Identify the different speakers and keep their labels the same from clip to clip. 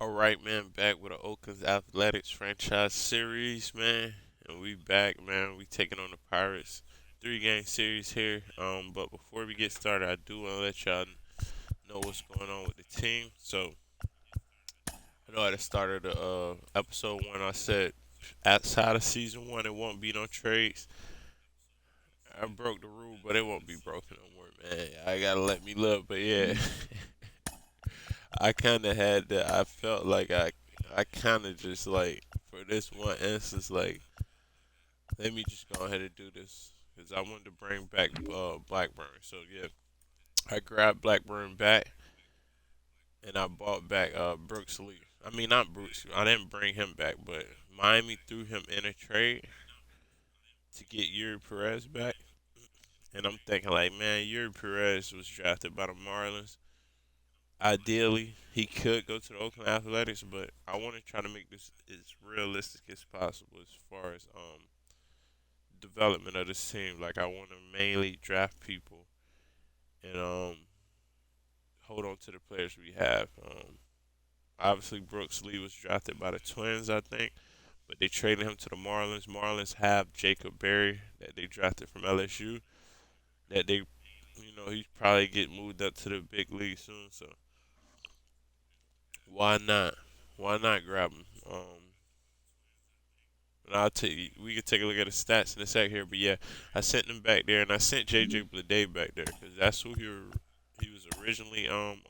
Speaker 1: All right, man, back with the Oakland Athletics franchise series, man. And we back, man. We taking on the Pirates. 3-game series here. But before we get started, I do want to let y'all know what's going on with the team. So, I know at the start of the episode one, I said outside of season one, it won't be no trades. I broke the rule, but it won't be broken no more, man. I gotta let me live. But yeah, I kind of had that. I felt like I kind of just like for this one instance, like let me just go ahead and do this because I wanted to bring back Blackburn. So yeah, I grabbed Blackburn back and I bought back Brooks Lee. I mean not Brooks. I didn't bring him back, but Miami threw him in a trade to get Yuri Perez back. And I'm thinking like, man, Yuri Perez was drafted by the Marlins. Ideally, he could go to the Oakland Athletics, but I want to try to make this as realistic as possible as far as development of this team. Like I want to mainly draft people and hold on to the players we have. Obviously, Brooks Lee was drafted by the Twins, I think, but they traded him to the Marlins. Marlins have Jacob Berry that they drafted from LSU. That they, he probably get moved up to the big league soon. So why not? Why not grab him? And I'll tell you, we can take a look at the stats in a sec here. But yeah, I sent him back there, and I sent JJ Bleday back there because that's who he was originally on.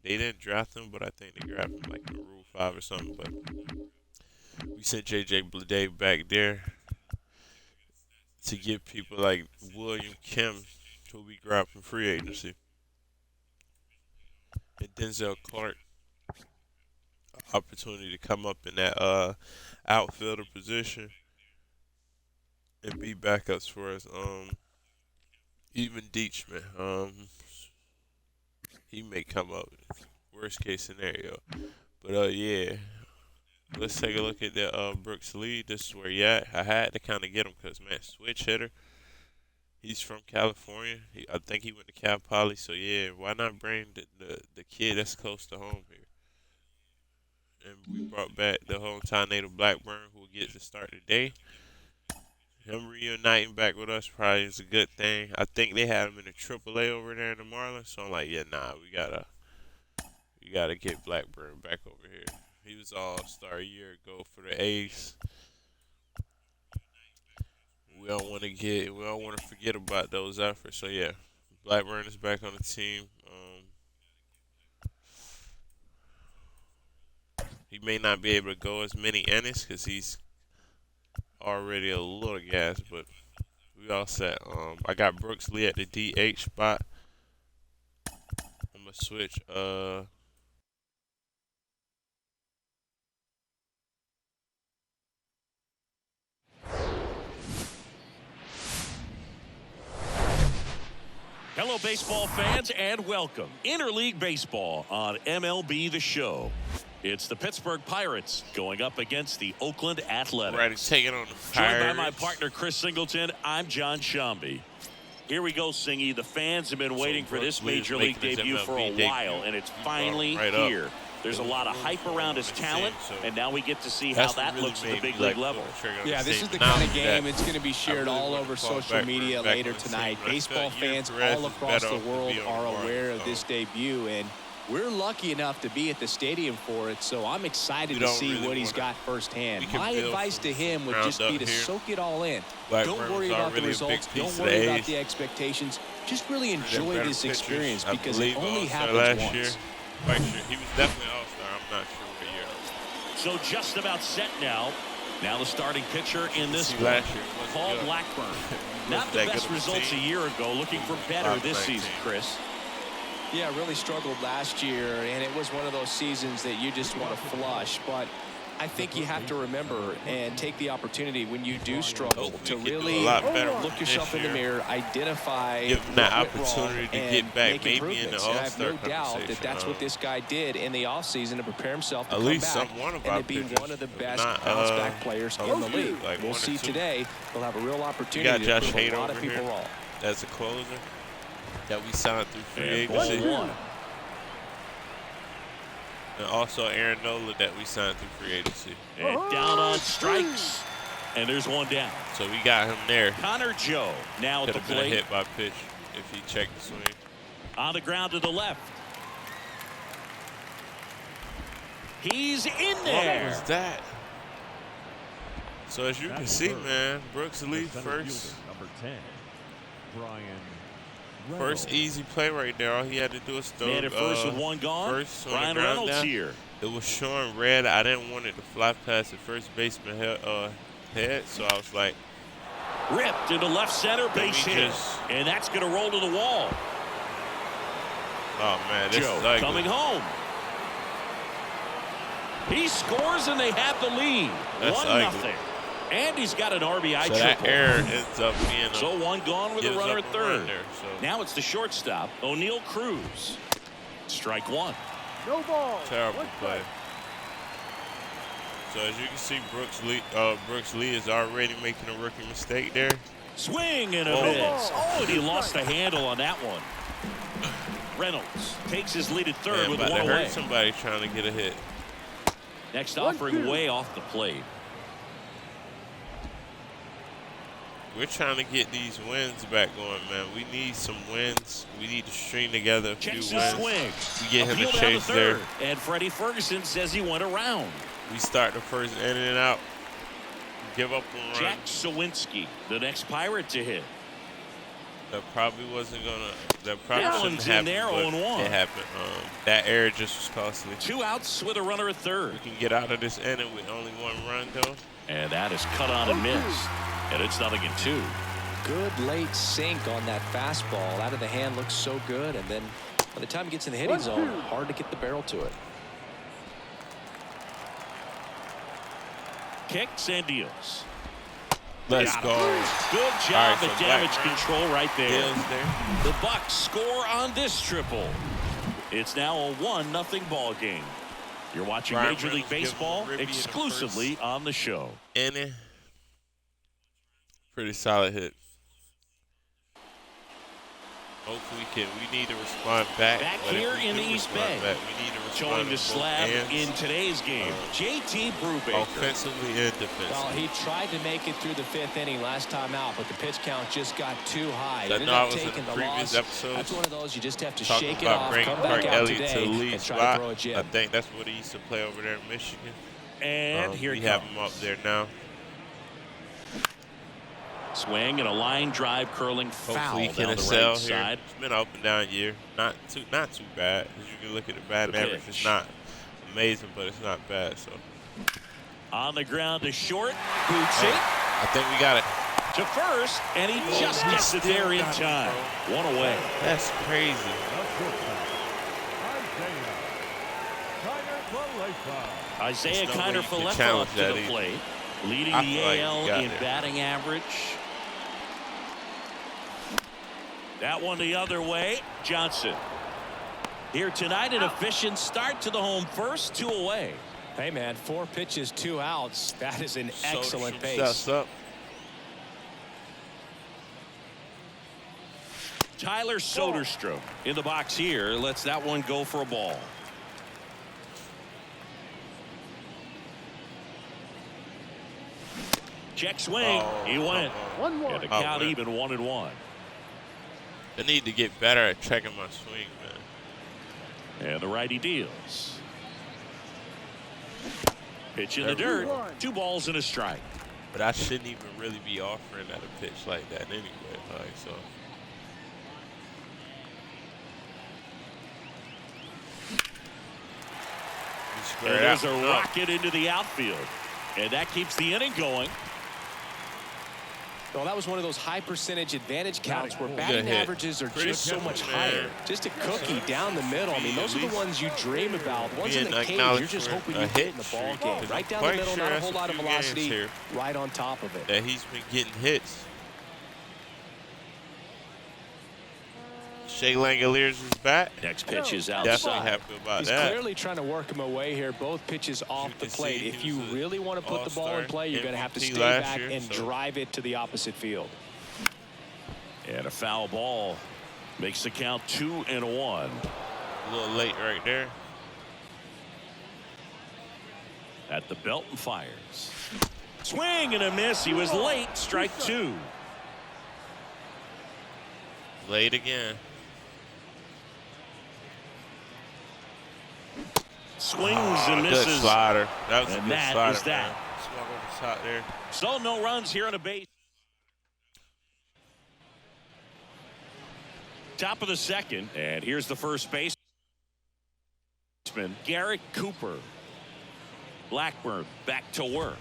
Speaker 1: They didn't draft him, but I think they grabbed him like in Rule 5 or something. But we sent JJ Bleday back there to get people like William Kim, who we grabbed from free agency, and Denzel Clark, opportunity to come up in that outfielder position and be backups for us. Even Deechman, he may come up. Worst case scenario, but yeah, let's take a look at the Brooks Lee. This is where he at. I had to kind of get him because man, switch hitter. He's from California. I think he went to Cal Poly. So yeah, why not bring the kid that's close to home here? And we brought back the hometown native Blackburn, who will get to start the day. Him reuniting back with us probably is a good thing. I think they had him in the AAA over there in the Marlins, so I'm like, yeah, nah, we gotta get Blackburn back over here. He was All-Star a year ago for the A's. We don't want to forget about those efforts. So yeah, Blackburn is back on the team. He may not be able to go as many innings because he's already a little gas, but we all set. I got Brooks Lee at the DH spot. I'm gonna switch.
Speaker 2: Hello, baseball fans, and welcome. Interleague Baseball on MLB The Show. It's the Pittsburgh Pirates going up against the Oakland Athletics.
Speaker 1: Ready to take it on the
Speaker 2: Joined
Speaker 1: Pirates.
Speaker 2: by my partner, Chris Singleton, I'm John Shambi. Here we go, Singy. The fans have been waiting for this Major League debut for a while, and it's finally here. There's a lot of hype around his talent, and now we get to see how that looks at the big league level.
Speaker 3: Yeah, this is the kind of game it's going to be shared all over social media later tonight. Baseball fans all across the world are aware of this debut, and we're lucky enough to be at the stadium for it, so I'm excited to see what he's got firsthand. My advice to him would just be to soak it all in. Don't worry about the results. Don't worry about the expectations. Just really enjoy this experience because it only happens once.
Speaker 1: Quite sure. He was definitely All-Star. I'm not sure what year.
Speaker 2: So just about set now. Now the starting pitcher in this one,
Speaker 1: last year
Speaker 2: Paul Blackburn. Not the best results a year ago. Looking for better this season, Chris.
Speaker 3: Yeah, really struggled last year, and it was one of those seasons that you just want to flush. But I think you have to remember and take the opportunity when you do struggle to really look yourself in the mirror, identify
Speaker 1: give him that opportunity to get back,
Speaker 3: make
Speaker 1: maybe in the
Speaker 3: All-Star. I have no
Speaker 1: conversation.
Speaker 3: doubt that that's what this guy did in the offseason to prepare himself to
Speaker 1: At
Speaker 3: come
Speaker 1: least
Speaker 3: back
Speaker 1: one of
Speaker 3: and
Speaker 1: our
Speaker 3: to be
Speaker 1: pitchers,
Speaker 3: one of the best
Speaker 1: not,
Speaker 3: bounce-back players in the league.
Speaker 1: like
Speaker 3: We'll
Speaker 1: one or
Speaker 3: see
Speaker 1: two.
Speaker 3: today. He'll have a real opportunity to
Speaker 1: Josh
Speaker 3: prove a
Speaker 1: Hader
Speaker 3: lot of
Speaker 1: over
Speaker 3: people
Speaker 1: here.
Speaker 3: wrong.
Speaker 1: As a closer that we signed through free
Speaker 2: And
Speaker 1: agency.
Speaker 2: 1-1.
Speaker 1: And also Aaron Nola that we signed through free agency.
Speaker 2: And down on strikes. And there's one down.
Speaker 1: So we got him there.
Speaker 2: Connor Joe now at the
Speaker 1: plate. Could have been a hit by pitch if he checked the swing.
Speaker 2: On the ground to the left. He's in there.
Speaker 1: What was that? So as you can see, man, Brooks Lee first.
Speaker 4: Number 10, Brian.
Speaker 1: First easy play right there. All he had to do was throw
Speaker 2: Man at first with one gone.
Speaker 1: First
Speaker 2: Brian Reynolds
Speaker 1: down.
Speaker 2: here.
Speaker 1: It was showing red. I didn't want it to fly past the first baseman head, so I was like,
Speaker 2: ripped into left center, base hit, and that's going to roll to the wall.
Speaker 1: Oh man, this
Speaker 2: Joe
Speaker 1: is ugly.
Speaker 2: coming home. He scores and they have the lead. 1-0. And he's got an RBI
Speaker 1: so
Speaker 2: triple.
Speaker 1: That error ends up being
Speaker 2: so one gone with a runner at third.
Speaker 1: There, so.
Speaker 2: Now it's the shortstop, O'Neal Cruz. Strike one.
Speaker 4: No ball.
Speaker 1: Terrible play. So as you can see, Brooks Lee is already making a rookie mistake there.
Speaker 2: Swing and a miss. Oh, and he lost the handle on that one. Reynolds takes his lead at third with one away.
Speaker 1: Somebody trying to get a hit.
Speaker 2: Next offering way off the plate.
Speaker 1: We're trying to get these wins back going, man. We need some wins. We need to string together a few wins.
Speaker 2: Swing.
Speaker 1: We get him a chase there.
Speaker 2: And Freddie Ferguson says he went around.
Speaker 1: We start the first inning out. Give up a run.
Speaker 2: Jack Sawinski, the next Pirate to hit.
Speaker 1: That probably wasn't gonna. That probably shouldn't happen.
Speaker 2: In there, 0-1.
Speaker 1: It happened. That error just was costly.
Speaker 2: 2 outs with a runner at third.
Speaker 1: We can get out of this inning with only 1 run though.
Speaker 2: And that is cut on and missed. And it's 0-2.
Speaker 3: Good late sink on that fastball. Out of the hand looks so good. And then by the time it gets in the hitting zone, hard to get the barrel to it.
Speaker 2: Kicks and deals.
Speaker 1: Let's go.
Speaker 2: Good job at damage control right there.
Speaker 1: The
Speaker 2: Bucks score on this triple. It's now a 1-0 ball game. You're watching Major League Baseball exclusively on the show.
Speaker 1: Inning. Pretty solid hit. Hopefully we need to respond back.
Speaker 2: Back here in the East Bay.
Speaker 1: We need to respond.
Speaker 2: Showing the slab in today's game. JT Brubaker.
Speaker 1: Offensively and defensively.
Speaker 3: Well, he tried to make it through the 5th inning last time out, but the pitch count just got too high.
Speaker 1: I know I was in the previous episode.
Speaker 3: That's one of those you just have to shake it off,
Speaker 1: come back out today
Speaker 3: and try to throw a jab.
Speaker 1: I think that's what he used to play over there in Michigan.
Speaker 2: And here
Speaker 1: we have him up there now.
Speaker 2: Swing and a line drive curling foul.
Speaker 1: Hopefully he can excel here. It's been an up and down year. Not too bad. As you can look at the batting average, it's not amazing, but it's not bad. So
Speaker 2: on the ground to short, boots it.
Speaker 1: I think we got it.
Speaker 2: To first, and he just gets it there in time. 1 away.
Speaker 1: That's crazy.
Speaker 2: Isaiah Kiner-Falefa to the plate, leading the AL in batting average. That one the other way. Johnson. Here tonight, an efficient start to the home first, 2 away.
Speaker 3: Hey, man, 4 pitches, 2 outs. That is an excellent pace.
Speaker 2: Tyler Soderstrom in the box here. Lets that one go for a ball. Check swing. He went. And the count even 1-1.
Speaker 1: I need to get better at checking my swing, man.
Speaker 2: And the righty deals. Pitch in the dirt. 2 balls and a strike.
Speaker 1: But I shouldn't even really be offering at a pitch like that anyway. So.
Speaker 2: And there's a rocket into the outfield. And that keeps the inning going.
Speaker 3: Well, that was one of those high percentage advantage counts where batting averages are just so much higher. Just a cookie down the middle. I mean, those are the ones you dream about. Ones in the cage, you're just hoping you get in the ball game. Right down the middle, not a whole lot of velocity, right on top of it.
Speaker 1: That he's been getting hits. Shea Langoliers is back.
Speaker 2: Next pitch is outside.
Speaker 1: Definitely happy about that.
Speaker 3: He's clearly trying to work him away here. Both pitches off the plate. If you really want to put the ball in play, you're going to have to stay back and drive it to the opposite field.
Speaker 2: And a foul ball makes the count 2-1.
Speaker 1: A little late right there.
Speaker 2: At the belt and fires. Swing and a miss. He was late. Strike 2.
Speaker 1: Late again.
Speaker 2: Swings and misses.
Speaker 1: Good slider. That was
Speaker 2: and
Speaker 1: a good
Speaker 2: that
Speaker 1: slider,
Speaker 2: is that.
Speaker 1: man. Swung over the top there.
Speaker 2: So no runs here on a base. Top of the second, and here's the first baseman, Garrett Cooper. Blackburn back to work.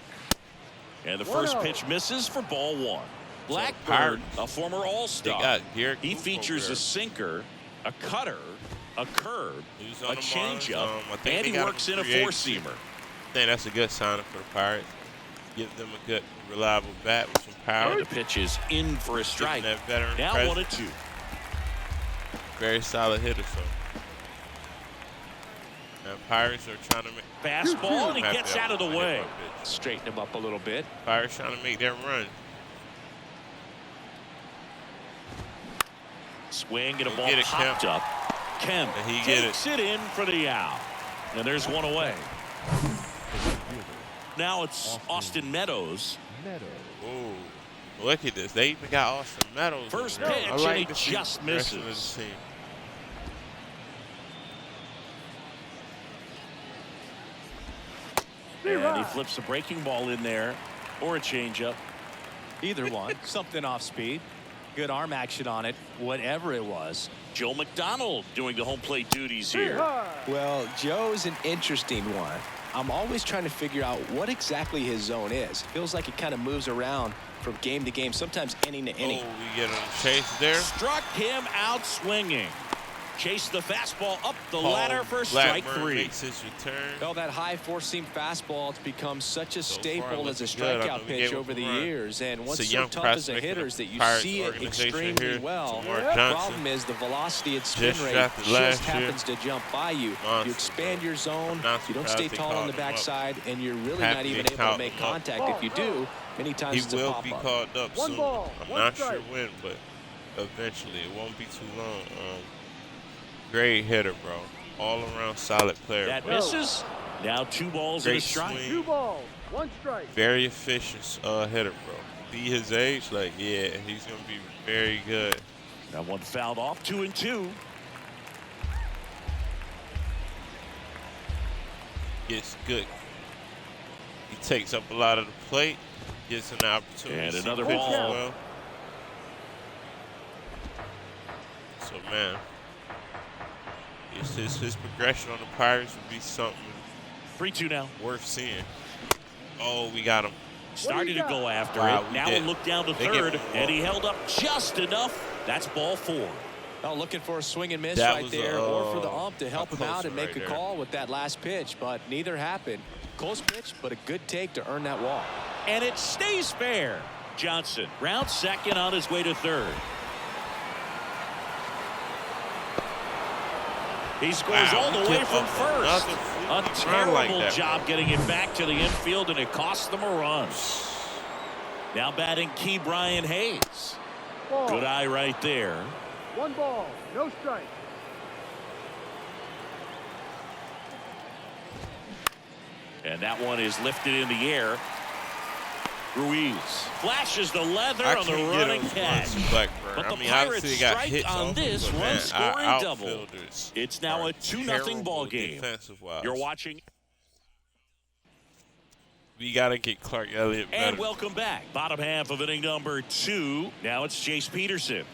Speaker 2: And the first pitch misses for ball 1. Blackburn, a former All-Star. He features a sinker, a cutter, a curve, a changeup, and he works in a four-seamer.
Speaker 1: I think that's a good sign for the Pirates. Give them a good, reliable bat with some power.
Speaker 2: And the pitch is in for a strike.
Speaker 1: That veteran
Speaker 2: now
Speaker 1: presence.
Speaker 2: 1-2.
Speaker 1: Very solid hitter, so. Now Pirates are trying to make
Speaker 2: fastball, and he gets out of the way.
Speaker 3: Straighten him up a little bit.
Speaker 1: Pirates trying to make that run.
Speaker 2: Swing and a ball popped up. Kemp takes it in for the out. And there's one away. Now it's Austin Meadows.
Speaker 1: Oh, look at this. They even got Austin Meadows.
Speaker 2: First pitch, and he just misses. And he flips a breaking ball in there, or a changeup.
Speaker 3: Either one. Something off speed. Good arm action on it, whatever it was.
Speaker 2: Joe McDonald doing the home plate duties here.
Speaker 3: Well, Joe's an interesting one. I'm always trying to figure out what exactly his zone is. Feels like it kind of moves around from game to game, sometimes inning to inning.
Speaker 1: Oh, we get a chase there.
Speaker 2: Struck him out swinging. Chase the fastball up the ladder for strike 3.
Speaker 1: Makes his return.
Speaker 3: Well, that high four-seam fastball has become such a staple as a strikeout pitch over the years. And what's so tough as a hitter is that you see it extremely well. The problem is the velocity and spin rate just happens to jump by you. You expand your zone, you don't stay tall on the backside, and you're really not even able to make contact. If you do, many times it's a pop-up.
Speaker 1: He will be called up soon. I'm not sure when, but eventually. It won't be too long. Great hitter, bro. All around solid player.
Speaker 2: That misses. Now 2 balls and a strike.
Speaker 4: 2 balls, 1 strike.
Speaker 1: Very efficient hitter, bro. Be his age, like, yeah, he's gonna be very good.
Speaker 2: That one fouled off. 2-2.
Speaker 1: Gets good. He takes up a lot of the plate. Gets an opportunity.
Speaker 2: And another ball.
Speaker 1: Well. So man. His progression on the Pirates would be something
Speaker 2: 3-2 now.
Speaker 1: Worth seeing. Oh, we got him.
Speaker 2: Started to go after it. Now we'll look down to third, and he held up just enough. That's ball 4.
Speaker 3: Oh, looking for a swing and miss right there, or for the ump to help him out and make a call with that last pitch, but neither happened. Close pitch, but a good take to earn that walk.
Speaker 2: And it stays fair. Johnson rounds second on his way to third. He scores all the way from first. A terrible job getting it back to the infield, and it cost them a run. Now batting key Brian Hayes. Good eye right there.
Speaker 4: 1 ball, no strike.
Speaker 2: And that one is lifted in the air. Ruiz flashes the leather on the running catch. But the Pirates strike on this run-scoring double. It's now a 2-0 ball game. You're watching.
Speaker 1: We got to get Clark Elliott better.
Speaker 2: And welcome back. Bottom half of inning number 2. Now it's Chase Peterson.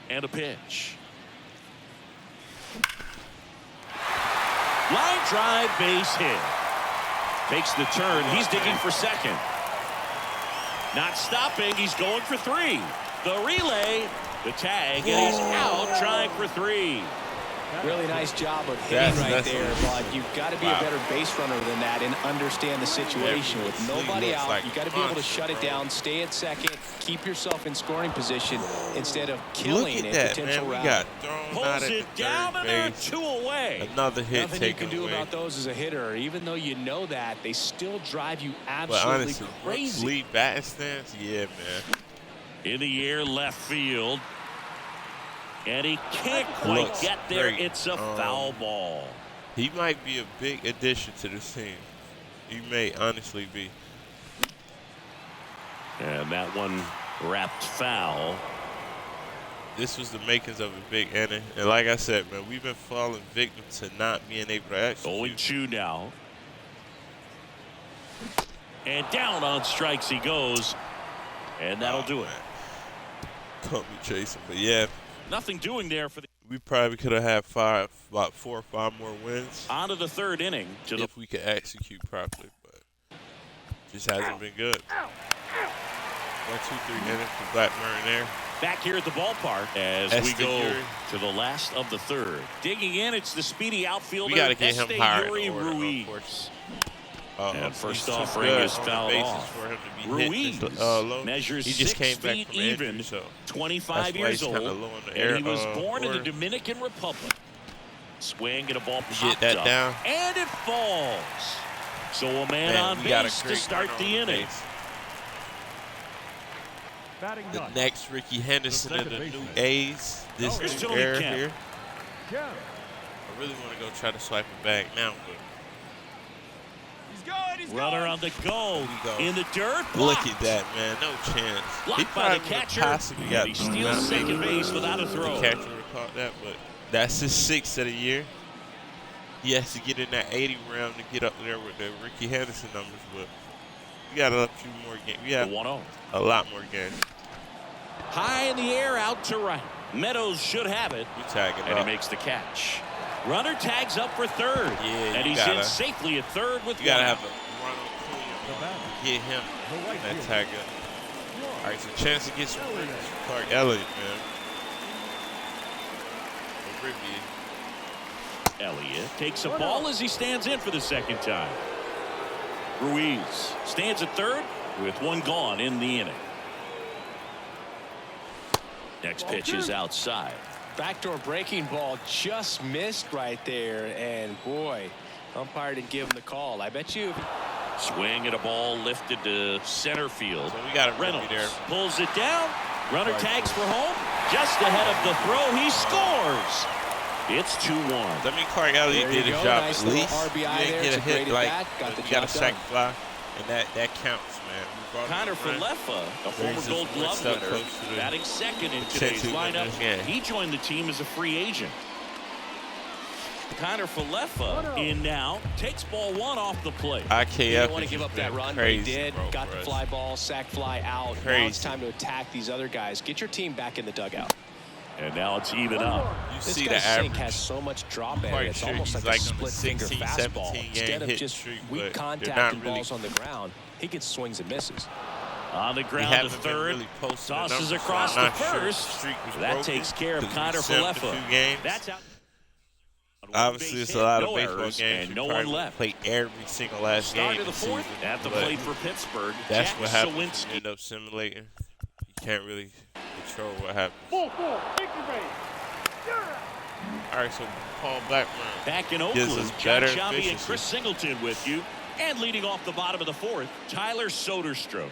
Speaker 2: And a pitch. Line drive, base hit. Takes the turn. He's digging for second. Not stopping. He's going for 3. The relay, the tag, and he's out trying for 3.
Speaker 3: Really nice job of hitting right there, but you've got to be a better base runner than that and understand the situation. With nobody out, you've got to be able to shut it down, stay at second, keep yourself in scoring position instead of killing a potential route.
Speaker 2: Pulls it down, and they're 2 away.
Speaker 1: Another hit.
Speaker 3: Nothing you can do about those as a hitter. Even though you know that, they still drive you absolutely crazy.
Speaker 1: Lead batting stance, yeah, man.
Speaker 2: In the air, left field. And he can't quite get there. It's a foul ball.
Speaker 1: He might be a big addition to this team. He may honestly be.
Speaker 2: And that one wrapped foul.
Speaker 1: This was the makings of a big inning. And like I said, man, we've been falling victim to not being able to execute.
Speaker 2: 0-2 now. And down on strikes he goes. And that'll do it.
Speaker 1: Caught me chasing, but yeah.
Speaker 2: Nothing doing there for the.
Speaker 1: We probably could have had about 4 or 5 more wins.
Speaker 2: On to the third inning.
Speaker 1: If we could execute properly, but just hasn't been good. 1, 2, 3 innings for Blackburn there.
Speaker 2: Back here at the ballpark as we go to the last of the third. Digging in, it's the speedy outfielder.
Speaker 1: We got to get him higher in order,
Speaker 2: Ruiz. And first offering
Speaker 1: good
Speaker 2: is fouled off.
Speaker 1: For him to be
Speaker 2: Ruiz
Speaker 1: low.
Speaker 2: measures
Speaker 1: he just
Speaker 2: 6
Speaker 1: came back
Speaker 2: feet
Speaker 1: from
Speaker 2: even,
Speaker 1: injury, so
Speaker 2: 25 years old, and he was born in the
Speaker 1: order.
Speaker 2: Dominican Republic. Swing and a ball popped
Speaker 1: Get that
Speaker 2: up,
Speaker 1: down.
Speaker 2: and it falls. So a man on base to start the inning.
Speaker 1: The next Ricky Henderson of the new A's. This new era here. I really want to go try to swipe it back now, but
Speaker 2: Runner on the go in the dirt.
Speaker 1: Look at that, man. No chance.
Speaker 2: Blocked by the catcher. He steals second base without a throw.
Speaker 1: The catcher would have caught that, but that's his 6th of the year. He has to get in that 80 round to get up there with the Ricky Henderson numbers, but we got a few more games. We have a lot more games.
Speaker 2: High in the air, out to right. Meadows should have it.
Speaker 1: We tag it
Speaker 2: and
Speaker 1: up.
Speaker 2: He makes the catch. Runner tags up for third.
Speaker 1: Yeah,
Speaker 2: and he's in safely at third with
Speaker 1: you gotta have a run on clean. Get him that tag up. All right, so chance to get some ribs from Clark Elliott, man.
Speaker 2: Elliott takes a ball as he stands in for the second time. Ruiz stands at third with 1 gone in the inning. Next pitch is outside.
Speaker 3: Backdoor breaking ball just missed right there, and boy, umpire didn't give him the call. I bet you.
Speaker 2: Swing at a ball lifted to center field.
Speaker 1: So we got a
Speaker 2: Reynolds
Speaker 1: there.
Speaker 2: Pulls it down. Runner tags for home. Just ahead of the throw, he scores. It's 2-1.
Speaker 1: I mean, Clark Elliott did his job
Speaker 3: nice
Speaker 1: at least.
Speaker 3: RBI
Speaker 1: he didn't
Speaker 3: there.
Speaker 1: get a hit like
Speaker 3: you
Speaker 1: got a sac fly, and that counts, man.
Speaker 2: Connor Falefa, a former Gold Glove winner, batting second in today's lineup. He joined the team as a free agent. Connor Falefa in now, takes ball 1 off the plate.
Speaker 1: IKF
Speaker 3: he didn't want to give up that run, but he did.
Speaker 1: Bro,
Speaker 3: got the fly ball, sac fly out. Now it's time to attack these other guys. Get your team back in the dugout.
Speaker 2: And now it's even up.
Speaker 1: You
Speaker 3: this
Speaker 1: see
Speaker 3: guy's
Speaker 1: the average.
Speaker 3: sink has so much drop in it. It's almost like a split finger fastball. Instead of just weak contact and balls on the ground, he gets swings and misses.
Speaker 2: On the ground to third,
Speaker 1: really
Speaker 2: tosses across the first. That takes care of Connor Falefa. That's out.
Speaker 1: Obviously, it's a lot of baseball
Speaker 2: errors,
Speaker 1: games.
Speaker 2: and no one left.
Speaker 1: Play every single last game.
Speaker 2: Start of the fourth at the plate for Pittsburgh.
Speaker 1: That's
Speaker 2: Jack
Speaker 1: what happens.
Speaker 2: Sawinski.
Speaker 1: You end up simulating. You can't really control what happens.
Speaker 4: Full, victory base.
Speaker 1: All right, so Paul Blackburn.
Speaker 2: Back in Oakland, John Shambi and Chris Singleton with you. And leading off the bottom of the fourth, Tyler Soderstrom.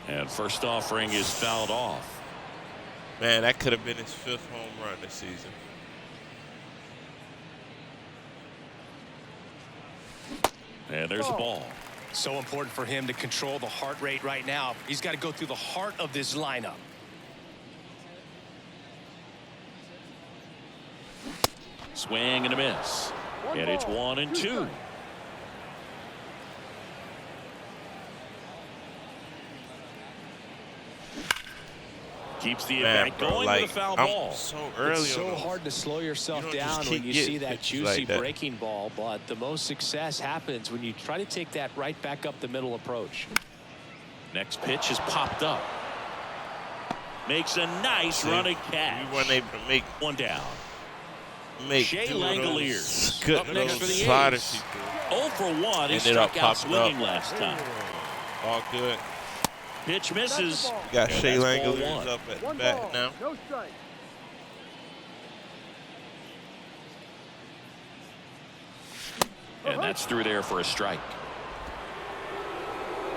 Speaker 2: And first offering is fouled off.
Speaker 1: Man, that could have been his 5th home run this season.
Speaker 2: And there's a ball.
Speaker 3: So important for him to control the heart rate right now. He's got to go through the heart of this lineup.
Speaker 2: Swing and a miss. And it's 1-2. Keeps the at-bat going with a foul ball.
Speaker 1: So early
Speaker 3: it's so hard to slow yourself down when you see that juicy breaking ball, but the most success happens when you try to take that right back up the middle approach.
Speaker 2: Next pitch is popped up. Makes a nice running catch.
Speaker 1: We weren't able to make
Speaker 2: one down.
Speaker 1: Shea
Speaker 2: Langoliers
Speaker 1: good
Speaker 2: up next for the
Speaker 1: sliders.
Speaker 2: 0 for 1. He struck out swinging last time.
Speaker 1: All good.
Speaker 2: Pitch misses.
Speaker 1: We got Shea Langoliers up at the bat now.
Speaker 4: No strike.
Speaker 2: And that's through there for a strike.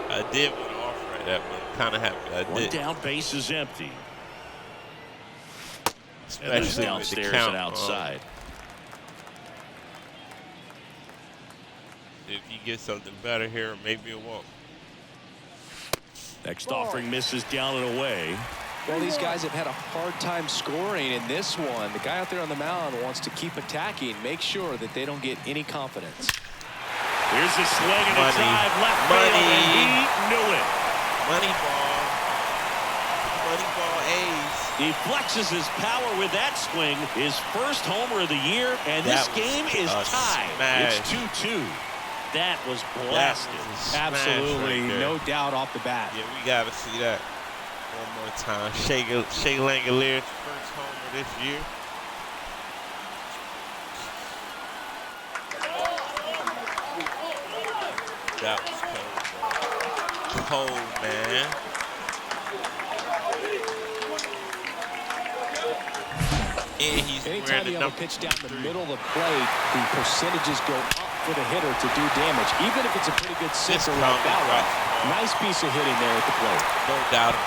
Speaker 1: I did want to offer right that, but I'm kind of happy I did.
Speaker 2: One down, base is empty.
Speaker 1: Especially
Speaker 2: downstairs
Speaker 1: with the count,
Speaker 2: and outside.
Speaker 1: if he gets something better here, maybe a walk.
Speaker 2: Next offering misses down and away.
Speaker 3: Well, these guys have had a hard time scoring in this one. The guy out there on the mound wants to keep attacking, make sure that they don't get any confidence.
Speaker 2: Here's a swing and a drive left field, and he knew it.
Speaker 1: Money ball A's.
Speaker 2: He flexes his power with that swing, his first homer of the year, and this game is tied.
Speaker 1: Smash.
Speaker 2: It's 2-2. That was blasted.
Speaker 3: Absolutely,
Speaker 1: right,
Speaker 3: no doubt off the bat.
Speaker 1: Yeah, we got to see that one more time. Shea Langalier's first homer this year. That was cold. Cold, man. And he's
Speaker 3: anytime you have a pitch down the middle of the plate, the percentages go up for the hitter to do damage, even if it's a pretty good sinker like that one. Nice piece of hitting there at the plate.
Speaker 1: No doubt.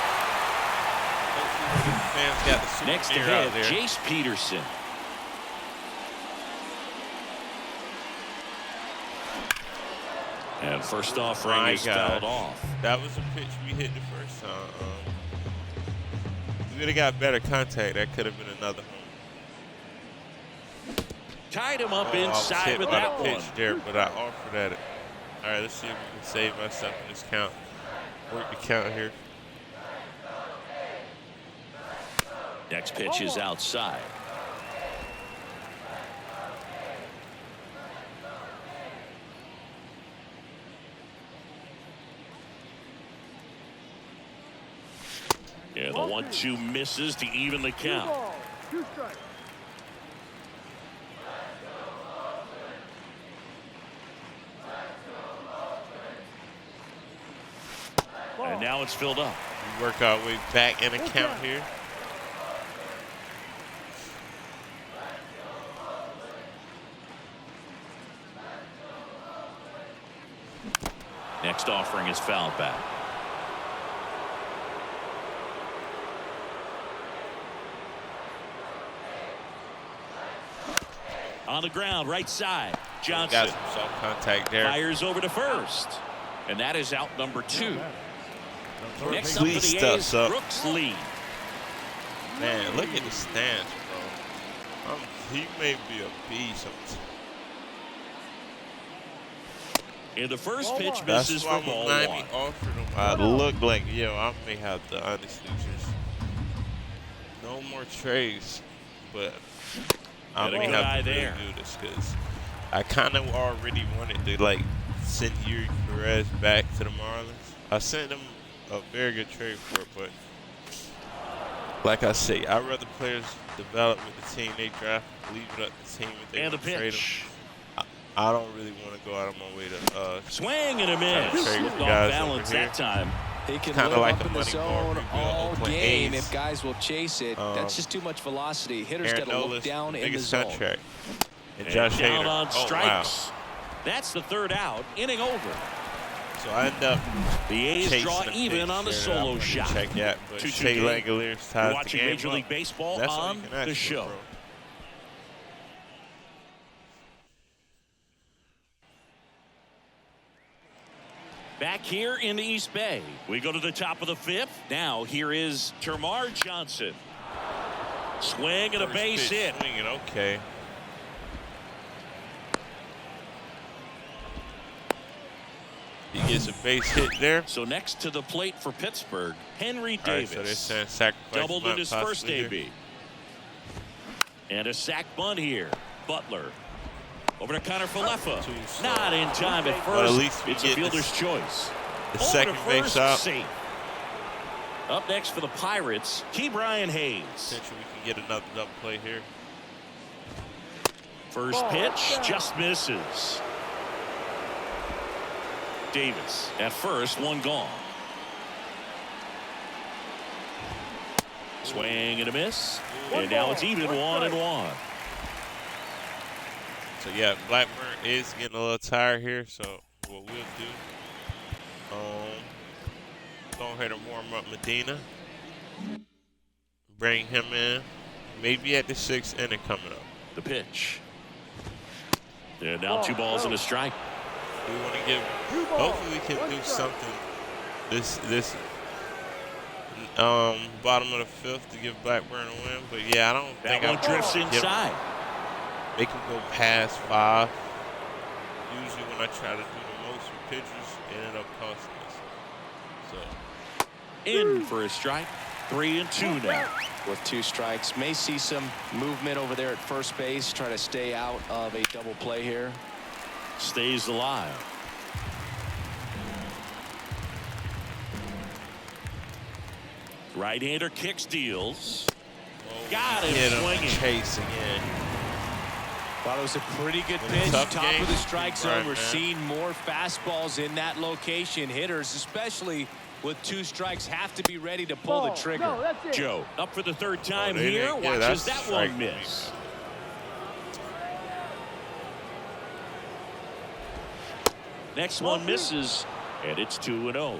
Speaker 1: Hopefully the fans got the super
Speaker 2: Next to
Speaker 1: out
Speaker 2: hit,
Speaker 1: there.
Speaker 2: Jace Peterson. And first offering is fouled off.
Speaker 1: That was a pitch we hit the first time. We would have got better contact. That could have been another home.
Speaker 2: Tied him up inside with that
Speaker 1: pitch there, but I offered at it. All right, let's see if we can save myself in this count. Work the count here.
Speaker 2: Next pitch is outside. And the 1-2 misses to even the count.
Speaker 4: 2 strikes.
Speaker 2: And now it's filled up.
Speaker 1: We work our way back in the count here.
Speaker 2: Next offering is fouled back. On the ground, right side. Johnson
Speaker 1: Got some soft contact there.
Speaker 2: fires over to first. And that is out number 2. Next up for the
Speaker 1: stuffs
Speaker 2: A's,
Speaker 1: up.
Speaker 2: Brooks Lee.
Speaker 1: Man, look at the stance, bro. He may be a beast.
Speaker 2: And the first pitch
Speaker 1: That's
Speaker 2: misses
Speaker 1: why
Speaker 2: for ball
Speaker 1: Miami
Speaker 2: 1.
Speaker 1: offered him. I look like, yo, I may have to honestly just no more trades, but I may have to really do this because I kind of already wanted to like send Yuri Perez back to the Marlins. I sent him a very good trade for it, but like I say, I'd rather players develop with the team they draft, leave it up to the team if they
Speaker 2: And the
Speaker 1: want to trade them.
Speaker 2: pitch.
Speaker 1: I don't really want to go out of my way to
Speaker 2: Swing and a miss.
Speaker 1: trade
Speaker 2: Off
Speaker 1: for guys
Speaker 2: balance
Speaker 1: over here.
Speaker 2: that time.
Speaker 3: He can
Speaker 1: Kinda
Speaker 3: live
Speaker 1: like
Speaker 3: up
Speaker 1: a
Speaker 3: in the
Speaker 1: money ball
Speaker 3: zone
Speaker 1: rebuild
Speaker 3: all
Speaker 1: Oakland
Speaker 3: game
Speaker 1: A's.
Speaker 3: if guys will chase it. That's just too much velocity. Hitters got
Speaker 1: Aaron
Speaker 3: to look
Speaker 1: Nola's
Speaker 3: down in the
Speaker 1: biggest
Speaker 3: zone.
Speaker 1: contract. And
Speaker 2: And
Speaker 1: Josh
Speaker 2: down
Speaker 1: Hader.
Speaker 2: on
Speaker 1: Oh, wow.
Speaker 2: strikes. That's the third out. Inning over.
Speaker 1: So I end up
Speaker 2: The A's
Speaker 1: chasing
Speaker 2: draw
Speaker 1: a
Speaker 2: even
Speaker 1: pitch
Speaker 2: on the
Speaker 1: there that I
Speaker 2: solo
Speaker 1: wanted to
Speaker 2: shot.
Speaker 1: check that, but
Speaker 2: 2-2
Speaker 1: Shea
Speaker 2: game.
Speaker 1: Langalier's
Speaker 2: You're
Speaker 1: ties the
Speaker 2: watching
Speaker 1: game
Speaker 2: Major
Speaker 1: up.
Speaker 2: League Baseball
Speaker 1: That's all
Speaker 2: on
Speaker 1: you can ask
Speaker 2: the
Speaker 1: for,
Speaker 2: show.
Speaker 1: bro.
Speaker 2: Back here in the East Bay, we go to the top of the 5th. Now here is Termarr Johnson. Swing and a
Speaker 1: First
Speaker 2: base
Speaker 1: pitch
Speaker 2: hit.
Speaker 1: swinging, okay. He gets a base hit there.
Speaker 2: So next to the plate for Pittsburgh, Henry
Speaker 1: All right,
Speaker 2: Davis.
Speaker 1: so they're saying sacrifice
Speaker 2: doubled
Speaker 1: bunt
Speaker 2: in his first
Speaker 1: possibly here.
Speaker 2: AB. And a sack bunt here. Butler. Over to Connor Falefa.
Speaker 1: Too slow.
Speaker 2: Not in time at
Speaker 1: Well, at
Speaker 2: first.
Speaker 1: least we
Speaker 2: It's a
Speaker 1: get
Speaker 2: fielder's choice.
Speaker 1: The
Speaker 2: Over
Speaker 1: second
Speaker 2: to
Speaker 1: base
Speaker 2: first,
Speaker 1: out.
Speaker 2: safe. Up next for the Pirates, Key Brian Hayes.
Speaker 1: Potentially we can get another double play here.
Speaker 2: First pitch just misses. Davis at first, one gone. Swing and a miss. And now it's even 1-1.
Speaker 1: So yeah, Blackburn is getting a little tired here. So what we'll do, go ahead and warm up Medina. Bring him in. Maybe at the 6th inning coming up.
Speaker 2: The pitch. And now 2 balls and a strike.
Speaker 1: We want to give. Hopefully, we can do something this bottom of the fifth to give Blackburn a win. But yeah, I don't think
Speaker 2: that one drifts inside.
Speaker 1: Make him go past 5. Usually, when I try to do the most with pitchers, it ended up costing us. So
Speaker 2: in for a strike. 3-2 now.
Speaker 3: With 2 strikes, may see some movement over there at first base. Try to stay out of a double play here.
Speaker 2: Stays alive. Right-hander kicks, deals. Got him swinging.
Speaker 1: Chase again.
Speaker 3: Thought it was a pretty good pitch. Top of the strike zone. We're seeing more fastballs in that location. Hitters, especially with 2 strikes, have to be ready to pull the trigger.
Speaker 4: No, that's it.
Speaker 2: Joe up for the 3rd time here. Watches that one miss. Next one misses, and it's 2-0.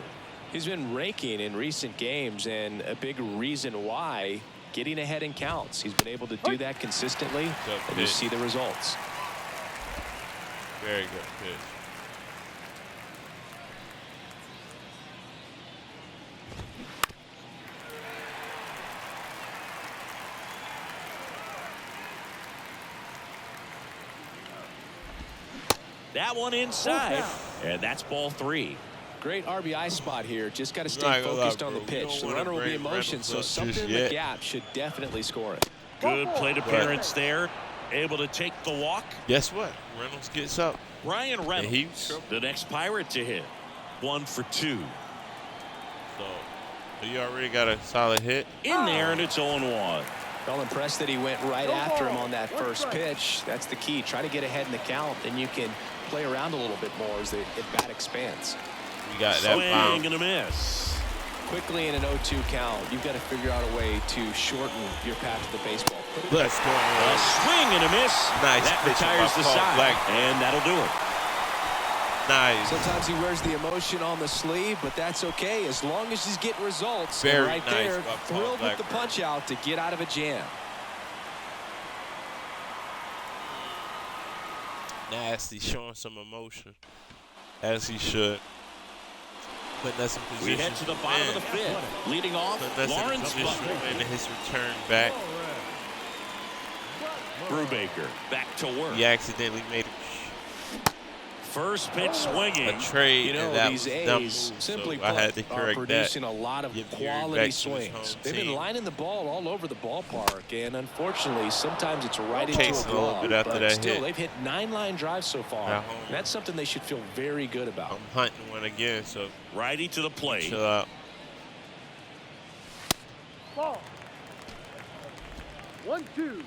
Speaker 3: He's been raking in recent games, and a big reason why, getting ahead in counts. He's been able to do that consistently, and you see the results.
Speaker 1: Very good pitch.
Speaker 2: That one inside, and that's ball 3.
Speaker 3: Great RBI spot here. Just got to stay focused on the pitch. The runner will be in motion, so something in the gap should definitely score it.
Speaker 2: Good plate appearance there. Able to take the walk.
Speaker 1: Guess what? Reynolds gets up.
Speaker 2: Ryan Reynolds, the next Pirate to hit. 1 for 2.
Speaker 1: So you already got a solid hit.
Speaker 2: In there, and it's 0-1.
Speaker 3: Well, impressed that he went right after him on that first pitch. That's the key. Try to get ahead in the count, and you can play around a little bit more as the at-bat expands.
Speaker 1: You got that
Speaker 2: swing and a miss.
Speaker 3: Quickly in an 0-2 count, you've got to figure out a way to shorten your path to the baseball.
Speaker 1: Let's go.
Speaker 2: A swing and a miss.
Speaker 1: Nice.
Speaker 2: That retires the side, and that'll do it.
Speaker 1: Nice.
Speaker 3: Sometimes he wears the emotion on the sleeve, but that's okay as long as he's getting results.
Speaker 1: Very
Speaker 3: right
Speaker 1: nice
Speaker 3: there, thrilled with the punch out to get out of a jam.
Speaker 1: Nasty, showing some emotion, as he should. Putting us in position.
Speaker 2: We head to the bottom of the 5th. Leading off, Lawrence Butler.
Speaker 1: And his return back.
Speaker 2: Brubaker back to work.
Speaker 1: He accidentally made it.
Speaker 2: First pitch swinging.
Speaker 1: A trade.
Speaker 3: You know, these A's simply
Speaker 1: I had to
Speaker 3: are
Speaker 1: correct
Speaker 3: producing
Speaker 1: that.
Speaker 3: a lot of quality swings. They've been lining the ball all over the ballpark, and unfortunately, sometimes it's right into a glove. But still, they've hit 9 line drives so far. That's something they should feel very good about.
Speaker 1: I'm hunting one again, so
Speaker 2: righty to the plate.
Speaker 1: Chill out.
Speaker 4: Ball. 1-2.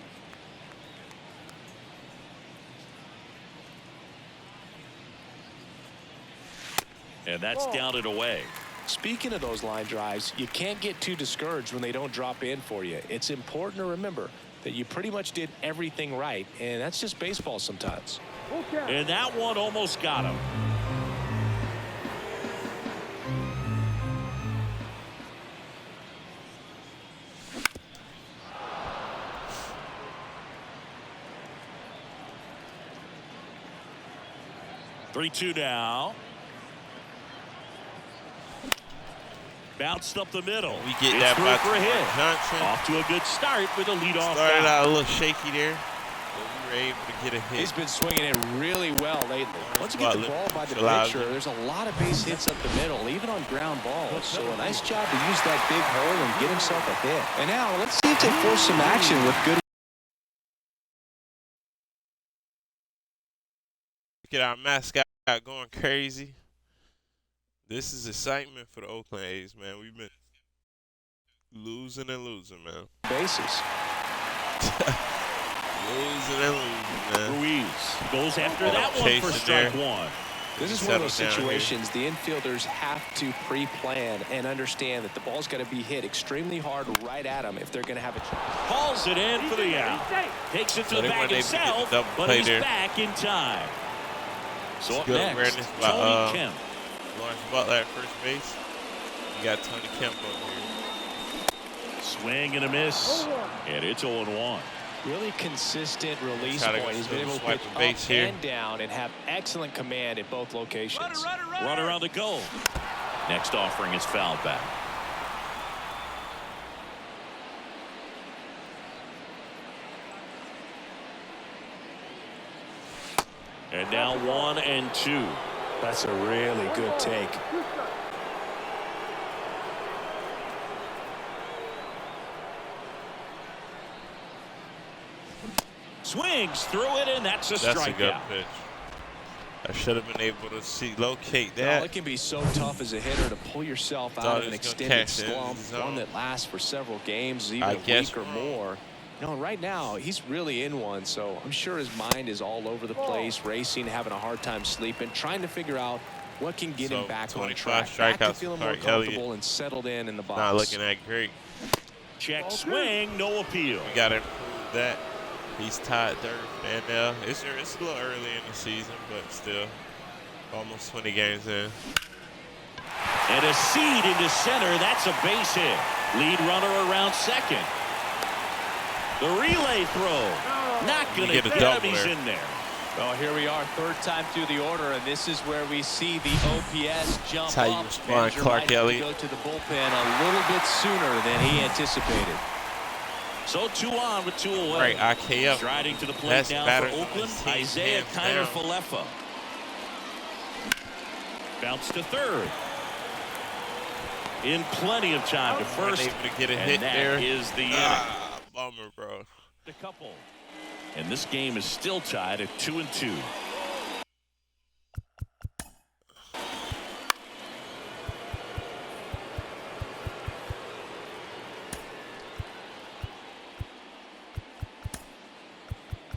Speaker 2: And that's down and away.
Speaker 3: Speaking of those line drives, you can't get too discouraged when they don't drop in for you. It's important to remember that you pretty much did everything right, and that's just baseball sometimes.
Speaker 2: And that one almost got him. Three-two now. Bounced up the middle.
Speaker 1: We get that by
Speaker 2: for a hit.
Speaker 1: Johnson.
Speaker 2: Off to a good start with a leadoff.
Speaker 1: Started out a little shaky there, but we were able to get a hit.
Speaker 3: He's been swinging it really well lately. Once you get the ball by the pitcher, there's a lot of base hits up the middle, even on ground balls. So a nice job to use that big hole and get himself a hit. And now let's see if they force some action with good.
Speaker 1: Get our mascot going crazy. This is excitement for the Oakland A's, man. We've been losing and losing, man.
Speaker 3: Bases.
Speaker 1: Losing and losing, man.
Speaker 2: Ruiz goes after that one for strike one.
Speaker 3: This is one of those situations the infielders have to pre-plan and understand that the ball's got to be hit extremely hard right at them if they're going to have a chance.
Speaker 2: Hauls it in for the out. Takes it to the bag himself, but he's back in time. So up next, Tony Kemp.
Speaker 1: Lawrence Butler at first base. You got Tony Kemp up here.
Speaker 2: Swing and a miss, and it's 0-1.
Speaker 3: Really consistent release point. He's been able to pitch up and down and have excellent command at both locations.
Speaker 2: Runner on the goal. Next offering is fouled back. And now 1-2.
Speaker 3: That's a really good take.
Speaker 2: Swings through it, and that's a strikeout.
Speaker 1: That's a good pitch. I should have been able to locate that.
Speaker 3: Well, it can be so tough as a hitter to pull yourself out of an extended slump, one that lasts for several games, even a week or more. You know, right now, he's really in one, so I'm sure his mind is all over the place, racing, having a hard time sleeping, trying to figure out what can get him back on track, back to feeling more comfortable and settled in the box.
Speaker 1: Not looking that great.
Speaker 2: Check swing, no appeal.
Speaker 1: We got to improve that. He's tied third, and it's a little early in the season, but still, almost 20 games in.
Speaker 2: And a seed into center. That's a base hit. Lead runner around second. The relay throw. Not going to get him. He's in there.
Speaker 3: Well, here we are, third time through the order, and this is where we see the OPS jump up.
Speaker 1: That's how you respond, Clark Elliott.
Speaker 3: Go to the bullpen a little bit sooner than he anticipated.
Speaker 2: So 2 on with 2 away.
Speaker 1: Right, IKF.
Speaker 2: Striding to the plate now for Oakland, Isaiah Kiner-Falefa. Bounce to third. In plenty of time to first.
Speaker 1: Able to get a hit
Speaker 2: that
Speaker 1: there.
Speaker 2: Is the inning.
Speaker 1: Bummer, bro.
Speaker 2: A couple. And this game is still tied at 2-2.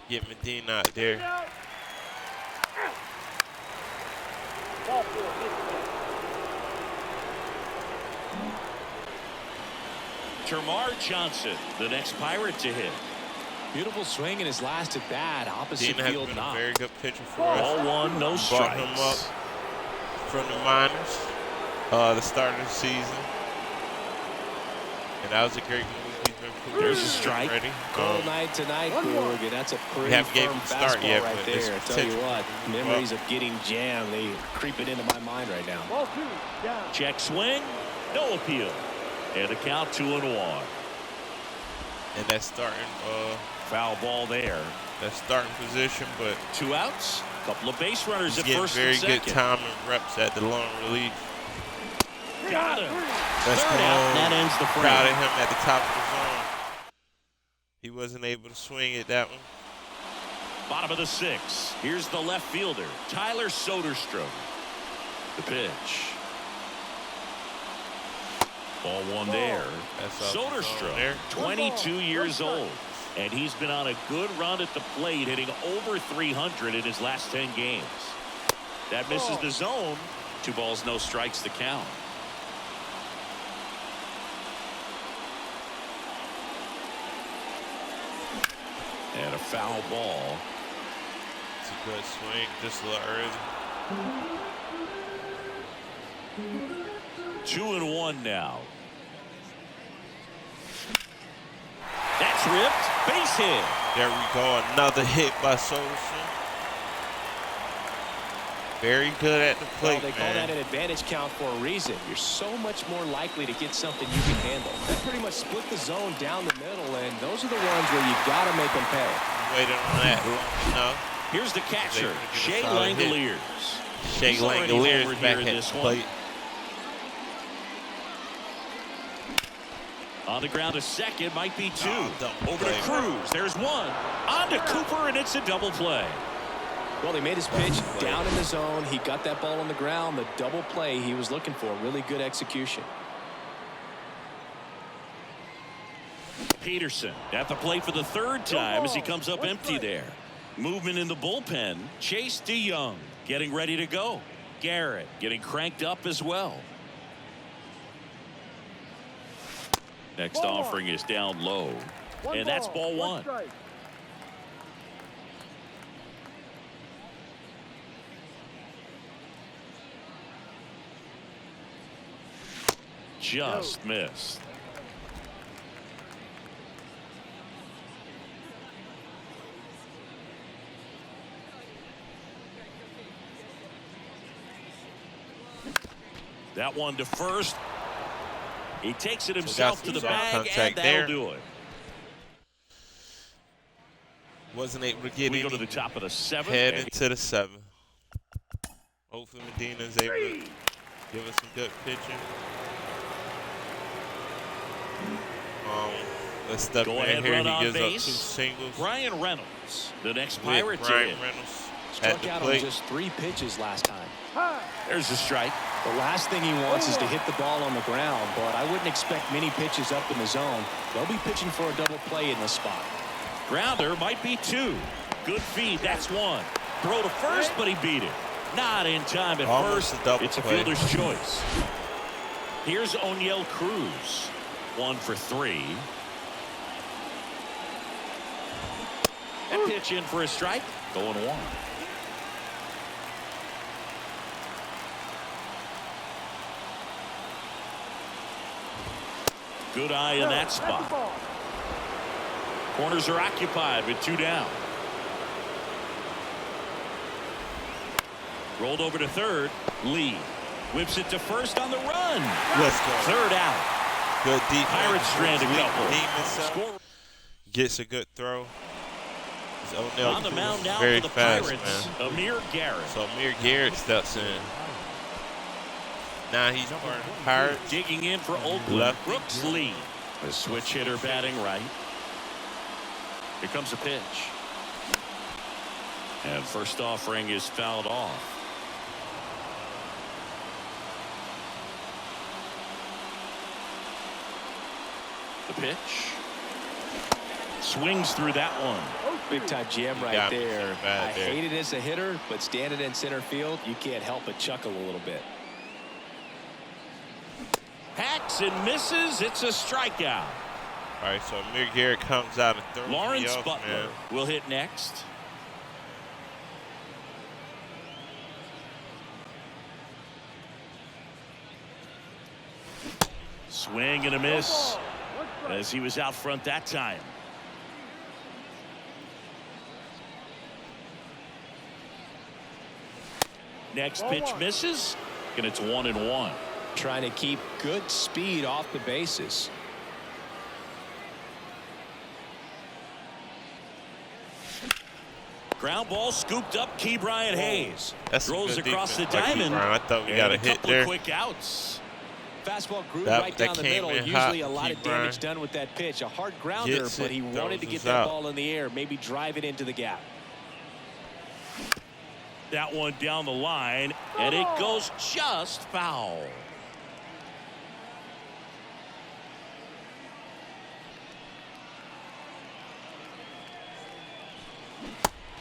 Speaker 1: Get Medina out there.
Speaker 2: Termarr Johnson, the next Pirate to hit.
Speaker 3: Beautiful swing in his last at bat. Opposite
Speaker 1: Medina
Speaker 3: field
Speaker 1: has been
Speaker 3: knock.
Speaker 1: a very good pitcher for us.
Speaker 2: Ball 1, no strikes.
Speaker 1: Brought him up from the minors, the start of the season, and that was a great move. He's been proving.
Speaker 2: There's a strike.
Speaker 1: Ready.
Speaker 3: Cold night tonight, Boog, and that's a pretty firm fastball right there. I tell you what, memories of getting jammed, they creep it into my mind right now.
Speaker 4: Ball 2, down.
Speaker 2: Check swing, no appeal. And the count 2-1.
Speaker 1: And that's starting
Speaker 2: foul ball there.
Speaker 1: That starting position, but
Speaker 2: 2 outs, couple of base runners at first
Speaker 1: very
Speaker 2: and second.
Speaker 1: good time and reps at the long relief.
Speaker 2: Got him.
Speaker 1: That's
Speaker 2: Third out, that ends the frame.
Speaker 1: Proud of him at the top of the zone. He wasn't able to swing at that one.
Speaker 2: Bottom of the 6th. Here's the left fielder, Tyler Soderstrom. The pitch. Ball 1 there. Soderstrom, 22 years old. And he's been on a good run at the plate, hitting over 300 in his last 10 games. That misses the zone. 2 balls, no strikes, the count. And a foul ball.
Speaker 1: It's a good swing, just a little early.
Speaker 2: 2-1 now. That's ripped. Base hit.
Speaker 1: There we go. Another hit by Soderstrom. Very good at the plate,
Speaker 3: well, they call that an advantage count for a reason. You're so much more likely to get something you can handle. That pretty much split the zone down the middle, and those are the ones where you got to make them pay.
Speaker 1: Waited on that long enough.
Speaker 2: Here's the catcher, Shea Langoliers.
Speaker 1: Shea Langoliers back at the plate.
Speaker 2: On the ground to second, might be 2. Over to Cruz. There's 1. On to Cooper, and it's a double play.
Speaker 3: Well, he made his pitch down in the zone. He got that ball on the ground. The double play he was looking for. Really good execution.
Speaker 2: Peterson at the plate for the 3rd time as he comes up empty there. Movement in the bullpen. Chase DeYoung getting ready to go. Garrett getting cranked up as well. Next offering is down low. And that's ball 1. Just missed. That one to first. He takes it himself to the bag, and that'll do it.
Speaker 1: Wasn't able to get
Speaker 2: we go to the top of the 7th.
Speaker 1: Head into the 7th. Hopefully Medina's able to give us some good pitching. Let's step in here. He gives up 2 singles.
Speaker 2: Brian Reynolds, the next Pirate.
Speaker 1: Brian Reynolds
Speaker 3: struck out on just 3 pitches last time.
Speaker 2: There's a strike.
Speaker 3: The last thing he wants is to hit the ball on the ground, but I wouldn't expect many pitches up in the zone. They'll be pitching for a double play in this spot.
Speaker 2: Grounder might be 2. Good feed. That's 1. Throw to first, but he beat it. Not in time at
Speaker 1: Almost
Speaker 2: first. It's a fielder's choice. Here's O'Neill Cruz. 1 for 3. That pitch in for a strike. Going 1. Good eye in that spot. Corners are occupied with 2 down. Rolled over to third. Lee whips it to first on the run.
Speaker 1: Let's go.
Speaker 2: 3rd out.
Speaker 1: Good deep.
Speaker 2: Pirates strand a couple.
Speaker 1: Gets a good throw.
Speaker 2: On the mound now
Speaker 1: very
Speaker 2: for the
Speaker 1: fast,
Speaker 2: Pirates,
Speaker 1: man.
Speaker 2: Amir Garrett.
Speaker 1: So Amir Garrett steps in. Now he's part of the Pirates.
Speaker 2: Digging in for Oakland. Brooks Lee. The switch hitter batting right. Here comes a pitch. And first offering is fouled off. The pitch. Swings through that one.
Speaker 3: Big time jam right there. I hate it as a hitter, but standing in center field, you can't help but chuckle a little bit.
Speaker 2: Hacks and misses. It's a strikeout.
Speaker 1: All right, so Amir Garrett comes out and throws
Speaker 2: Lawrence
Speaker 1: me off,
Speaker 2: Butler
Speaker 1: man.
Speaker 2: will hit next. Swing and a miss as he was out front that time. Next pitch misses, and it's 1-1.
Speaker 3: Trying to keep good speed off the bases.
Speaker 2: Ground ball scooped up. Key Brian Hayes throws across the
Speaker 1: defense.
Speaker 2: diamond.
Speaker 1: I thought we got a hit there.
Speaker 2: Quick outs.
Speaker 3: Fastball grew right down the middle. Usually a lot of damage done with that pitch. A hard grounder, but he wanted to get that ball in the air, maybe drive it into the gap.
Speaker 2: That one down the line, and it goes just foul.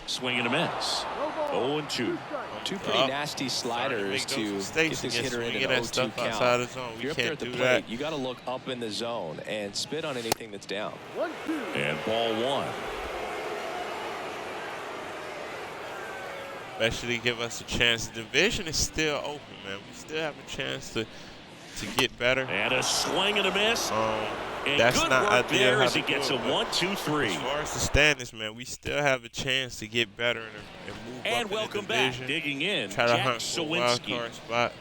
Speaker 2: Swing and a miss. 0-2.
Speaker 3: 2 pretty nasty sliders to get this hitter into an 0-2 count. If you're up there at the plate, you got to look up in the zone and spit on anything that's down.
Speaker 2: And ball 1.
Speaker 1: Especially give us a chance. The division is still open, man. We still have a chance to get better.
Speaker 2: And a swing and a miss. And
Speaker 1: that's
Speaker 2: good
Speaker 1: not
Speaker 2: work
Speaker 1: ideal
Speaker 2: there as he gets a 1-2-3.
Speaker 1: As far as the standings, man, we still have a chance to get better and move
Speaker 2: and
Speaker 1: up
Speaker 2: welcome
Speaker 1: in the division.
Speaker 2: Back, digging in,
Speaker 1: Try to
Speaker 2: Jack
Speaker 1: hunt for a wild card spot.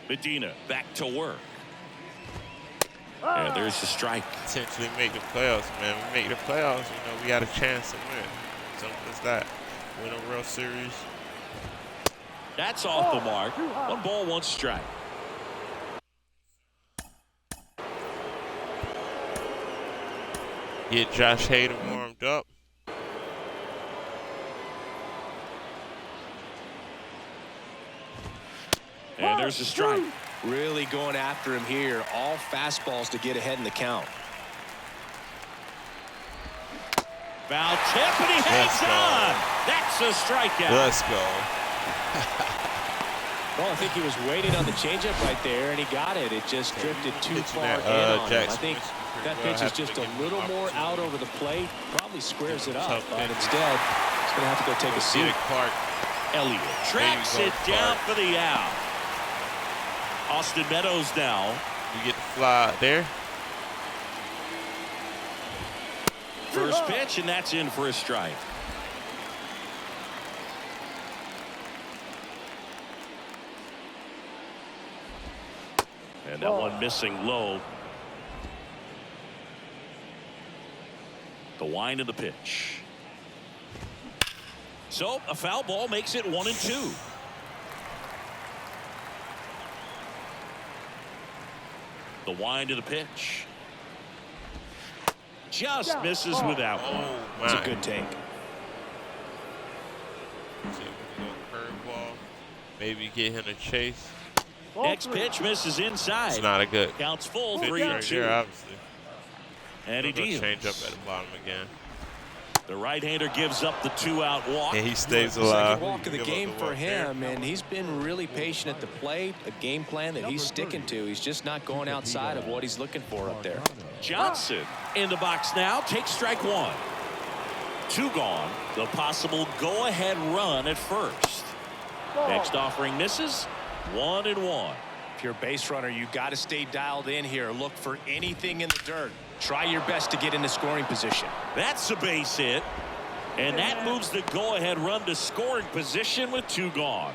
Speaker 2: Medina back to work. And there's the strike.
Speaker 1: Potentially make the playoffs, man. We make the playoffs, you know, we got a chance to win. Simple as that. Win a World Series.
Speaker 2: That's off the mark. 1 ball, 1 strike.
Speaker 1: Get Josh Hader warmed up.
Speaker 2: And there's a strike.
Speaker 3: Really going after him here. All fastballs to get ahead in the count.
Speaker 2: Foul tip, and he hangs on. That's a strikeout.
Speaker 1: Let's go.
Speaker 3: Well, I think he was waiting on the changeup right there, and he got it. It just drifted too far in on him. I think that pitch is just a little more out over the plate. Probably squares it up, but instead, he's going to have to go take a seat.
Speaker 2: Elliott tracks it down for the out. Austin Meadows now.
Speaker 1: You get the fly out there.
Speaker 2: First pitch, and that's in for a strike. And that one missing low. The wind of the pitch. So a foul ball makes it 1-2. The wind of the pitch. Just misses with that one.
Speaker 3: It's a good take.
Speaker 1: Curveball. Maybe get him a chase.
Speaker 2: Next pitch misses inside.
Speaker 1: It's not a good.
Speaker 2: Counts full, 3-2.
Speaker 1: Right here, obviously.
Speaker 2: And he deals.
Speaker 1: Change up at the bottom again.
Speaker 2: The right-hander gives up the 2-out walk.
Speaker 1: And he stays alive.
Speaker 3: Second walk of the game for him, and he's been really patient at the plate. A game plan that he's sticking to. He's just not going outside of what he's looking for up there.
Speaker 2: Johnson in the box now. Takes strike one. 2 gone. The possible go-ahead run at first. Next offering misses. 1-1.
Speaker 3: If you're a base runner, you got to stay dialed in here. Look for anything in the dirt. Try your best to get into scoring position.
Speaker 2: That's a base hit. And that moves the go-ahead run to scoring position with 2 gone.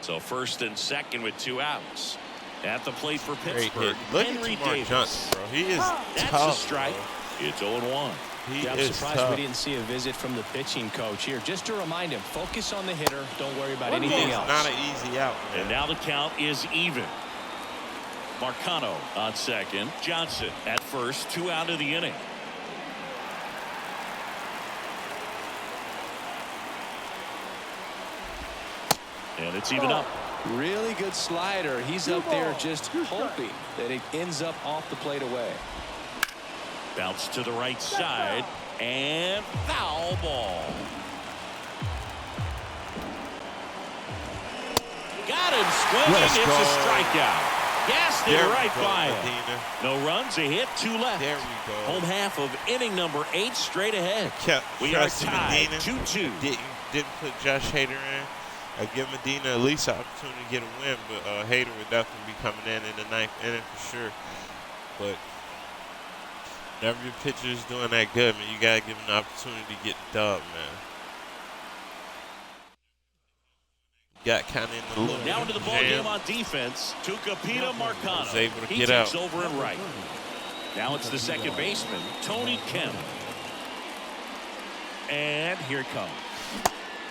Speaker 2: So first and second with 2 outs. At the plate for Pittsburgh, Henry Davis.
Speaker 1: Johnson, bro. He is
Speaker 2: That's
Speaker 1: tough,
Speaker 2: a strike.
Speaker 1: Bro.
Speaker 2: It's 0-1.
Speaker 3: I'm surprised we didn't see a visit from the pitching coach here. Just to remind him, focus on the hitter. Don't worry about anything else.
Speaker 1: Not an easy out, man.
Speaker 2: And now the count is even. Marcano on second. Johnson at first. 2 out of the inning. And it's even up.
Speaker 3: Really good slider. He's up there just hoping that it ends up off the plate away.
Speaker 2: Bounce to the right side. And foul ball. Got him swinging. It's a strikeout. Gassed it right by him. No runs, a hit, 2 left.
Speaker 1: There we go.
Speaker 2: Home half of inning number 8 straight ahead. We are tied 2-2.
Speaker 1: Didn't put Josh Hader in. I give Medina at least an opportunity to get a win, but Hader would definitely be coming in the 9th inning for sure. But whenever your pitcher is doing that good, man, you gotta give him the opportunity to get the dub, man. Got kind of in the loop.
Speaker 2: Now into the ball game on defense. Tucupita Marcano.
Speaker 1: Was able to
Speaker 2: he
Speaker 1: get
Speaker 2: takes
Speaker 1: out.
Speaker 2: over and right. Now it's the second baseman, Tony Kemp. And here it comes.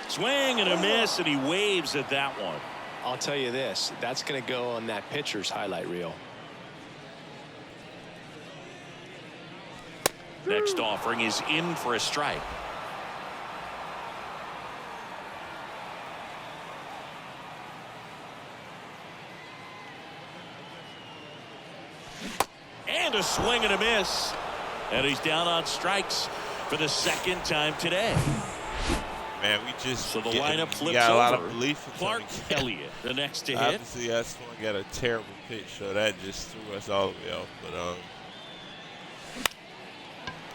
Speaker 2: Swing and a miss, and he waves at that one.
Speaker 3: I'll tell you this, that's going to go on that pitcher's highlight reel.
Speaker 2: Next offering is in for a strike. And a swing and a miss. And he's down on strikes for the 2nd time today.
Speaker 1: Man, we just
Speaker 2: so the lineup flips
Speaker 1: got a lot
Speaker 2: over.
Speaker 1: of belief in
Speaker 2: Clark Elliott, the next to hit.
Speaker 1: Obviously, that's one got a terrible pitch, so that just threw us all the way off. But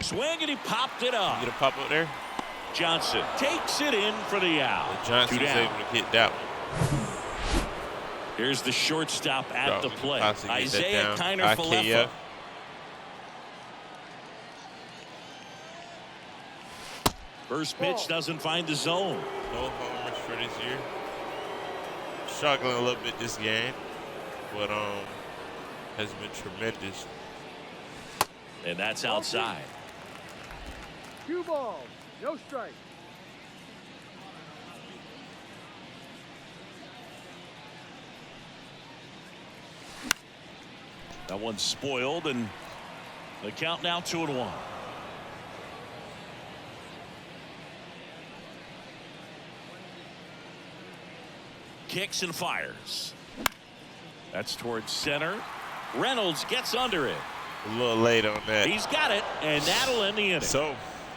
Speaker 2: swing and he popped it up.
Speaker 1: You get a pop up there.
Speaker 2: Johnson takes it in for the out.
Speaker 1: Johnson was able to get that one.
Speaker 2: Here's the shortstop at the plate. Isaiah
Speaker 1: Kiner-Falefa.
Speaker 2: First pitch doesn't find the zone.
Speaker 1: No homers for this year. Struggling a little bit this game, but has been tremendous.
Speaker 2: And that's outside.
Speaker 4: 2 balls, no strike.
Speaker 2: That one's spoiled, and the count now 2-1. Kicks and fires. That's towards center. Reynolds gets under it.
Speaker 1: A little late on that.
Speaker 2: He's got it, and that'll end the inning.
Speaker 1: So,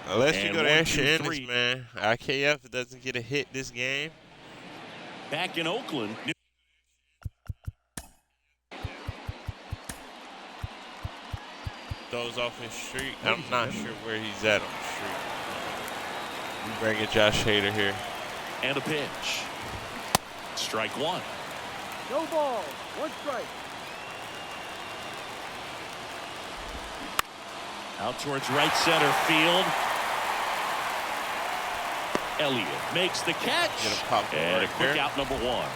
Speaker 1: unless you go to extra innings, man, IKF doesn't get a hit this game.
Speaker 2: Back in Oakland.
Speaker 1: Throws off his streak. I'm not sure where he's at on the streak. We bring in Josh Hader here.
Speaker 2: And a pitch. Strike one.
Speaker 4: No balls, 1 strike.
Speaker 2: Out towards right center field. Elliott makes the catch.
Speaker 1: Get a pop
Speaker 2: and
Speaker 1: right
Speaker 2: a quick
Speaker 1: there.
Speaker 2: out number 1.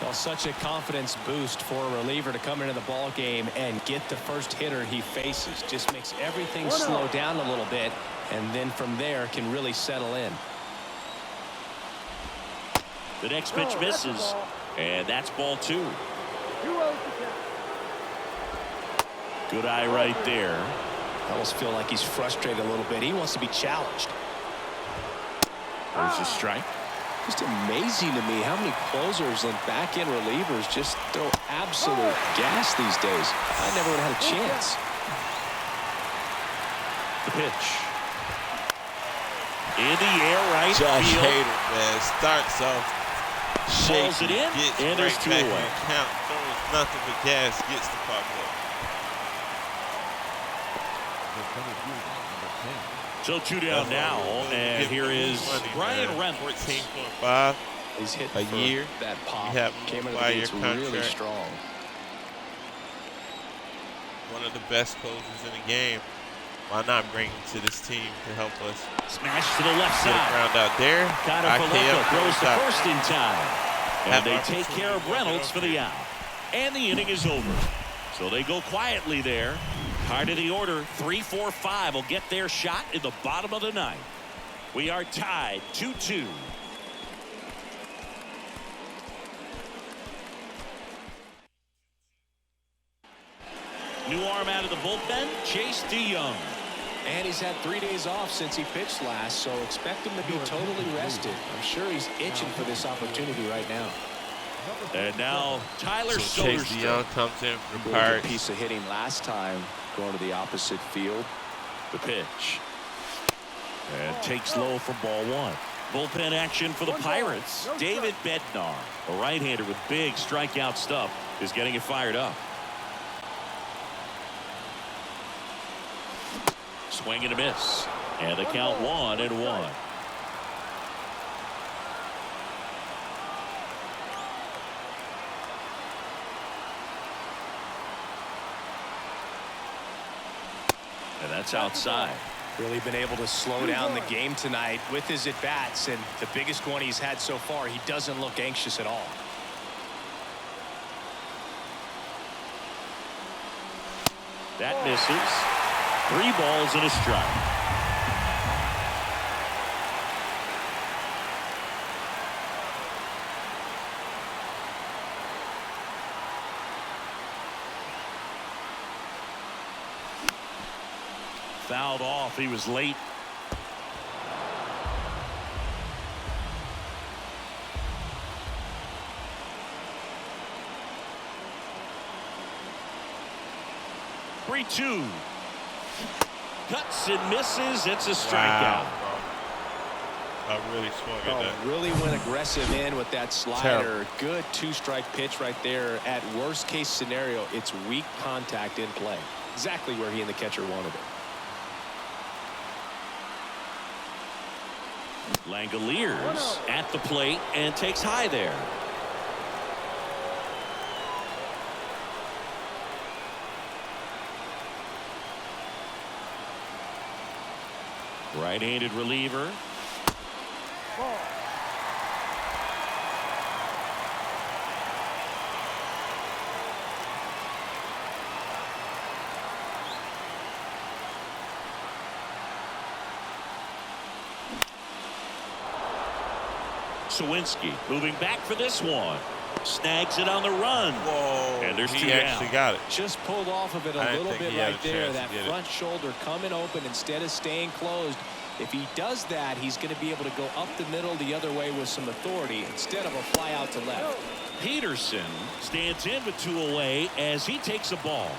Speaker 3: Well, such a confidence boost for a reliever to come into the ball game and get the first hitter he faces. Just makes everything slow down a little bit, and then from there can really settle in.
Speaker 2: The next pitch misses, and that's ball 2. Good eye right there.
Speaker 3: I almost feel like he's frustrated a little bit. He wants to be challenged.
Speaker 2: There's a strike.
Speaker 3: Just amazing to me how many closers and back-end relievers just throw absolute gas these days. I never would have had a chance.
Speaker 2: The pitch. In the air, right
Speaker 1: Josh
Speaker 2: field.
Speaker 1: Hader, man, starts off shaky,
Speaker 2: Pulls it in,
Speaker 1: gets
Speaker 2: and there's
Speaker 1: right
Speaker 2: 2
Speaker 1: back
Speaker 2: away.
Speaker 1: in count, throws nothing but gas, gets the puck up.
Speaker 2: So 2 down now, and here is Brian Reynolds.
Speaker 1: 14.5.
Speaker 3: He's hit
Speaker 1: a year.
Speaker 3: That pop
Speaker 1: came
Speaker 3: into the gates really strong.
Speaker 1: One of the best closers in the game. Why not bring him to this team to help us?
Speaker 2: Smash to the left
Speaker 1: Get
Speaker 2: side.
Speaker 1: a ground out there.
Speaker 2: Falco throws the first in time. And they take
Speaker 1: opportunity
Speaker 2: care of
Speaker 1: to
Speaker 2: Reynolds for the out. And the inning is over. So they go quietly there. Hard of the order, 3-4-5 will get their shot in the bottom of the 9th. We are tied 2-2. New arm out of the bullpen, Chase DeYoung.
Speaker 3: And he's had 3 days off since he pitched last, so expect him to be totally rested. I'm sure he's itching for this opportunity right now.
Speaker 2: And now Tyler
Speaker 1: Chase
Speaker 2: Soderstrom.
Speaker 1: DeYoung comes in for the
Speaker 3: Really good
Speaker 1: Pirates.
Speaker 3: piece of hitting last time, going to the opposite field.
Speaker 2: The pitch. And takes low for ball 1. Bullpen action for the Pirates. David Bednar, a right-hander with big strikeout stuff, is getting it fired up. Swing and a miss. And the count 1-1. And that's outside.
Speaker 3: Really been able to slow down the game tonight with his at-bats, and the biggest one he's had so far, he doesn't look anxious at all.
Speaker 2: That misses. 3 balls and a strike. Fouled off. He was late. Three-two. Cuts and misses. It's a strikeout.
Speaker 1: Wow, I really swung at that.
Speaker 3: Really went aggressive in with that slider.
Speaker 1: Terrible.
Speaker 3: Good 2-strike pitch right there. At worst case scenario, it's weak contact in play. Exactly where he and the catcher wanted it.
Speaker 2: Langoliers at the plate and takes high there. Right-handed reliever. Sawinski moving back for this one. Snags it on the run.
Speaker 1: Whoa,
Speaker 2: and there's 2
Speaker 1: he actually
Speaker 2: down.
Speaker 1: got it.
Speaker 3: Just pulled off of it a little bit right there. That front
Speaker 1: it.
Speaker 3: shoulder coming open instead of staying closed. If he does that, he's going to be able to go up the middle the other way with some authority instead of a fly out to left.
Speaker 2: Peterson stands in with 2 away as he takes a ball.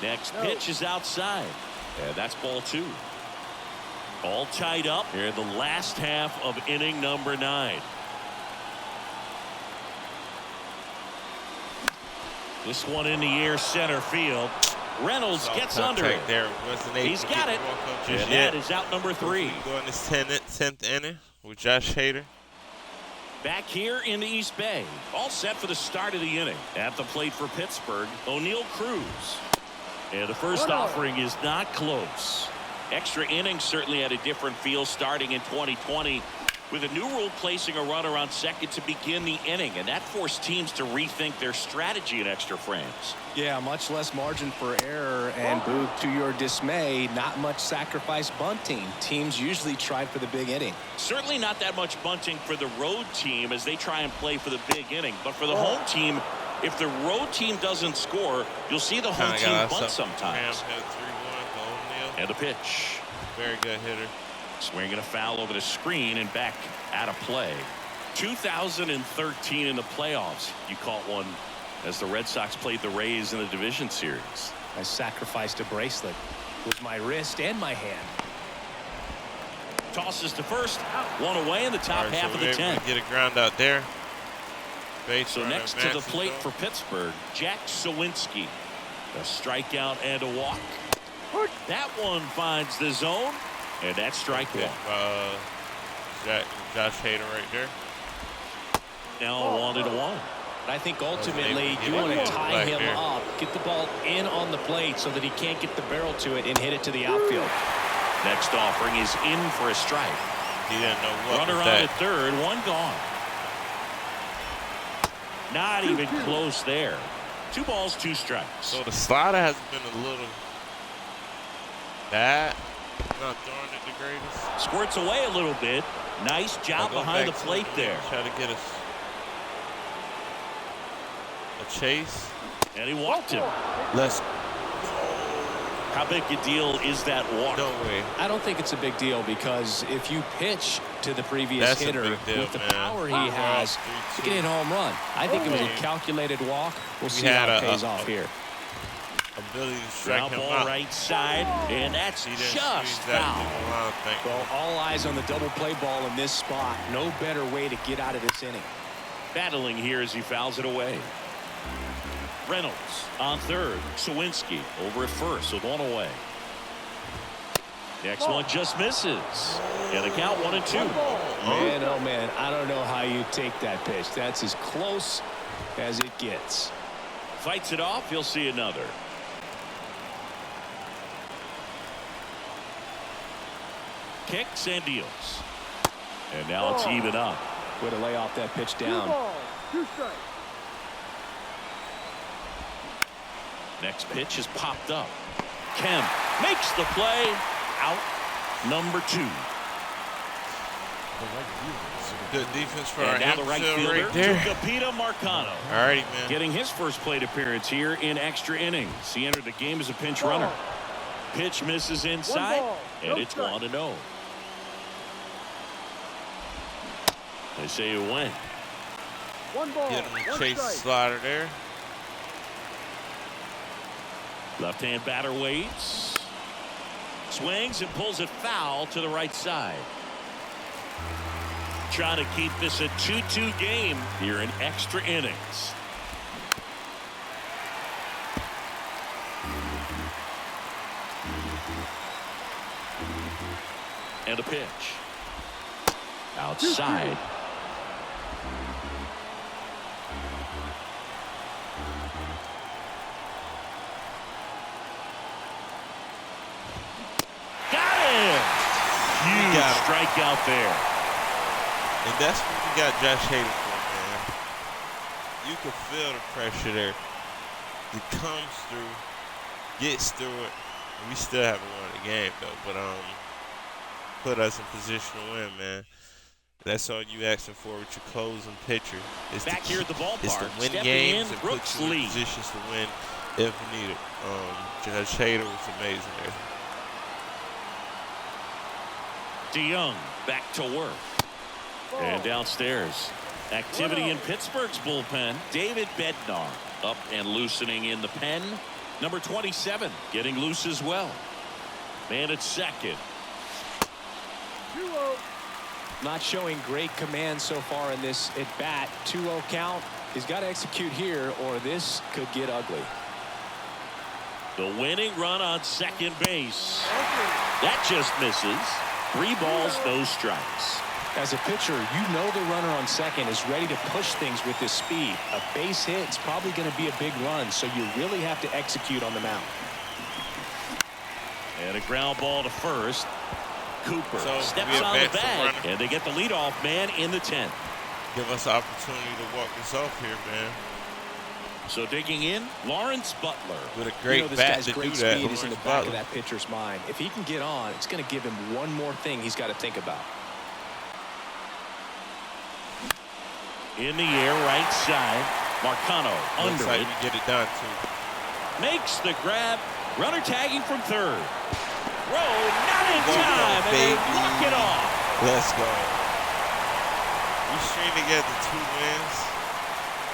Speaker 2: Next pitch is outside. And that's ball 2. All tied up here in the last half of inning number 9. This one in the air center field. Reynolds gets under it.
Speaker 1: There.
Speaker 2: He's got it. And that is out number 3.
Speaker 1: Going this 10th inning with Josh Hader.
Speaker 2: Back here in the East Bay. All set for the start of the inning. At the plate for Pittsburgh, O'Neal Cruz. And the first offering is not close. Extra innings certainly had a different feel starting in 2020 with a new rule placing a runner on second to begin the inning, and that forced teams to rethink their strategy in extra frames.
Speaker 3: Yeah, much less margin for error, and Boog, to your dismay, not much sacrifice bunting. Teams usually try for the big inning.
Speaker 2: Certainly not that much bunting for the road team as they try and play for the big inning, but for the home team, if the road team doesn't score, you'll see the home team bunt sometimes. And a pitch.
Speaker 1: Very good hitter.
Speaker 2: Swinging a foul over the screen and back out of play. 2013 in the playoffs. You caught one as the Red Sox played the Rays in the division series.
Speaker 3: I sacrificed a bracelet with my wrist and my hand.
Speaker 2: Tosses to first. One away in the top half of the 10th.
Speaker 1: Get a ground out there.
Speaker 2: So next to the plate for Pittsburgh, Jack Sawinski. A strikeout and a walk. That one finds the zone. And that's strike one.
Speaker 1: Josh Hader right there.
Speaker 2: Now 1-1.
Speaker 3: I think ultimately you want to tie him up, get the ball in on the plate so that he can't get the barrel to it and hit it to the outfield.
Speaker 2: Next offering is in for a strike.
Speaker 1: He didn't know what
Speaker 2: runner
Speaker 1: was
Speaker 2: on
Speaker 1: that.
Speaker 2: at third, one gone. Not even close there. 2 balls, 2 strikes.
Speaker 1: So the slider has been a little bad. Not throwing it the greatest.
Speaker 2: Squirts away a little bit. Nice job behind the plate there.
Speaker 1: Try to get us a chase.
Speaker 2: And he walked him.
Speaker 1: Let's.
Speaker 2: How big a deal is that walk?
Speaker 1: No way.
Speaker 3: I don't think it's a big deal because if you pitch to the previous hitter with the power he has, you can hit a home run. I think it was a calculated walk. We'll see how it pays off here.
Speaker 1: Ability to strike him
Speaker 2: ball
Speaker 1: out.
Speaker 2: right side, and that's just foul.
Speaker 3: Well, all eyes on the double play ball in this spot. No better way to get out of this inning.
Speaker 2: Battling here as he fouls it away. Reynolds on third. Sawinski over at first with 1 away. Next one just misses. And the count 1-2.
Speaker 3: Man, oh man, I don't know how you take that pitch. That's as close as it gets.
Speaker 2: Fights it off. He'll see another. Kicks and deals. And now it's even up.
Speaker 3: Way to lay off that pitch down.
Speaker 4: 2 balls, 2 strikes.
Speaker 2: Next pitch is popped up. Kemp makes the play. Out number 2.
Speaker 1: Good defense for our
Speaker 2: and now the right fielder,
Speaker 1: right there.
Speaker 2: Peter Marcano.
Speaker 1: Alrighty, man.
Speaker 2: Getting his first plate appearance here in extra innings. He entered the game as a pinch runner. Pitch misses inside, and it's 1-0. They say it went.
Speaker 4: 1 ball,
Speaker 1: Get him a
Speaker 4: 1
Speaker 1: chase
Speaker 4: strike.
Speaker 1: slider there.
Speaker 2: Left-hand batter waits. Swings and pulls it foul to the right side. Trying to keep this a 2-2 game here in extra innings. And a pitch. Outside. Got him! Huge strikeout there.
Speaker 1: And that's what we got Josh Hader for, man. You can feel the pressure there. He comes through, gets through it. We still haven't won the game though, but put us in position to win, man. That's all you asking for with your closing pitcher. It's
Speaker 2: back here at the ballpark.
Speaker 1: It's to win games and put you in positions to win if needed. Josh Hader was amazing there.
Speaker 2: DeYoung back to work. And downstairs, activity in Pittsburgh's bullpen. David Bednar up and loosening in the pen. Number 27 getting loose as well. Man at second.
Speaker 4: 2-0.
Speaker 3: Not showing great command so far in this at bat. 2-0 count. He's got to execute here or this could get ugly.
Speaker 2: The winning run on second base. That just misses. 3 balls, no strikes.
Speaker 3: As a pitcher, you know the runner on second is ready to push things with his speed. A base hit is probably going to be a big run, so you really have to execute on the mound.
Speaker 2: And a ground ball to first. Cooper steps on the bag, and they get the leadoff man in the 10th.
Speaker 1: Give us an opportunity to walk this off here, man.
Speaker 2: So digging in, Lawrence Butler.
Speaker 1: With a great bat to do that.
Speaker 3: This guy's great speed is in the back of that pitcher's mind. If he can get on, it's going to give him one more thing he's got to think about.
Speaker 2: In the air, right side. Marcano under it.
Speaker 1: Get it done, too.
Speaker 2: Makes the grab. Runner tagging from third. Rowe not in time, and they walk it off.
Speaker 1: Let's go. We string together 2 wins.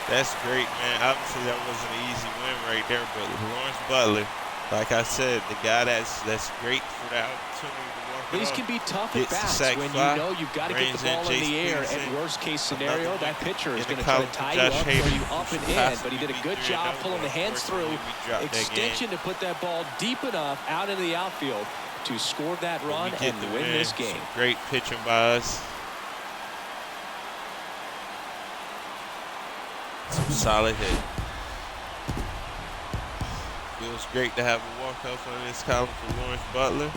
Speaker 1: That's great, man. Obviously, that wasn't an easy win right there, but Lawrence Butler, like I said, the guy that's great for the opportunity to walk it off.
Speaker 3: These can be tough at bats when you know you've got to get the ball in the air. And worst case scenario, that pitcher is going to try to tie you up, throw you up and in. But he did a good job pulling the hands through. Extension to put that ball deep enough out into the outfield to score that run and win this game.
Speaker 1: Great pitching by us. Some solid hit. Feels great to have a walk-off on this column for Lawrence Butler.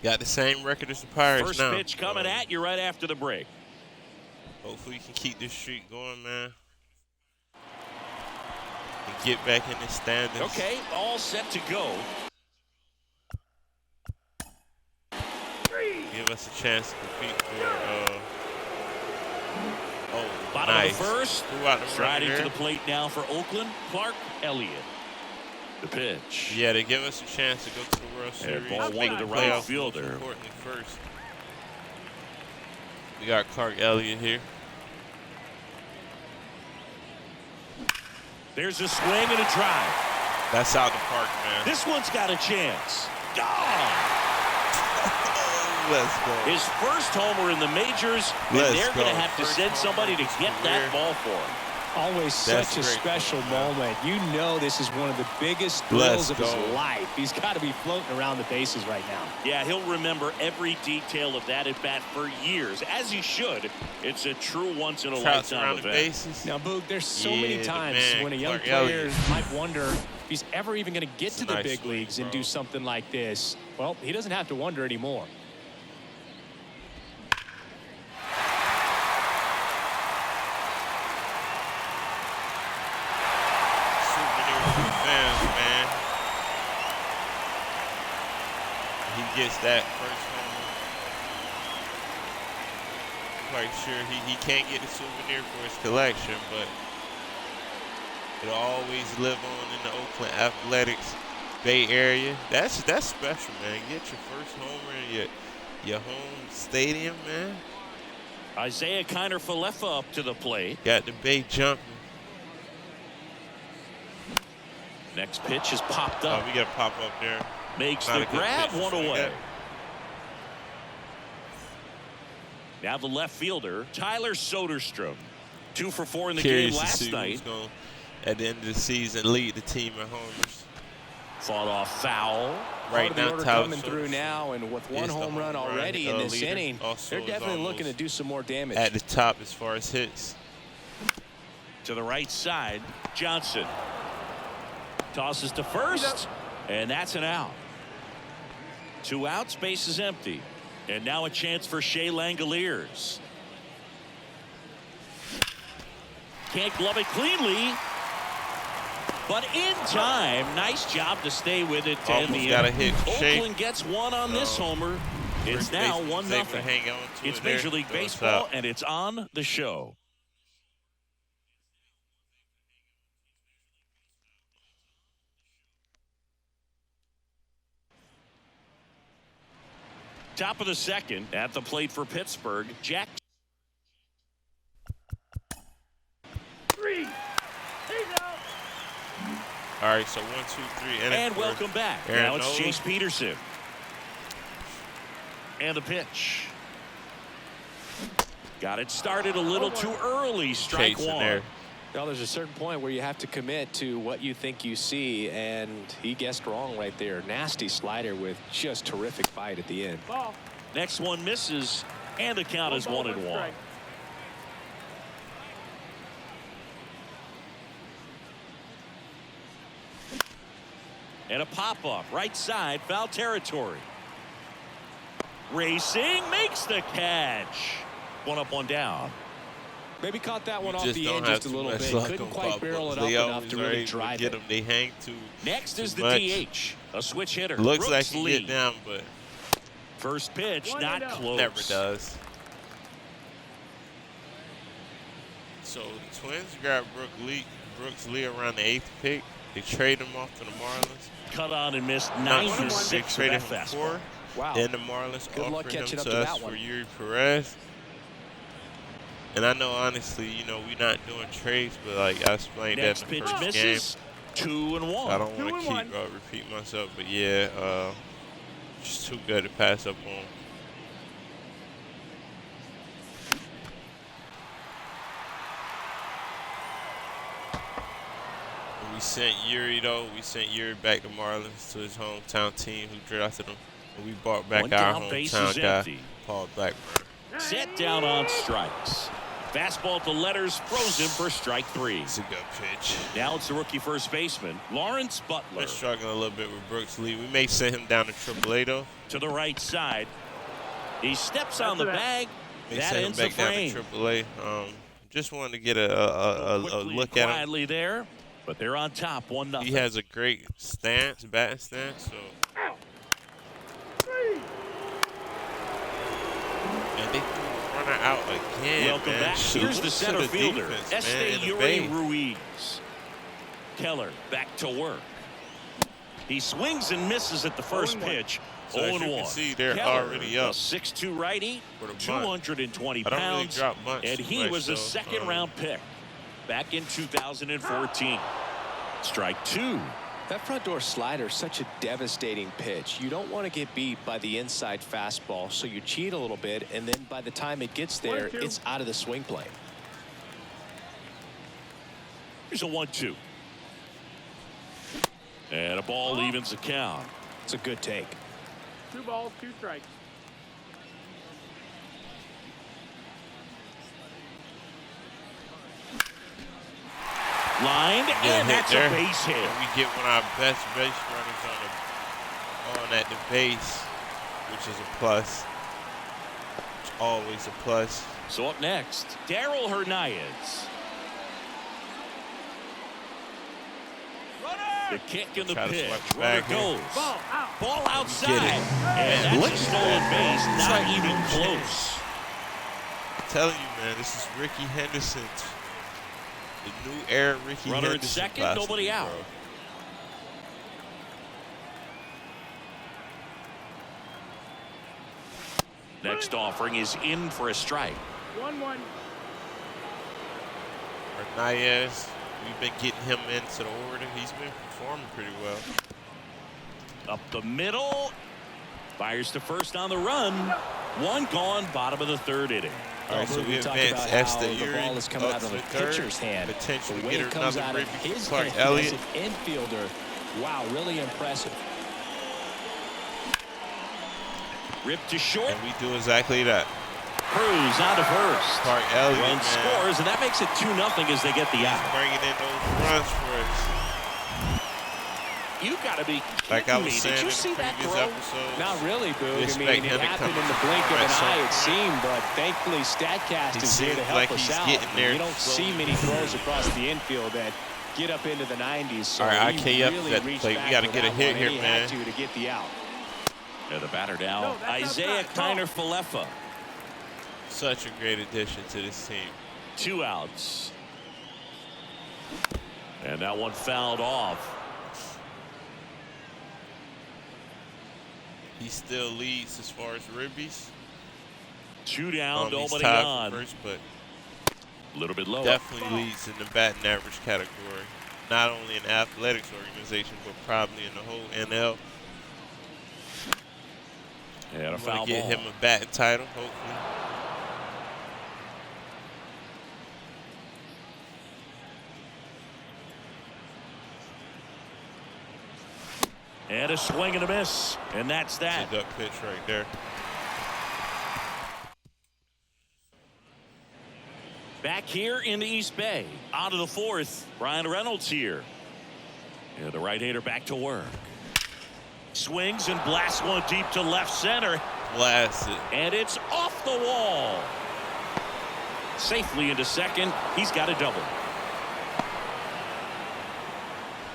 Speaker 1: Got the same record as the Pirates now.
Speaker 2: First pitch coming at you right after the break.
Speaker 1: Hopefully we can keep this streak going, man. And get back in the standings.
Speaker 2: Okay, all set to go.
Speaker 1: Give us a chance to compete for
Speaker 2: bottom
Speaker 1: nice.
Speaker 2: of the first. Striding to the plate now for Oakland, Clark Elliott. The pitch.
Speaker 1: Yeah, they give us a chance to go to the World Series.
Speaker 2: Ball one to the right fielder.
Speaker 1: Importantly first. We got Clark Elliott here.
Speaker 2: There's a swing and a drive.
Speaker 1: That's out the park, man.
Speaker 2: This one's got a chance. Gone.
Speaker 1: Let's go.
Speaker 2: His first homer in the majors, and they're going to have to send somebody to get that ball for him.
Speaker 3: Always such a special moment. You know this is one of the biggest thrills of his life. He's got to be floating around the bases right now.
Speaker 2: Yeah, he'll remember every detail of that at bat for years, as he should. It's a true once-in-a-lifetime event.
Speaker 3: Now, Boog, there's so many times when a young player might wonder if he's ever even going to get to the big leagues and do something like this. Well, he doesn't have to wonder anymore.
Speaker 1: Gets that first homer. Quite sure he can't get the souvenir for his collection, but it'll always live on in the Oakland Athletics Bay Area. That's special, man. Get your first homer in your home stadium, man.
Speaker 2: Isaiah Kiner-Falefa up to the plate.
Speaker 1: Got the Bay jumping.
Speaker 2: Next pitch is popped up.
Speaker 1: Oh, we got to pop up there.
Speaker 2: Makes the grab, one away. Now the left fielder, Tyler Soderstrom. 2 for 4 in the game last night.
Speaker 1: Going, at the end of the season, lead the team at homers.
Speaker 2: Fought off foul.
Speaker 3: Right now, Tyler coming through now, and with one home run already in this inning, they're definitely looking to do some more damage.
Speaker 1: At the top as far as hits.
Speaker 2: To the right side, Johnson. Tosses to first, and that's an out. 2 outs, base is empty. And now a chance for Shea Langoliers. Can't glove it cleanly. But in time, nice job to stay with it to end the inning. Oakland gets one on this homer. It's now 1-0. It's Major League Baseball, and it's on the show. Top of the second, at the plate for Pittsburgh, Jack.
Speaker 4: 3.
Speaker 1: All right, so 1, 2, 3,
Speaker 2: and welcome back. Now it's Chase Peterson. And the pitch. Got it started a little too early. Strike one. There.
Speaker 3: Well, there's a certain point where you have to commit to what you think you see, and he guessed wrong right there. Nasty slider with just terrific bite at the end.
Speaker 4: Ball.
Speaker 2: Next one misses, and the count is 1-1. And a pop-up right side, foul territory. Racing, makes the catch. One up, one down.
Speaker 3: Maybe caught that one off the end just a little bit. Couldn't quite barrel it up enough to really drive it.
Speaker 1: They hang too.
Speaker 2: Next is the DH, a switch hitter.
Speaker 1: Looks like he get down, but
Speaker 2: first pitch, not close.
Speaker 1: Never does. So the Twins grabbed Brooks Lee around the 8th pick. They trade him off to the Marlins.
Speaker 2: Cut on and missed 96
Speaker 1: They
Speaker 2: of
Speaker 1: traded
Speaker 2: that
Speaker 1: him
Speaker 2: fastball.
Speaker 1: Wow. Then the Marlins offered him
Speaker 3: to
Speaker 1: to us for Yuri Perez. And I know, honestly, you know, we're not doing trades, but like I explained that in the first
Speaker 2: misses.
Speaker 1: game.
Speaker 2: 2-1.
Speaker 1: I don't want to keep repeat myself, but yeah, just too good to pass up on. We sent Yuri back to Marlins to his hometown team who drafted him. And we brought back our hometown guy, Paul Blackburn.
Speaker 2: Set down on strikes. Fastball to letters, frozen for strike 3.
Speaker 1: It's a good pitch.
Speaker 2: Now it's the rookie first baseman, Lawrence Butler.
Speaker 1: Been struggling a little bit with Brooks Lee. We may send him down to AAA though.
Speaker 2: To the right side. He steps on the bag. That ends the frame.
Speaker 1: Down to AAA. Just wanted to get a look at him.
Speaker 2: Quietly there, but they're on top, 1-0.
Speaker 1: He has a great stance, batting stance. So. And they runner out again.
Speaker 2: Welcome back. Here's the center fielder, Yuri Ruiz. Keller back to work. He swings and misses at the first pitch.
Speaker 1: So 0-1. As you can see, they're already up.
Speaker 2: 6'2" righty, 220
Speaker 1: pounds,
Speaker 2: really drop
Speaker 1: much,
Speaker 2: and he was a second-round pick back in 2014. Strike 2.
Speaker 3: That front door slider is such a devastating pitch. You don't want to get beat by the inside fastball, so you cheat a little bit, and then by the time it gets there, it's out of the swing plane.
Speaker 2: Here's a 1-2. And a ball evens the count.
Speaker 3: It's a good take.
Speaker 4: 2 balls, 2 strikes.
Speaker 2: Lined, and that's a base hit.
Speaker 1: And we get one of our best base runners on at the base, which is a plus. It's always a plus.
Speaker 2: So up next, Darryl Hernandez. The kick and the pitch. Runner goes. Ball outside. And that's a stolen base. Not even close.
Speaker 1: I'm telling you, man, this is Ricky Henderson. The new era Ricky Henderson.
Speaker 2: Runner at second, nobody out. Next offering is in for a strike.
Speaker 4: 1-1.
Speaker 1: Hernandez, we've been getting him into the order. He's been performing pretty well.
Speaker 2: Up the middle. Fires to first on the run. One gone, bottom of the 3rd inning.
Speaker 1: All right, so we advance Esther
Speaker 3: the ball is coming out of the pitcher's hand.
Speaker 1: Potential
Speaker 3: the
Speaker 1: to
Speaker 3: way
Speaker 1: get
Speaker 3: it comes
Speaker 1: another
Speaker 3: out of his
Speaker 1: Clark
Speaker 3: hand
Speaker 1: Elliott.
Speaker 3: as an infielder. Wow, really impressive.
Speaker 2: Ripped to short.
Speaker 1: And we do exactly that.
Speaker 2: Cruz out of first.
Speaker 1: Clark Elliott,
Speaker 2: Run scores, and that makes it 2-0 as they get the out.
Speaker 1: Bringing in those runs for us.
Speaker 2: You got to be
Speaker 1: like I was
Speaker 2: me.
Speaker 1: saying
Speaker 2: Did you
Speaker 1: in
Speaker 2: see
Speaker 1: the
Speaker 2: that
Speaker 1: previous
Speaker 2: throw?
Speaker 1: episode.
Speaker 3: Not really, Boog. I mean, it happened in the blink of an eye, it seemed, but thankfully StatCast is here to help us out. You don't see many throws across the infield that get up into the 90s. So
Speaker 1: all right,
Speaker 3: he
Speaker 1: IK up
Speaker 3: really
Speaker 1: that play. We got to get a hit here, man.
Speaker 3: To get the out.
Speaker 2: Yeah, the batter down. Isaiah Kiner-Falefa.
Speaker 1: Such a great addition to this team.
Speaker 2: 2 outs. And that one fouled off.
Speaker 1: He still leads as far as ribbies.
Speaker 2: 2 down, nobody
Speaker 1: tied
Speaker 2: on.
Speaker 1: for first, but
Speaker 2: a little bit lower.
Speaker 1: Definitely leads in the batting average category. Not only in the athletics organization, but probably in the whole NL.
Speaker 2: And a foul ball.
Speaker 1: Get him a batting title, hopefully.
Speaker 2: And a swing and a miss. And that's that.
Speaker 1: It's a duck pitch right there.
Speaker 2: Back here in the East Bay. Out of the 4th. Ryan Reynolds here. And the right-hander back to work. Swings and blasts one deep to left center.
Speaker 1: Blast it.
Speaker 2: And it's off the wall. Safely into second. He's got a double.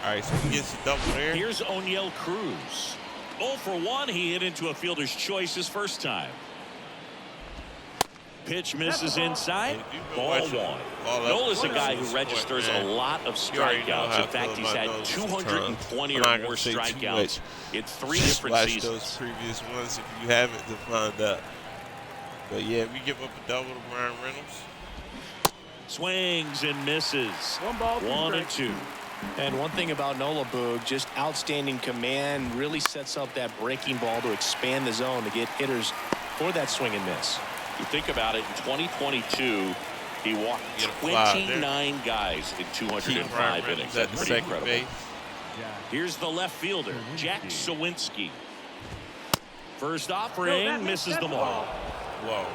Speaker 1: All right, so he gets a double there.
Speaker 2: Here's O'Neal Cruz. 0 for 1. He hit into a fielder's choice his first time. Pitch misses inside. Ball 1. Nola's a guy who registers a lot of strikeouts. In fact, he's had 220 or more strikeouts in 3 different seasons.
Speaker 1: Those previous ones if you haven't to find out. But yeah, we give up a double to Brian Reynolds.
Speaker 2: Swings and misses. 1 and 2.
Speaker 3: And one thing about Nola, Boog, just outstanding command, really sets up that breaking ball to expand the zone to get hitters for that swing and miss.
Speaker 2: You think about it, in 2022, he walked 29 guys in 205 innings. That's pretty incredible. Base. Here's the left fielder, Jack Sawinski. First offering, misses the ball.
Speaker 1: Whoa.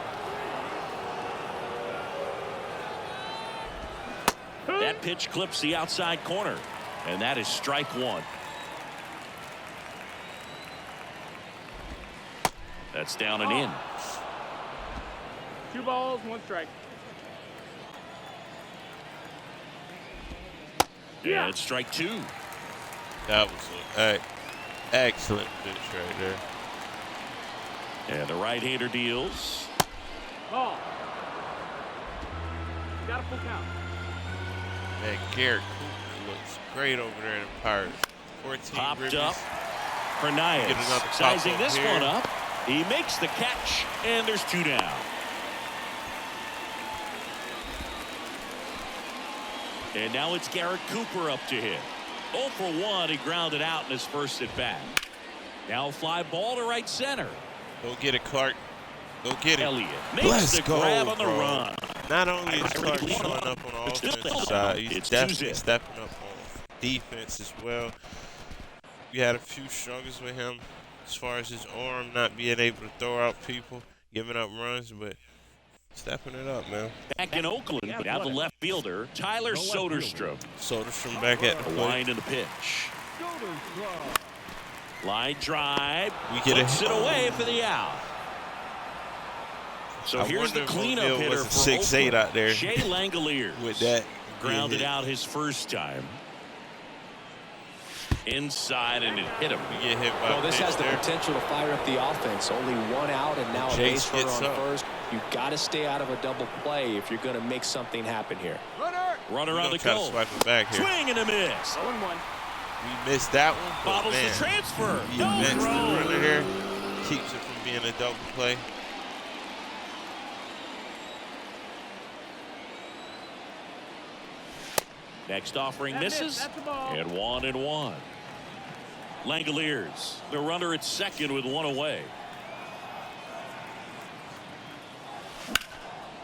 Speaker 2: That pitch clips the outside corner, and that is strike 1. That's down and in.
Speaker 4: 2 balls, 1 strike.
Speaker 2: Yeah, it's strike 2.
Speaker 1: That was an excellent pitch right there.
Speaker 2: And the right-hander deals.
Speaker 4: Ball. Got a full count.
Speaker 1: Man, Garrett Cooper looks great over there in the Pirates. 14
Speaker 2: popped
Speaker 1: ribbies.
Speaker 2: up. Hernandez sizing this one up. He makes the catch, and there's 2 down. And now it's Garrett Cooper up to hit. 0 for 1. He grounded out in his first at bat. Now fly ball to right center.
Speaker 1: Go get it, Clark. Go get it.
Speaker 2: Elliott makes the grab on the run.
Speaker 1: Not only is Clark showing up on the offensive side, he's definitely stepping up on defense as well. We had a few struggles with him as far as his arm not being able to throw out people, giving up runs, but stepping it up, man.
Speaker 2: Back in Oakland, now the left fielder, Tyler Soderstrom.
Speaker 1: Soderstrom back at the plate.
Speaker 2: Wind in the pitch. Line drive.
Speaker 1: We get
Speaker 2: it away for the out. So here's the cleanup hitter for
Speaker 1: 6'8" out there.
Speaker 2: Shea Langoliers.
Speaker 1: With that,
Speaker 2: grounded out his first time. Inside, and it hit him.
Speaker 1: We get hit by
Speaker 3: well, this has the potential to fire up the offense. Only 1 out and now a base runner on first. You've got to stay out of a double play if you're going to make something happen here.
Speaker 2: Runner on the goal.
Speaker 1: Swipe it back here.
Speaker 2: Swing and a miss.
Speaker 4: 0-1.
Speaker 1: We missed that one.
Speaker 2: Bottles the transfer.
Speaker 1: Next runner here keeps it from being a double play.
Speaker 2: Next offering misses, and 1-1. Langoliers, the runner at second with 1 away.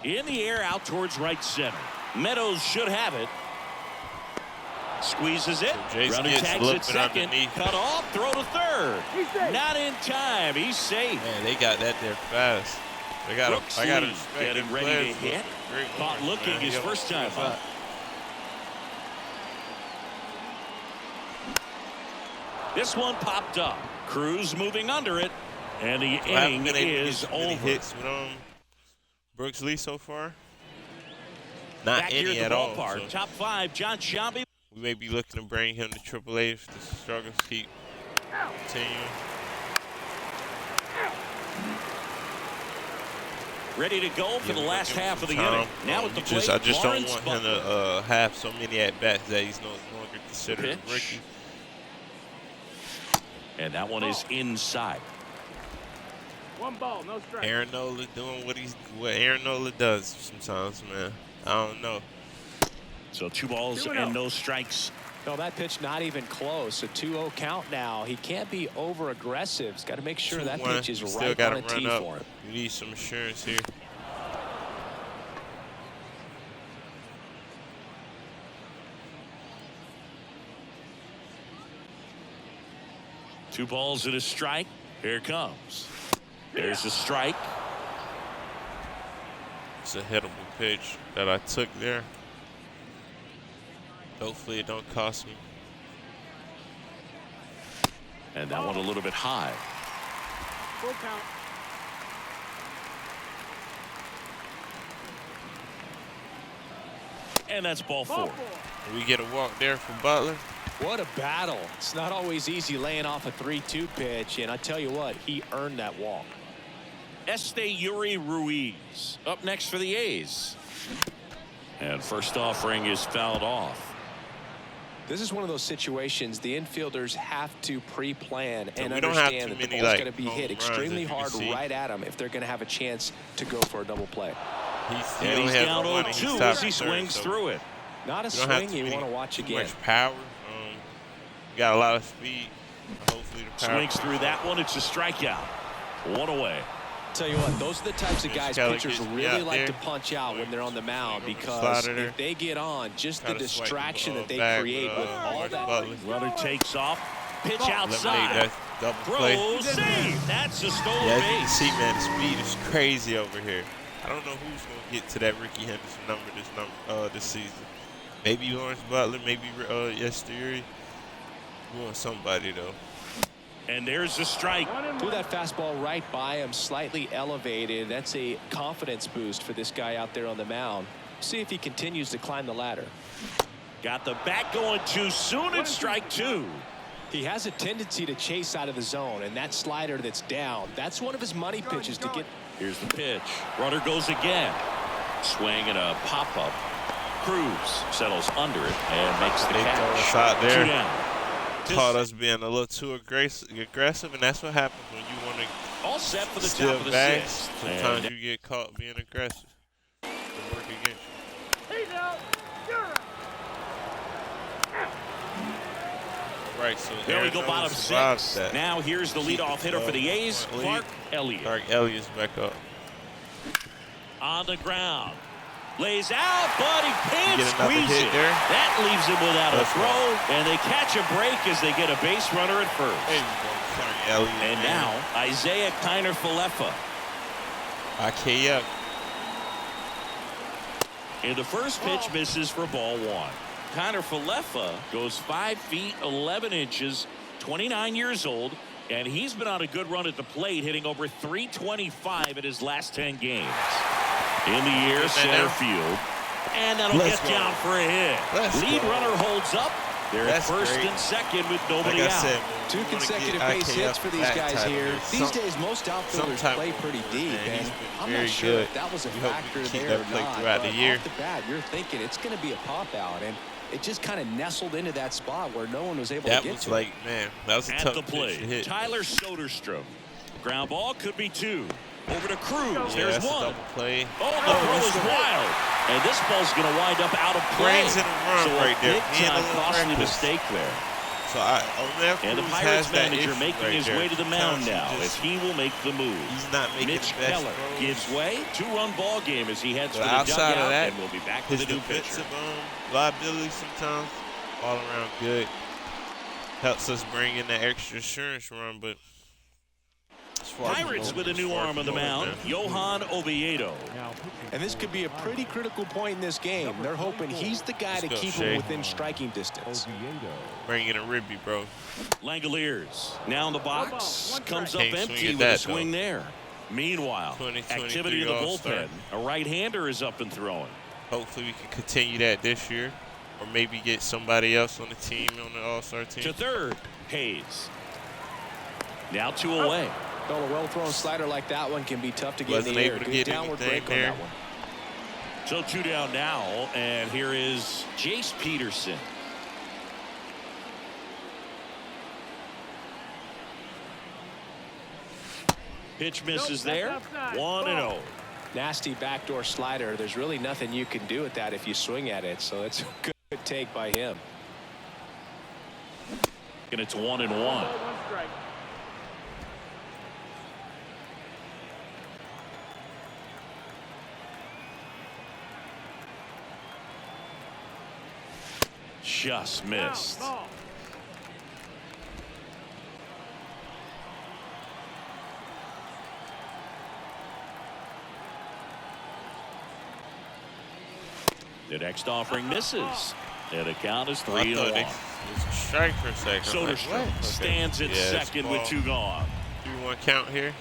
Speaker 2: In the air out towards right center. Meadows should have it. Squeezes it.
Speaker 1: So
Speaker 2: runner tags at second. Cut off. Throw to third. Not in time. He's safe.
Speaker 1: Man, they got that there fast. I got to respect
Speaker 2: getting ready to hit. Caught looking his first time up. This one popped up. Cruz moving under it, and the inning is over.
Speaker 1: Hits with Brooks Lee so far? Not
Speaker 2: Back
Speaker 1: any
Speaker 2: here
Speaker 1: at all.
Speaker 2: So top 5, John Sciambi.
Speaker 1: We may be looking to bring him to AAA if the struggles keep continuing.
Speaker 2: Ready to go for the last half of the inning. Now at the plate,
Speaker 1: I just don't
Speaker 2: Lawrence
Speaker 1: want him to have so many at-bats that he's no longer considered a rookie.
Speaker 2: And that one is inside.
Speaker 4: 1 ball, no strike.
Speaker 1: Aaron Nola doing what Aaron Nola does sometimes, man. I don't know.
Speaker 2: So 2 balls and no strikes.
Speaker 3: No, that pitch not even close. A 2-0 count now. He can't be over aggressive. He's got to make sure that pitch is right on a tee for him.
Speaker 1: You need some assurance here.
Speaker 2: Two balls and a strike. Here it comes. There's a strike.
Speaker 1: It's a hittable pitch that I took there. Hopefully it don't cost me.
Speaker 2: And that one a little bit high.
Speaker 4: Full count.
Speaker 2: And that's ball four.
Speaker 1: We get a walk there from Butler.
Speaker 3: What a battle. It's not always easy laying off a 3-2 pitch, and I tell you what, he earned that walk.
Speaker 2: Yuri Ruiz up next for the A's. And first offering is fouled off.
Speaker 3: This is one of those situations the infielders have to pre-plan and
Speaker 1: we don't have
Speaker 3: understand
Speaker 1: too
Speaker 3: that the
Speaker 1: many,
Speaker 3: ball's
Speaker 1: like,
Speaker 3: going to be
Speaker 1: home
Speaker 3: hit
Speaker 1: runs,
Speaker 3: extremely
Speaker 1: as you
Speaker 3: hard
Speaker 1: can see.
Speaker 3: right at him if they're going to have a chance to go for a double play.
Speaker 2: And he's down 0-2 as he swings through it.
Speaker 3: Not a swing you want to watch again.
Speaker 1: Much power. Got a lot of speed. Hopefully the power
Speaker 2: Swings through that one. It's a strikeout. One away.
Speaker 3: Tell you what, those are the types of guys
Speaker 1: Kelly
Speaker 3: pitchers really like to punch out when they're on the mound, because if they get on, just the distraction that they create with all that.
Speaker 2: Runner takes off. Pitch outside. Throw, save. That's a stolen base.
Speaker 1: As you can see, man, the speed is crazy over here. I don't know who's going to get to that Ricky Henderson number this season. Maybe Lawrence Butler, maybe Yuri. We want somebody, though.
Speaker 2: And there's the strike.
Speaker 3: Threw that fastball right by him, slightly elevated. That's a confidence boost for this guy out there on the mound. See if he continues to climb the ladder.
Speaker 2: Got the bat going too soon, and strike two.
Speaker 3: He has a tendency to chase out of the zone, and that slider that's down, that's one of his money pitches to get.
Speaker 2: Here's the pitch. Runner goes again. Swing and a pop-up. Cruz settles under it and makes the catch.
Speaker 1: Shot there.
Speaker 2: 2 down.
Speaker 1: Caught us being a little too aggressive, and that's what happens when you want to
Speaker 2: all set for the
Speaker 1: steal
Speaker 2: top of the
Speaker 1: bags.
Speaker 2: sixth.
Speaker 1: Sometimes you get caught being aggressive. It'll work against you.
Speaker 4: He's out. You're out.
Speaker 1: Right, so
Speaker 2: there we go, bottom six.
Speaker 1: That.
Speaker 2: Now here's the leadoff hitter for the A's, Clark Elliott.
Speaker 1: Clark Elliott's back up.
Speaker 2: On the ground. Lays out, but he can't squeeze it.
Speaker 1: There.
Speaker 2: That leaves him without a throw, and they catch a break as they get a base runner at first.
Speaker 1: There you go, Clark Elliott.
Speaker 2: And now, Isaiah Kiner-Falefa.
Speaker 1: IK up.
Speaker 2: And the first pitch misses for ball one. Kiner-Falefa goes 5 feet 11 inches, 29 years old, and he's been on a good run at the plate, hitting over .325 in his last 10 games. In the air, center field, and that'll get down for a hit. Lead runner holds up. They're at first and second with nobody out.
Speaker 3: Two consecutive base hits for these guys here. These days, most outfielders play pretty deep, and I'm not sure if that was a factor there or not. But off the bat, you're thinking it's going to be a pop out, and it just kind of nestled into that spot where no one was able to get to.
Speaker 1: That was a tough
Speaker 2: pitch to hit. Tyler Soderstrom. Ground ball could be two. Over to Cruz. There's one.
Speaker 1: Play.
Speaker 2: Oh, the throw is wild. And this ball's going to wind up out of play.
Speaker 1: Brains in a run right there.
Speaker 2: Big-time costly mistake there.
Speaker 1: So
Speaker 2: and the Pirates manager making his way to the mound now as he will make the move.
Speaker 1: He's not making
Speaker 2: Mitch Keller gives way. 2-run ball game as he heads for the dugout, and we'll be back with a new pitcher.
Speaker 1: Liability sometimes all around good. Helps us bring in the extra insurance run, but
Speaker 2: Pirates with a new arm on the mound, Johan Oviedo.
Speaker 3: And this could be a pretty critical point in this game. They're hoping he's the guy to keep him within striking distance.
Speaker 1: Bring in a ribby, bro.
Speaker 2: Langoliers now in the box. Comes up empty with a swing there. Meanwhile, activity in the bullpen. A right-hander is up and throwing.
Speaker 1: Hopefully we can continue that this year, or maybe get somebody else on the team, on the All-Star team.
Speaker 2: To third, Hayes. Now 2 away.
Speaker 3: Well, a well-thrown slider like that one can be tough to get in the air. Good downward break on that one.
Speaker 2: So 2 down now, and here is Jace Peterson. Pitch misses there. 1-0.
Speaker 3: Nasty backdoor slider. There's really nothing you can do with that if you swing at it. So it's a good take by him.
Speaker 2: And it's 1-1. Just missed. The next offering misses. And the count is 3-1.
Speaker 1: It's a strike for a second.
Speaker 2: Soderstrom stands at second with 2 gone.
Speaker 1: 3-1 count here.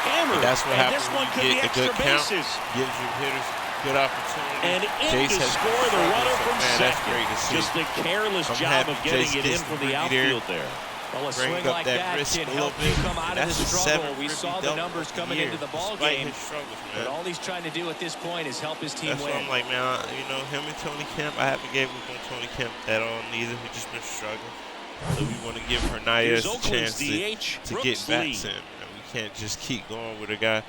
Speaker 2: Hammered.
Speaker 1: That's what happens
Speaker 2: this one
Speaker 1: when
Speaker 2: could
Speaker 1: you
Speaker 2: be
Speaker 1: get a
Speaker 2: extra
Speaker 1: good count.
Speaker 2: bases.
Speaker 1: Gives you hitters good opportunity.
Speaker 2: And in
Speaker 1: Jace
Speaker 2: to
Speaker 1: has
Speaker 2: score the runner from
Speaker 1: man,
Speaker 2: second.
Speaker 1: that's great to see.
Speaker 2: Just a careless
Speaker 1: I'm
Speaker 2: job of
Speaker 1: happy
Speaker 2: getting
Speaker 1: Jace
Speaker 2: it in
Speaker 1: gets
Speaker 2: from
Speaker 1: the
Speaker 2: the outfield there.
Speaker 3: Well, a
Speaker 1: Bring
Speaker 3: swing
Speaker 1: up
Speaker 3: like
Speaker 1: that
Speaker 3: that
Speaker 1: risk
Speaker 3: can
Speaker 1: a little
Speaker 3: help you
Speaker 1: bit.
Speaker 3: come out of
Speaker 1: That's
Speaker 3: this
Speaker 1: a
Speaker 3: trouble. We
Speaker 1: 750
Speaker 3: saw the
Speaker 1: double
Speaker 3: numbers coming
Speaker 1: year,
Speaker 3: into the ball
Speaker 1: despite
Speaker 3: game.
Speaker 1: his struggles, man.
Speaker 3: But all he's trying to do at this point is help his team
Speaker 1: That's
Speaker 3: win.
Speaker 1: why I'm like, man, you know, him and Tony Kemp, I haven't gave up on Tony Kemp at all, neither. We've just been struggling. So we want to give Hernandez a chance to get bats in. And we can't just keep going with a guy.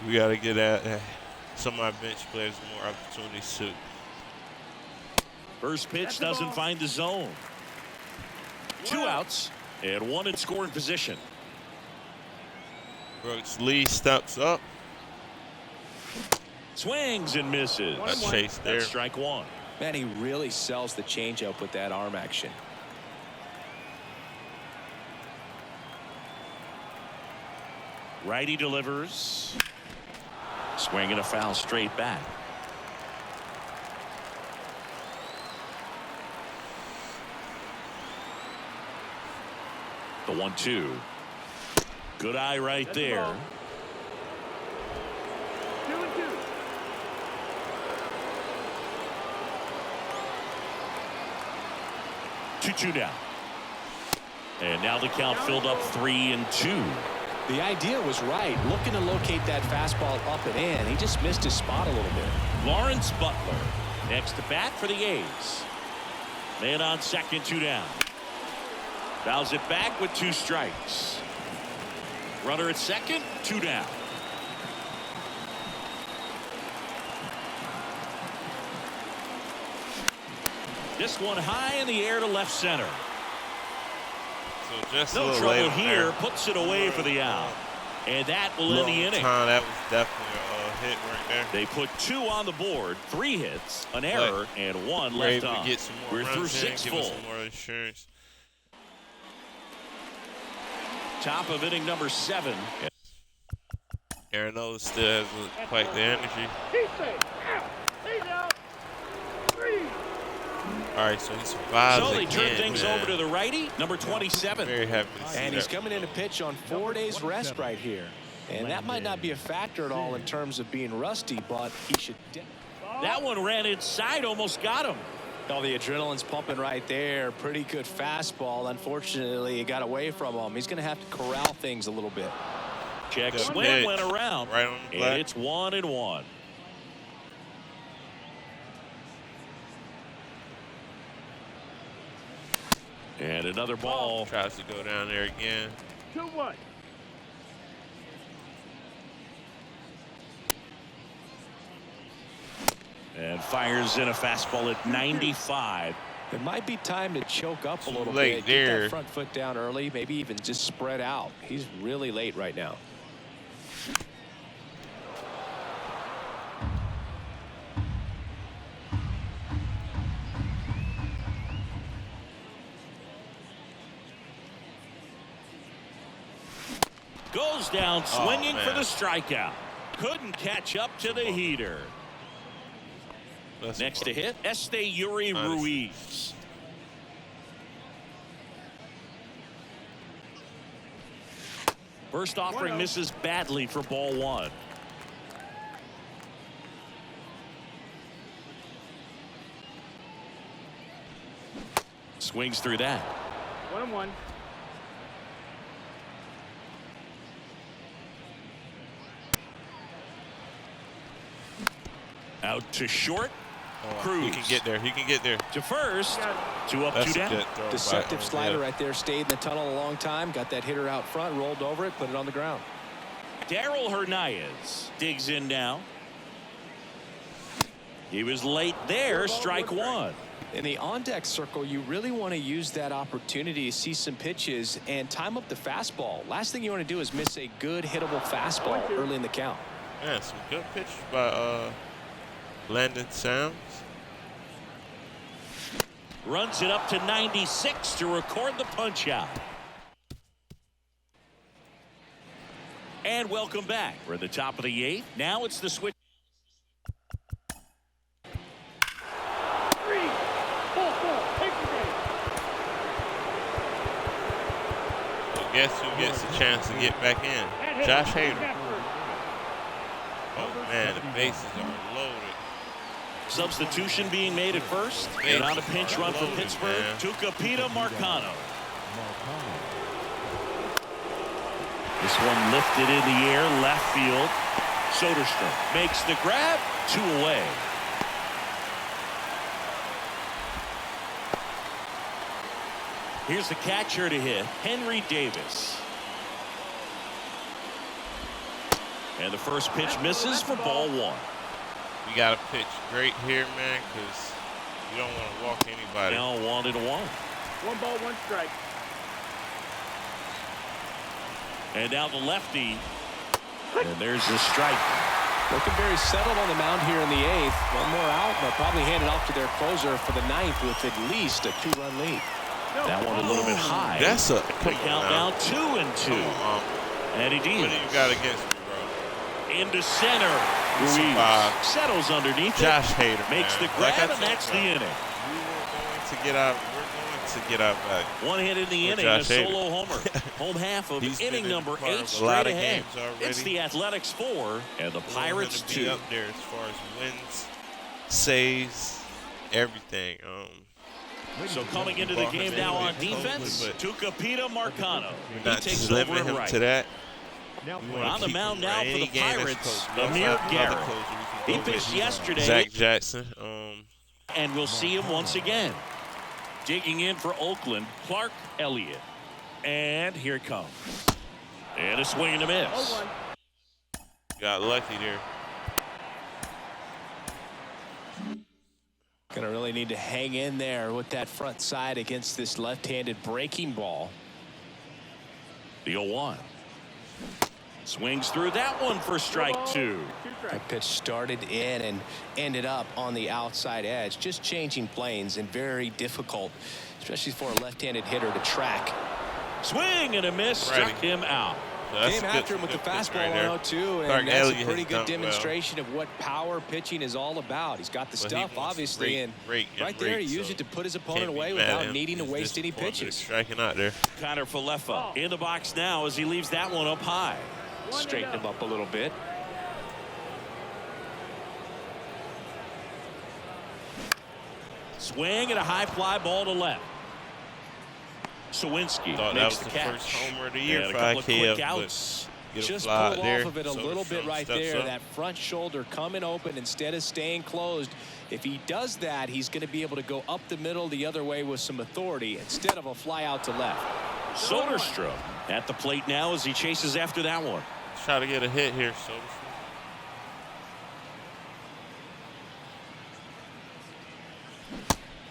Speaker 1: We got to get some of our bench players more opportunities too.
Speaker 2: First pitch doesn't find the zone. 2 outs and 1 in scoring position.
Speaker 1: Brooks Lee steps up.
Speaker 2: Swings and misses.
Speaker 1: A chase there.
Speaker 2: That's strike 1.
Speaker 3: Man, he really sells the changeup with that arm action.
Speaker 2: Righty delivers. Swing and a foul straight back. The 1-2. Good eye right there.
Speaker 4: 2-2.
Speaker 2: Two down. And now the count filled up 3-2.
Speaker 3: The idea was right. Looking to locate that fastball up and in. He just missed his spot a little bit.
Speaker 2: Lawrence Butler next to bat for the A's. Man on second, 2 down. Fouls it back with 2 strikes. Runner at second, 2 down. This one high in the air to left center.
Speaker 1: So just
Speaker 2: No trouble here. Puts it away for the out. And that will end the inning.
Speaker 1: That was definitely a hit right there.
Speaker 2: They put 2 on the board, 3 hits, an error, and 1 left on.
Speaker 1: Get some more
Speaker 2: We're through
Speaker 1: runs
Speaker 2: 6
Speaker 1: in,
Speaker 2: full.
Speaker 1: give us some more insurance.
Speaker 2: Top of inning number 7.
Speaker 1: Aaron Nola still has quite the energy.
Speaker 4: He's safe. He's out. 3.
Speaker 1: All right, so he survives
Speaker 2: So they
Speaker 1: again,
Speaker 2: turn things
Speaker 1: man.
Speaker 2: over to the righty, number 27.
Speaker 1: Very happy to see
Speaker 3: And he's
Speaker 1: that.
Speaker 3: coming in to pitch on 4 days rest right here. And that might not be a factor at all in terms of being rusty, but he should.
Speaker 2: That one ran inside, almost got him.
Speaker 3: Oh, the adrenaline's pumping right there. Pretty good fastball. Unfortunately, it got away from him. He's going to have to corral things a little bit.
Speaker 2: Check
Speaker 1: Good
Speaker 2: swing
Speaker 1: pitch.
Speaker 2: went around.
Speaker 1: Right on the
Speaker 2: and
Speaker 1: black.
Speaker 2: it's 1-1. And another ball.
Speaker 1: Tries to go down there again.
Speaker 4: 2-1.
Speaker 2: And fires in a fastball at 95.
Speaker 3: It might be time to choke up a little
Speaker 1: late
Speaker 3: bit. Get
Speaker 1: there.
Speaker 3: that front foot down early. Maybe even just spread out. He's really late right now.
Speaker 2: Goes down swinging for
Speaker 1: man.
Speaker 2: the strikeout. Couldn't catch up to the heater. Next to hit, Yuri Ruiz. First offering misses badly for ball 1. Swings through that.
Speaker 4: 1-1.
Speaker 2: Out to short. Cruz.
Speaker 1: He can get there. He can get there.
Speaker 2: To first. 2 up,
Speaker 1: That's
Speaker 2: 2
Speaker 1: a
Speaker 2: down.
Speaker 1: good throw.
Speaker 3: Deceptive slider right there. Stayed in the tunnel a long time. Got that hitter out front. Rolled over it. Put it on the ground.
Speaker 2: Darryl Hernandez digs in now. He was late there. Strike 1.
Speaker 3: In the on-deck circle, you really want to use that opportunity to see some pitches and time up the fastball. Last thing you want to do is miss a good hittable fastball early in the count.
Speaker 1: Yeah, some good pitches by Landon Sounds.
Speaker 2: Runs it up to 96 to record the punch out. And welcome back. We're at the top of the 8th. Now it's the switch.
Speaker 1: guess who gets a chance to get back in? Josh Hader. Oh, man, the bases are loaded.
Speaker 2: Substitution being made at first. And on a pinch run for Pittsburgh, Tucupita Marcano. This one lifted in the air, left field. Soderstrom makes the grab, 2 away. Here's the catcher to hit, Henry Davis. And the first pitch misses for ball 1.
Speaker 1: We got to pitch great here, man, because you don't want to walk anybody.
Speaker 2: Now 1-1.
Speaker 4: 1 ball, 1 strike.
Speaker 2: And now the lefty. And there's the strike.
Speaker 3: Looking very settled on the mound here in the 8th. One more out, and they'll probably hand it off to their closer for the 9th with at least a 2-run lead.
Speaker 2: That one a little bit high.
Speaker 1: That's a
Speaker 2: count now 2-2. And he
Speaker 1: What do you got against me, bro?
Speaker 2: Into center. Ruiz settles underneath
Speaker 1: Josh
Speaker 2: it.
Speaker 1: Hader
Speaker 2: Makes the grab, and that's the inning.
Speaker 1: We're going to get out back.
Speaker 2: 1 hit in the inning, a solo homer. Home half of inning number 8 straight ahead. It's the Athletics 4 and the Pirates 2.
Speaker 1: Up there as far as wins, saves, everything.
Speaker 2: So coming into the game now on defense, Tucupita Marcano.
Speaker 1: He takes over him right. To that.
Speaker 2: On the mound now for the Pirates, Amir Garrett. He pitched yesterday.
Speaker 1: Zach Jackson.
Speaker 2: And we'll see him once again. Digging in for Oakland, Clark Elliott. And here it comes. And a swing and a miss.
Speaker 1: Got lucky there.
Speaker 3: Gonna really need to hang in there with that front side against this left-handed breaking ball.
Speaker 2: The 0-1. Swings through that one for strike 2.
Speaker 3: That pitch started in and ended up on the outside edge. Just changing planes and very difficult, especially for a left-handed hitter to track.
Speaker 2: Swing and a miss, struck him out.
Speaker 1: So
Speaker 3: came after him with the fastball on 0-2, and that's a pretty good demonstration of what power pitching is all about. He's got the stuff, obviously, and right there he used it to put his opponent away without needing to waste any pitches.
Speaker 1: Striking out there.
Speaker 2: Connor Falefa in the box now as he leaves that one up high.
Speaker 3: Straighten him up a little bit.
Speaker 2: Swing and a high fly ball to left. Sawinski makes the catch.
Speaker 1: First homer of the year for
Speaker 2: a couple of quick
Speaker 1: IKF,
Speaker 2: outs.
Speaker 3: Just pull off of it a little bit right there. That front shoulder coming open instead of staying closed. If he does that, he's going to be able to go up the middle the other way with some authority instead of a fly out to left.
Speaker 2: Soderstrom at the plate now as he chases after that one.
Speaker 1: Try to get a hit here, Soderstrom.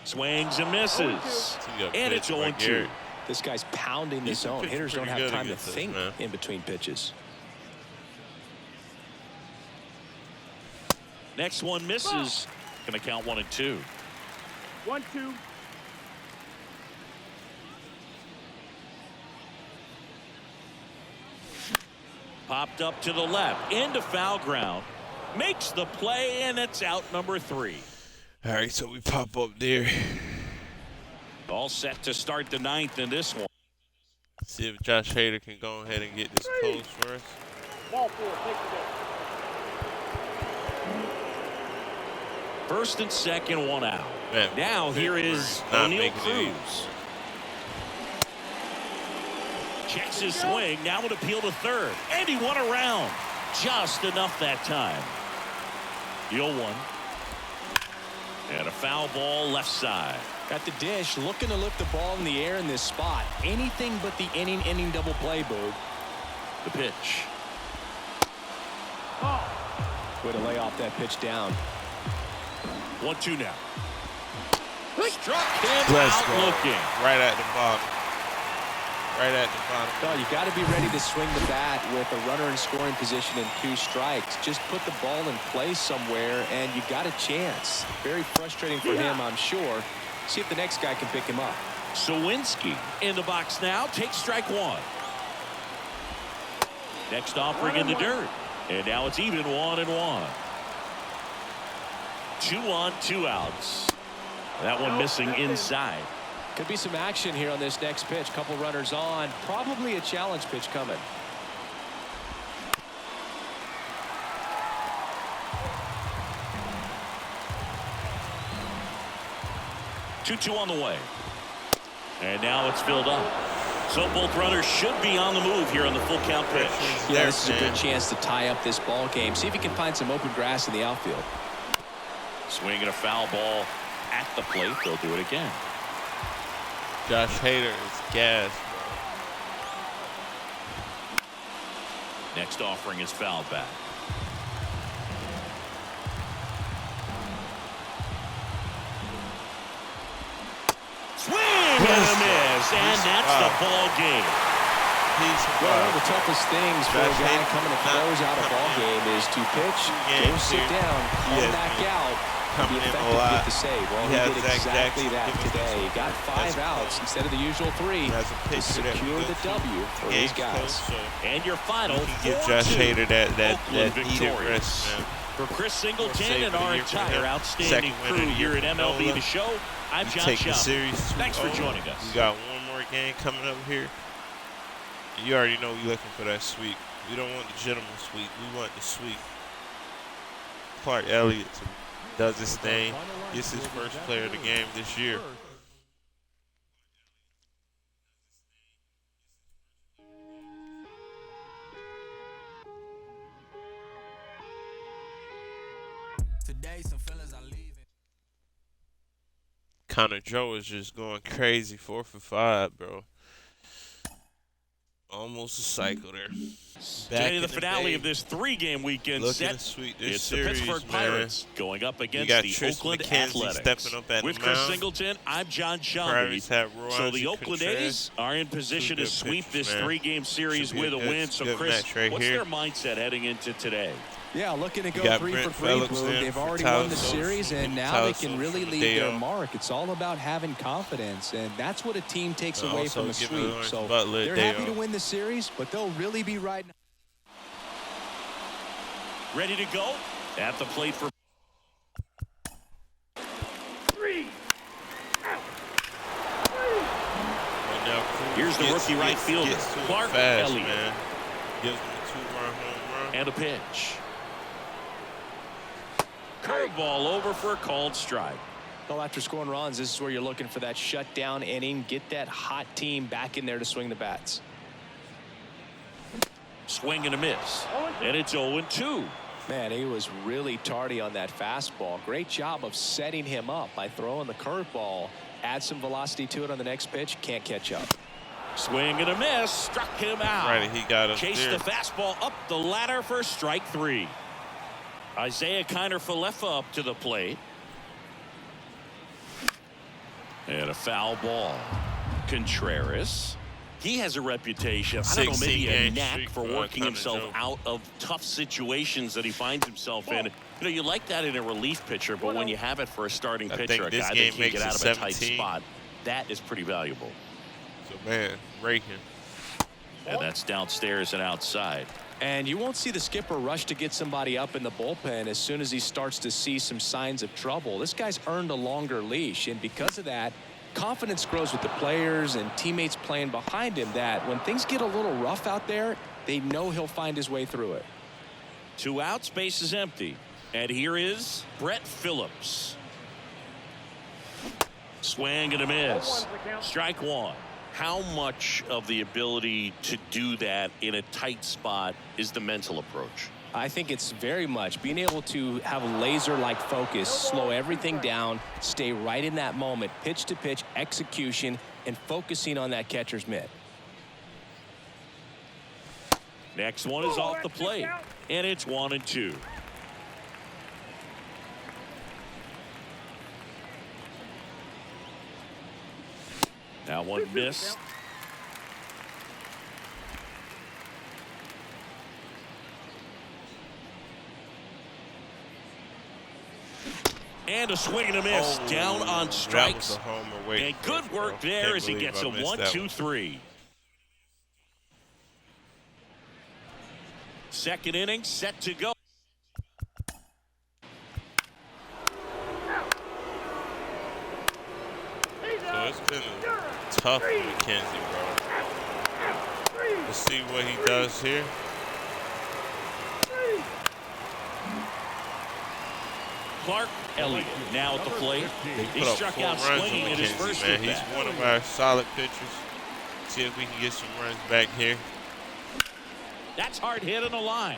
Speaker 2: Swings and misses. And it's 0-2.
Speaker 3: This guy's pounding the zone. Hitters don't have time to think in between pitches.
Speaker 2: Next one misses. Going to count 1-2.
Speaker 4: 1-2.
Speaker 2: Popped up to the left into foul ground. Makes the play, and it's out number 3.
Speaker 1: All right, so we pop up there.
Speaker 2: All set to start the 9th in this one.
Speaker 1: See if Josh Hader can go ahead and get this close for us.
Speaker 4: Ball 4, take the ball.
Speaker 2: First and second, 1 out.
Speaker 1: Man,
Speaker 2: now here is O'Neal Cruz. Checks his swing. Now would appeal to third. And he won around. Just enough that time. The 0-1. And a foul ball left side.
Speaker 3: At the dish, looking to lift the ball in the air in this spot. Anything but the inning double play, Boog.
Speaker 2: The pitch.
Speaker 3: Way to lay off that pitch down.
Speaker 2: 1-2 now. Struck him out looking.
Speaker 1: Right at the bottom. Right at the bottom.
Speaker 3: No, you got to be ready to swing the bat with a runner in scoring position and 2 strikes. Just put the ball in play somewhere, and you got a chance. Very frustrating for him, I'm sure. See if the next guy can pick him up.
Speaker 2: Sawinski in the box now. Takes strike 1. Next offering in the dirt. And now it's even 1-1. 2 on, 2 outs. That one missing inside.
Speaker 3: Could be some action here on this next pitch. Couple runners on. Probably a challenge pitch coming.
Speaker 2: Two on the way. And now it's filled up. So both runners should be on the move here on the full count pitch.
Speaker 3: Yeah, this is a good chance to tie up this ball game. See if he can find some open grass in the outfield.
Speaker 2: Swinging a foul ball at the plate. They'll do it again.
Speaker 1: Josh Hader is gas.
Speaker 2: Next offering is fouled back. Swing and a miss, and that's the ball game.
Speaker 3: Well, one of the toughest things for a guy coming to close out a ball game is to pitch, go sit down, come back out, and be effective to get the save. Well, he did exactly that today. He got 5 outs instead of the usual 3 to secure the W for these guys.
Speaker 2: And your final,
Speaker 1: give Josh Hader that
Speaker 2: needed
Speaker 1: rest.
Speaker 2: For Chris Singleton and our entire outstanding crew here at MLB The Show, I'm John Shelby. Thanks for joining us.
Speaker 1: We got one more game coming up here. You already know we're looking for that sweep. We don't want the gentleman sweep. We want the sweep. Clark Elliott does his thing. Gets his first player of the game this year.
Speaker 5: Today, some fellas are leaving.
Speaker 1: Connor Joe is just going crazy. 4 for 5, bro. Almost a cycle there.
Speaker 2: Today, the finale of this 3-game weekend set.
Speaker 1: It's
Speaker 2: series, the Pittsburgh Pirates going up against the Oakland Athletics.
Speaker 1: Stepping up at
Speaker 2: With Chris Singleton, I'm John Shelby. So the Oakland A's are in position to sweep this 3-game series with a win. So Chris, what's their mindset heading into today?
Speaker 3: Yeah, looking to go 3 for 3. They've already won the series, and now they can really leave their mark. It's all about having confidence, and that's what a team takes away from a sweep. So they're happy to win the series, but they'll really be right now.
Speaker 2: Ready to go at the plate for
Speaker 4: 3 out.
Speaker 2: Here's the rookie right fielder, Clark Elliott.
Speaker 1: Gives him a 2-run home run.
Speaker 2: And a pitch. Curveball over for a called strike.
Speaker 3: Well, after scoring runs, this is where you're looking for that shutdown inning. Get that hot team back in there to swing the bats.
Speaker 2: Swing and a miss. And it's 0-2.
Speaker 3: Man, he was really tardy on that fastball. Great job of setting him up by throwing the curveball. Add some velocity to it on the next pitch. Can't catch up.
Speaker 2: Swing and a miss. Struck him out.
Speaker 1: Right, he got us
Speaker 2: Chased
Speaker 1: there.
Speaker 2: the fastball up the ladder for strike 3. Isaiah Kiner-Falefa up to the plate. And a foul ball. Contreras. He has a reputation, I don't know, maybe a knack for working himself out of tough situations that he finds himself in. You know, you like that in a relief pitcher, but when you have it for a starting pitcher, a guy that can get out of a tight spot, that is pretty valuable.
Speaker 1: So, man, raking.
Speaker 2: And that's downstairs and outside.
Speaker 3: And you won't see the skipper rush to get somebody up in the bullpen as soon as he starts to see some signs of trouble. This guy's earned a longer leash, and because of that, confidence grows with the players and teammates playing behind him, that when things get a little rough out there, they know he'll find his way through it.
Speaker 2: 2 outs, base is empty. And here is Brett Phillips. Swing and a miss. Strike 1. How much of the ability to do that in a tight spot is the mental approach?
Speaker 3: I think it's very much being able to have a laser-like focus, slow everything down, stay right in that moment, pitch to pitch execution, and focusing on that catcher's mitt.
Speaker 2: Next one is off the plate, and it's 1-2. Now one missed. And a swing and a miss down on strikes.
Speaker 1: That was a homer. Wait,
Speaker 2: and good work there as he gets a 1-2-3. Second inning set to go.
Speaker 1: So it's been McKenzie, bro. Let's see what he does here.
Speaker 2: Clark Elliott now at the plate. He struck out swinging in his first
Speaker 1: man. He's one of our solid pitchers. See if we can get some runs back here.
Speaker 2: That's hard hit on the line.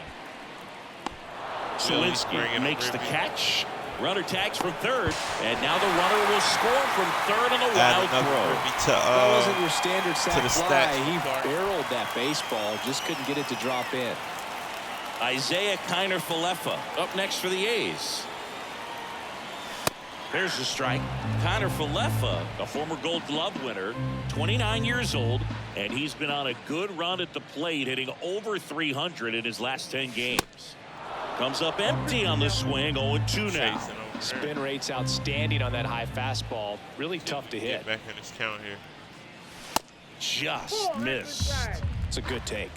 Speaker 2: Sawinski makes the catch. Runner tags from third, and now the runner will score from third on a wild throw.
Speaker 3: That wasn't your standard sac fly. He barreled that baseball, just couldn't get it to drop in.
Speaker 2: Isaiah Kiner-Falefa up next for the A's. There's the strike. Kiner-Falefa, a former Gold Glove winner, 29 years old, and he's been on a good run at the plate, hitting over 300 in his last 10 games. Comes up empty on the swing, 0-2 now.
Speaker 3: Spin rate's outstanding on that high fastball. Really tough to hit.
Speaker 1: Get back in this count here.
Speaker 2: Just missed.
Speaker 3: It's a good take.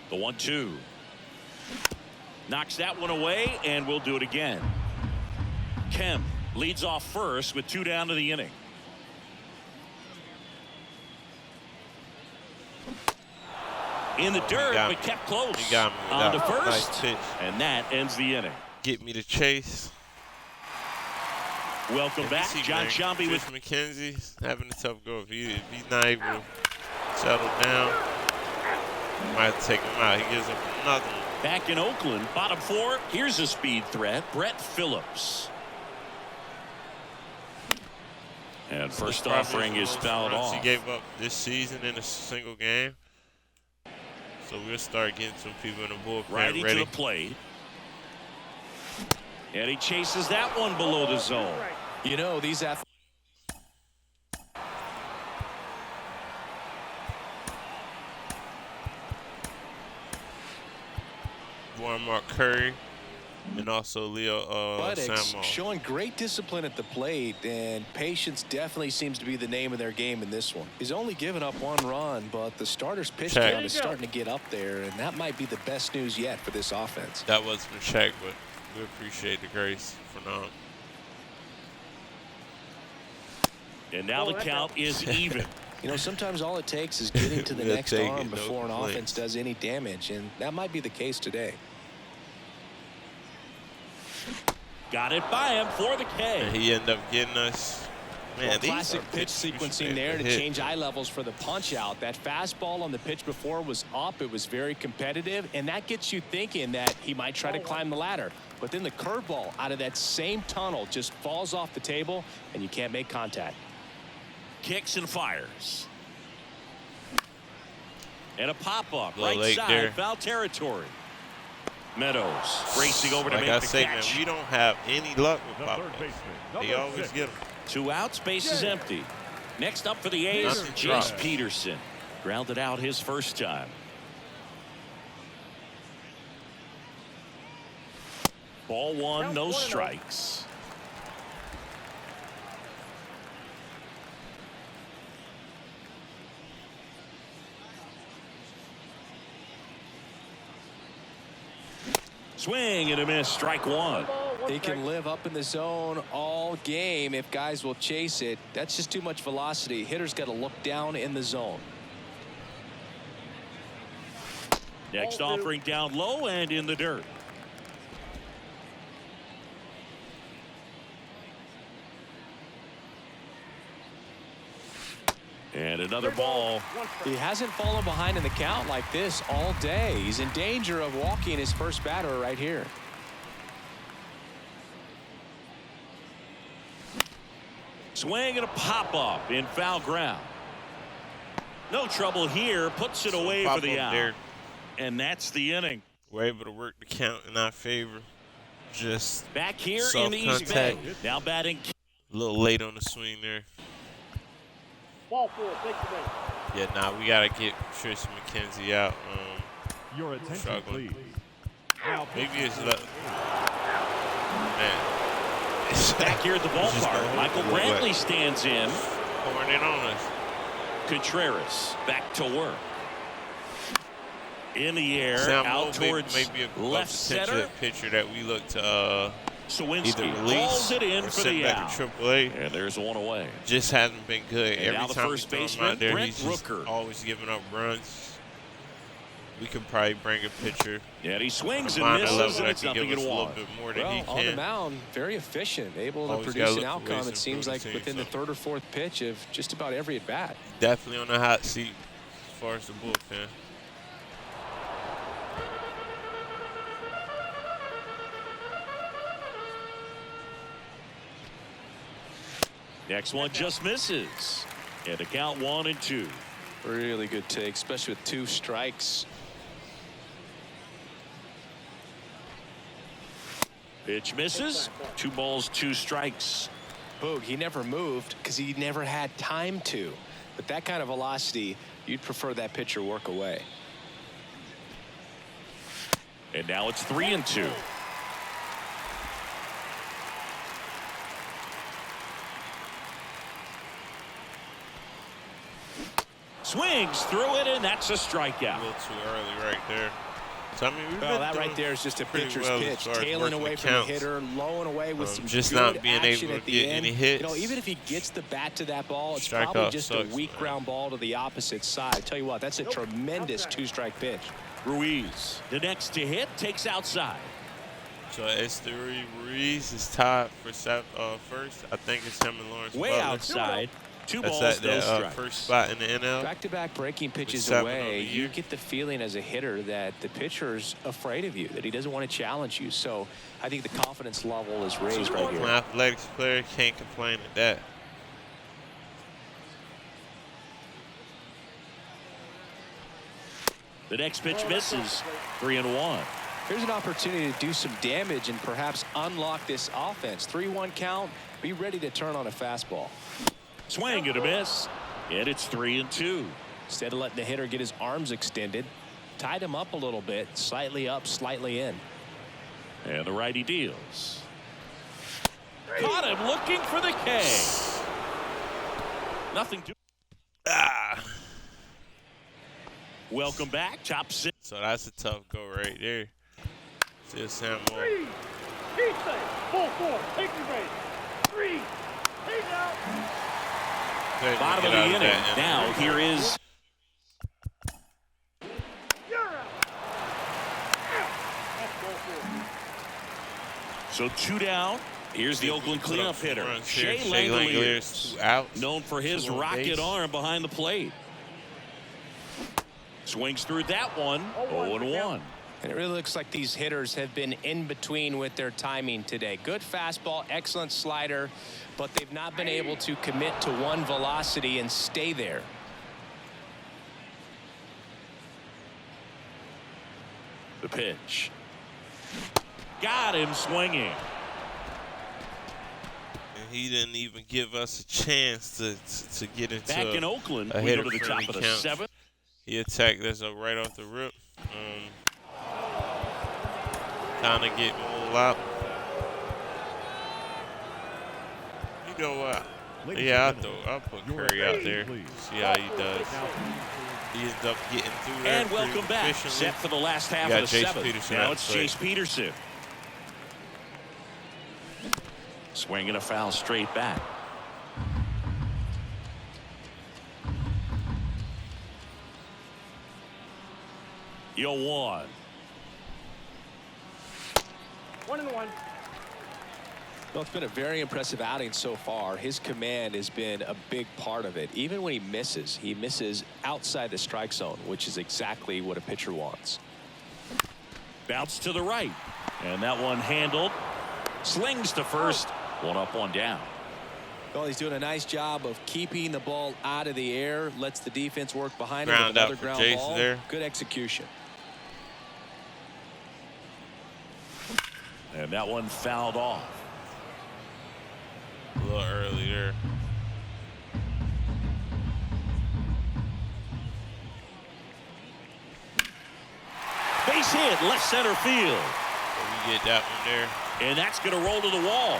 Speaker 2: The 1-2. Knocks that one away, and we'll do it again. Kemp leads off first with 2 down to the inning. In the dirt, but kept close.
Speaker 1: He got me
Speaker 2: on the first,
Speaker 1: nice pitch.
Speaker 2: And that ends the inning.
Speaker 1: Get me to chase.
Speaker 2: Welcome back, John Shambi with
Speaker 1: McKenzie's having a tough go. If he's not able to settle down, might have to take him out. He gives up another one.
Speaker 2: Back in Oakland, bottom 4. Here's a speed threat, Brett Phillips. And first offering is fouled off.
Speaker 1: He gave up this season in a single game. So we'll start getting some people in the bullpen
Speaker 2: ready to the plate. And he chases that one below the zone.
Speaker 3: You know, these athletes.
Speaker 1: Mark Curry and also Leo Samuel.
Speaker 3: Showing great discipline at the plate, and patience definitely seems to be the name of their game in this one. He's only given up 1 run, but the starter's pitch count is starting to get up there, and that might be the best news yet for this offense.
Speaker 1: That was been checked, but we appreciate the grace for now.
Speaker 2: And now the count is even.
Speaker 3: You know, sometimes all it takes is getting to the next arm before an offense does any damage, and that might be the case today.
Speaker 2: Got it by him for the K.
Speaker 1: And he ended up getting us. Man,
Speaker 3: classic pitch sequencing there to change eye levels for the punch out. That fastball on the pitch before was up. It was very competitive, and that gets you thinking that he might try to climb the ladder. But then the curveball out of that same tunnel just falls off the table, and you can't make contact.
Speaker 2: Kicks and fires. And a pop-up
Speaker 1: right
Speaker 2: side,
Speaker 1: there.
Speaker 2: Foul territory. Meadows racing over to
Speaker 1: like
Speaker 2: make
Speaker 1: I
Speaker 2: the
Speaker 1: say,
Speaker 2: catch.
Speaker 1: Man, we don't have any luck with pop-ups. They always get them.
Speaker 2: 2 outs, base is empty. Next up for the A's, Jace Peterson. Grounded out his first time. Ball 1, no strikes. Swing and a miss, strike 1.
Speaker 3: He can live up in the zone all game if guys will chase it. That's just too much velocity. Hitter's got to look down in the zone.
Speaker 2: Next offering down low and in the dirt. And another ball.
Speaker 3: He hasn't fallen behind in the count like this all day. He's in danger of walking his first batter right here.
Speaker 2: Swing and a pop-up in foul ground. No trouble here. Puts it away for the out. There. And that's the inning.
Speaker 1: We're able to work the count in our favor. Just
Speaker 2: back here in the East Bay. Now batting.
Speaker 1: A little late on the swing there.
Speaker 4: Ball 4, take the base.
Speaker 1: Yeah, nah, we gotta get Tristan McKenzie out.
Speaker 6: Your attention,
Speaker 1: struggling.
Speaker 6: please.
Speaker 1: Maybe it's man.
Speaker 2: Back here at the ballpark, Michael Brantley stands in.
Speaker 1: Pouring it on us.
Speaker 2: Contreras back to work. In the air,
Speaker 1: Sam
Speaker 2: out towards
Speaker 1: maybe a
Speaker 2: left center.
Speaker 1: pitcher that we look to
Speaker 2: Sawinski
Speaker 1: either
Speaker 2: calls
Speaker 1: release
Speaker 2: it in
Speaker 1: or
Speaker 2: for
Speaker 1: send
Speaker 2: the
Speaker 1: back
Speaker 2: out.
Speaker 1: to AAA.
Speaker 2: And there's one away.
Speaker 1: Just hasn't been good.
Speaker 2: And now
Speaker 1: Every
Speaker 2: the
Speaker 1: time
Speaker 2: first
Speaker 1: we throw him
Speaker 2: baseman,
Speaker 1: out there,
Speaker 2: Brent
Speaker 1: he's just
Speaker 2: Rooker.
Speaker 1: always giving up runs. We could probably bring a pitcher.
Speaker 2: Yeah, he swings and
Speaker 1: Minor
Speaker 2: misses,
Speaker 1: level
Speaker 2: and
Speaker 1: that
Speaker 2: it's
Speaker 1: could give
Speaker 2: nothing
Speaker 1: us
Speaker 2: in
Speaker 1: a little
Speaker 2: one.
Speaker 1: bit more than
Speaker 3: Well,
Speaker 1: he
Speaker 3: on the
Speaker 1: can.
Speaker 3: mound, very efficient, able to
Speaker 1: Always
Speaker 3: produce
Speaker 1: gotta
Speaker 3: an
Speaker 1: look for
Speaker 3: outcome,
Speaker 1: ways to
Speaker 3: it seems
Speaker 1: improve
Speaker 3: like
Speaker 1: the
Speaker 3: within
Speaker 1: team,
Speaker 3: the third or fourth pitch of just about every at-bat.
Speaker 1: Definitely on the hot seat as far as the bullpen.
Speaker 2: Next one just misses. And the count 1-2.
Speaker 3: Really good take, especially with 2 strikes.
Speaker 2: Pitch misses. 2 balls, 2 strikes.
Speaker 3: Boog, he never moved because he never had time to. But that kind of velocity, you'd prefer that pitcher work away.
Speaker 2: And now it's 3-2. Swings through it, and that's a strikeout.
Speaker 1: A little too early right there. So, I mean, we've
Speaker 3: Well,
Speaker 1: been
Speaker 3: that
Speaker 1: doing
Speaker 3: right there is just a
Speaker 1: pretty
Speaker 3: pitcher's
Speaker 1: well
Speaker 3: pitch,
Speaker 1: as far as
Speaker 3: tailing
Speaker 1: working
Speaker 3: away
Speaker 1: the
Speaker 3: from the
Speaker 1: counts.
Speaker 3: hitter, lowing away with some
Speaker 1: just
Speaker 3: good
Speaker 1: not being
Speaker 3: action
Speaker 1: able
Speaker 3: at
Speaker 1: to
Speaker 3: the
Speaker 1: get
Speaker 3: end.
Speaker 1: any hits.
Speaker 3: You know, even if he gets the bat to that ball, it's
Speaker 1: Strikeout
Speaker 3: probably just
Speaker 1: sucks,
Speaker 3: a weak
Speaker 1: man.
Speaker 3: ground ball to the opposite side. Tell you what, that's a tremendous 2-strike pitch.
Speaker 2: Ruiz, the next to hit, takes outside.
Speaker 1: So Esteury Ruiz is tied for first. I think it's him and Lawrence
Speaker 2: Way
Speaker 1: Butler.
Speaker 2: outside. 2
Speaker 1: That's
Speaker 2: balls,
Speaker 1: at
Speaker 2: no
Speaker 1: that
Speaker 2: strikes.
Speaker 1: first spot in the NL.
Speaker 3: Back-to-back breaking pitches
Speaker 1: 7
Speaker 3: away,
Speaker 1: on the
Speaker 3: you
Speaker 1: year.
Speaker 3: get the feeling as a hitter that the pitcher's afraid of you, that he doesn't want to challenge you. So I think the confidence level is raised right
Speaker 1: An
Speaker 3: here.
Speaker 1: athletics player can't complain at that.
Speaker 2: The next pitch misses. 3-1.
Speaker 3: Here's an opportunity to do some damage and perhaps unlock this offense. 3-1 count. Be ready to turn on a fastball.
Speaker 2: Swing and a miss. And it's 3-2.
Speaker 3: Instead of letting the hitter get his arms extended, tied him up a little bit, slightly up, slightly in.
Speaker 2: And the righty deals. Caught him looking for the K. Nothing to. Welcome back. Top 6.
Speaker 1: So that's a tough go right there. Still Sam Moore.
Speaker 4: 3. He's safe. Full 4. Take your base. 3. He's out.
Speaker 2: Bottom of the inning. Now here is.
Speaker 4: You're out. That's ball 4.
Speaker 2: So 2 down. Here's the Oakland cleanup hitter, Shea
Speaker 1: Langoliers.
Speaker 2: 2
Speaker 1: out.
Speaker 2: known for his
Speaker 1: 2 on
Speaker 2: rocket
Speaker 1: base.
Speaker 2: arm behind the plate. Swings through that one. 0-1.
Speaker 3: And it really looks like these hitters have been in between with their timing today. Good fastball, excellent slider, but they've not been able to commit to one velocity and stay there.
Speaker 2: The pitch. Got him swinging.
Speaker 1: And he didn't even give us a chance to get into
Speaker 2: Back in Oakland,
Speaker 1: a
Speaker 2: we go to the
Speaker 1: hitter-friendly
Speaker 2: top of the
Speaker 1: count.
Speaker 2: 7th.
Speaker 1: He attacked us up right off the rip. Kind of get rolled out. You know what? Yeah, I'll put Curry out there. See how he does. He ends up getting through there.
Speaker 2: And welcome back.
Speaker 1: Efficiently.
Speaker 2: Set for the last half
Speaker 1: You
Speaker 2: of
Speaker 1: got
Speaker 2: the
Speaker 1: Jace
Speaker 2: 7th.
Speaker 1: Peterson
Speaker 2: Now
Speaker 1: at
Speaker 2: it's
Speaker 1: the plate.
Speaker 2: Jace Peterson. Swinging a foul straight back. Yo 1.
Speaker 4: 1-1.
Speaker 3: Well, it's been a very impressive outing so far. His command has been a big part of it. Even when he misses outside the strike zone, which is exactly what a pitcher wants.
Speaker 2: Bounce to the right. And that one handled. Slings to first. 1 up, 1 down.
Speaker 3: Well, he's doing a nice job of keeping the ball out of the air. Lets the defense work behind him
Speaker 1: Ground
Speaker 3: with
Speaker 1: out
Speaker 3: another
Speaker 1: for
Speaker 3: ground
Speaker 1: Jace
Speaker 3: ball.
Speaker 1: there.
Speaker 3: Good execution.
Speaker 2: And that one fouled off.
Speaker 1: A little early there.
Speaker 2: Base hit, left center field.
Speaker 1: So we get that one there.
Speaker 2: And that's going to roll to the wall.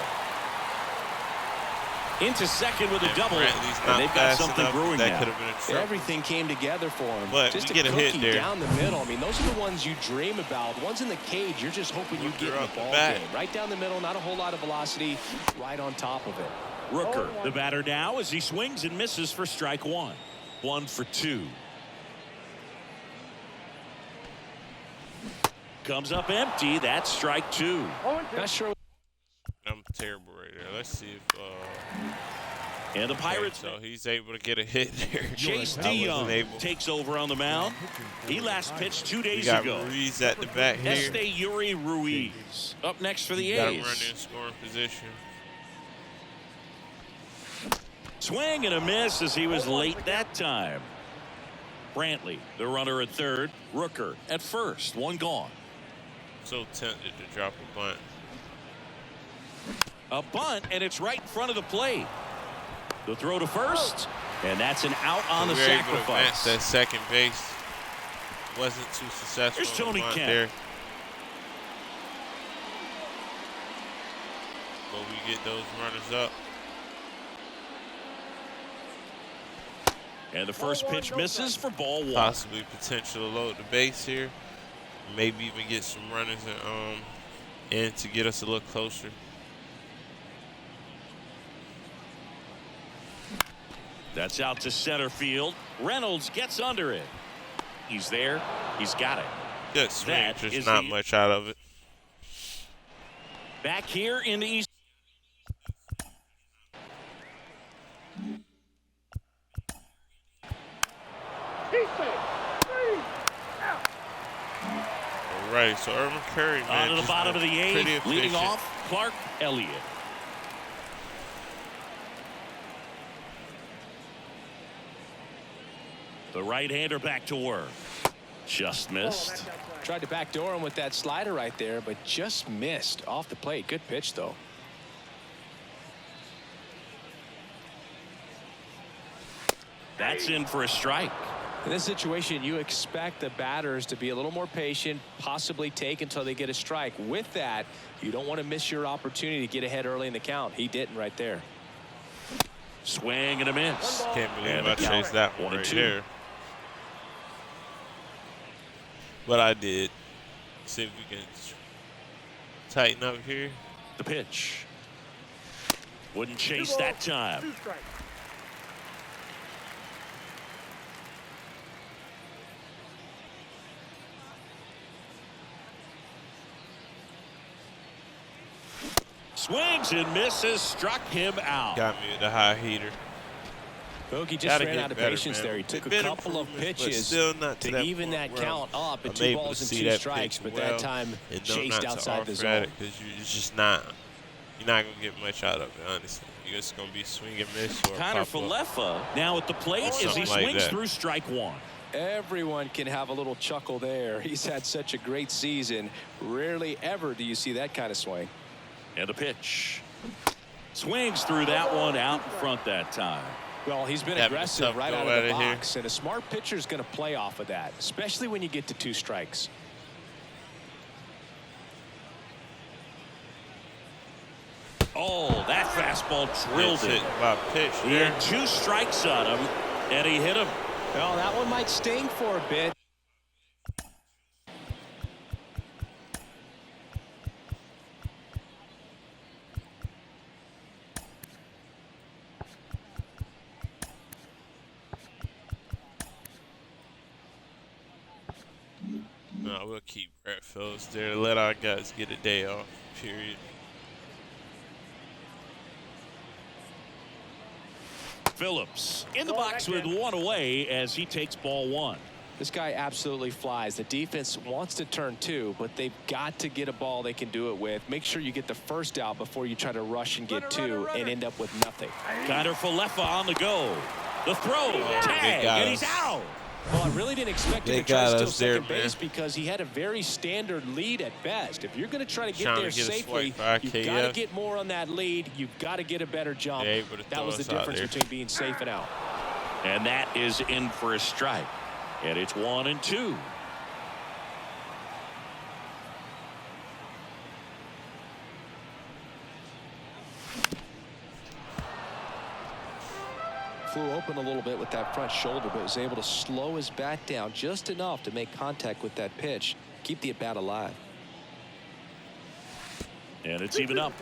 Speaker 2: Into second with a double.
Speaker 1: And
Speaker 2: they've got something brewing
Speaker 1: that
Speaker 2: now.
Speaker 1: could have been a trouble.
Speaker 3: Everything came together for him.
Speaker 1: But
Speaker 3: just
Speaker 1: we get a hit there.
Speaker 3: down the middle. I mean, those are the ones you dream about. The ones in the cage, you're just hoping you get in the ball game. Right down the middle, not a whole lot of velocity, right on top of it.
Speaker 2: Rooker, the batter now, as he swings and misses for strike one. 1 for 2. Comes up empty. That's strike 2.
Speaker 3: Not sure.
Speaker 1: I'm terrible right there. Let's see if
Speaker 2: and the Pirates.
Speaker 1: So he's able to get a hit there.
Speaker 2: Chase DeYoung takes over on the mound. He last pitched 2 days
Speaker 1: ago.
Speaker 2: ago.
Speaker 1: Ruiz at the back here.
Speaker 2: Yuri Ruiz up next for the
Speaker 1: Got
Speaker 2: A's.
Speaker 1: him running in scoring position.
Speaker 2: Swing and a miss as he was late that time. Brantley, the runner at third. Rooker at first. 1 gone.
Speaker 1: So tempted to drop a bunt.
Speaker 2: A bunt, and it's right in front of the plate. The throw to first, and that's an out on the sacrifice.
Speaker 1: That second base wasn't too successful.
Speaker 2: Here's Tony Kemp.
Speaker 1: There. But we get those runners up.
Speaker 2: And the first pitch misses for ball 1.
Speaker 1: Possibly potential to load the base here. Maybe even get some runners in to get us a little closer.
Speaker 2: That's out to center field. Reynolds gets under it. He's there. He's got it.
Speaker 1: Good swing, just not much out of it.
Speaker 2: Back here in the East.
Speaker 1: All right, so Irvin Curry, man,
Speaker 2: on to the bottom of the 8th, leading off Clark Elliott. The right-hander back to work. Just missed.
Speaker 3: Tried to backdoor him with that slider right there, but just missed off the plate. Good pitch, though.
Speaker 2: That's in for a strike.
Speaker 3: In this situation, you expect the batters to be a little more patient, possibly take until they get a strike. With that, you don't want to miss your opportunity to get ahead early in the count. He didn't right there.
Speaker 2: Swing and a miss.
Speaker 1: Can't believe I chased that one right there. But I did. See if we can tighten up here.
Speaker 2: The pitch. Wouldn't chase that time. Swings and misses, struck him out.
Speaker 1: Got me with the high heater.
Speaker 3: Bogey just ran out of patience there. He took a couple of pitches to even that count up at 2 balls and 2 strikes, but that time chased outside the zone.
Speaker 1: Because it's just not, you're not going to get much out of it, honestly. You're just going to be swing and miss or
Speaker 2: Connor Falefa now at the plate as he swings through strike 1.
Speaker 3: Everyone can have a little chuckle there. He's had such a great season. Rarely ever do you see that kind of swing.
Speaker 2: And a pitch. Swings through that one out in front that time.
Speaker 3: Well, he's been aggressive right out of the box, and a smart pitcher is going to play off of that, especially when you get to 2 strikes.
Speaker 2: Oh, that fastball drilled it. He had 2 strikes on him, and he hit him.
Speaker 3: Well, that one might sting for a bit.
Speaker 1: No, we'll keep Brett Phillips there. Let our guys get a day off, period.
Speaker 2: Phillips in the box with 1 away as he takes ball 1.
Speaker 3: This guy absolutely flies. The defense wants to turn 2, but they've got to get a ball they can do it with. Make sure you get the first out before you try to rush and get 2 and end up with nothing.
Speaker 2: Connor Falefa on the go. The throw, tag, and he's out.
Speaker 3: Well, I really didn't expect him to try to steal second base because he had a very standard lead at best. If you're going to try to get there safely, you've got to get more on that lead. You've got to get a better jump. That was the difference between being safe and out.
Speaker 2: And that is in for a strike. And it's 1-2.
Speaker 3: flew open a little bit with that front shoulder, but was able to slow his bat down just enough to make contact with that pitch, keep the at-bat alive.
Speaker 2: And it's even up.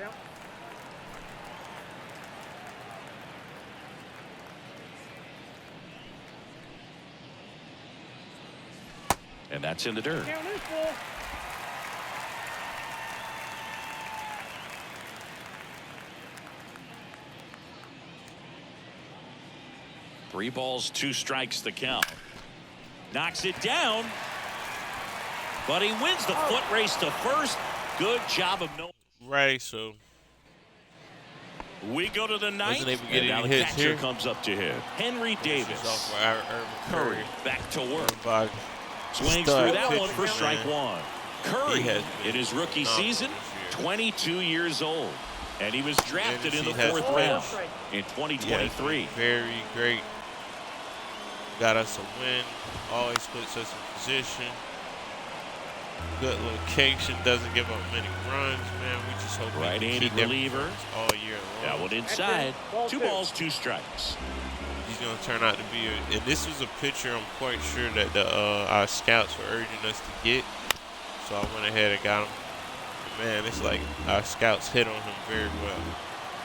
Speaker 2: And that's in the dirt. Three balls, 2 strikes the count. Knocks it down. But he wins the foot race to first. Good job of no.
Speaker 1: Right, so
Speaker 2: we go to the ninth.
Speaker 1: And now
Speaker 2: the
Speaker 1: hits
Speaker 2: catcher
Speaker 1: here.
Speaker 2: comes up to hit. Henry Davis.
Speaker 1: Off Curry.
Speaker 2: Back to work.
Speaker 1: Everybody.
Speaker 2: Swings through that one for strike one. Curry in his rookie season, 22 years old. And he was drafted in the 4th round in 2023.
Speaker 1: Very great. Got us a win. Always puts us in position. Good location. Doesn't give up many runs, man. We just hope
Speaker 2: right-handed reliever
Speaker 1: all year long.
Speaker 2: That one inside. 2 balls, 2 strikes.
Speaker 1: He's going to turn out to be and this was a pitcher I'm quite sure that our scouts were urging us to get. So I went ahead and got him. Man, it's like our scouts hit on him very well.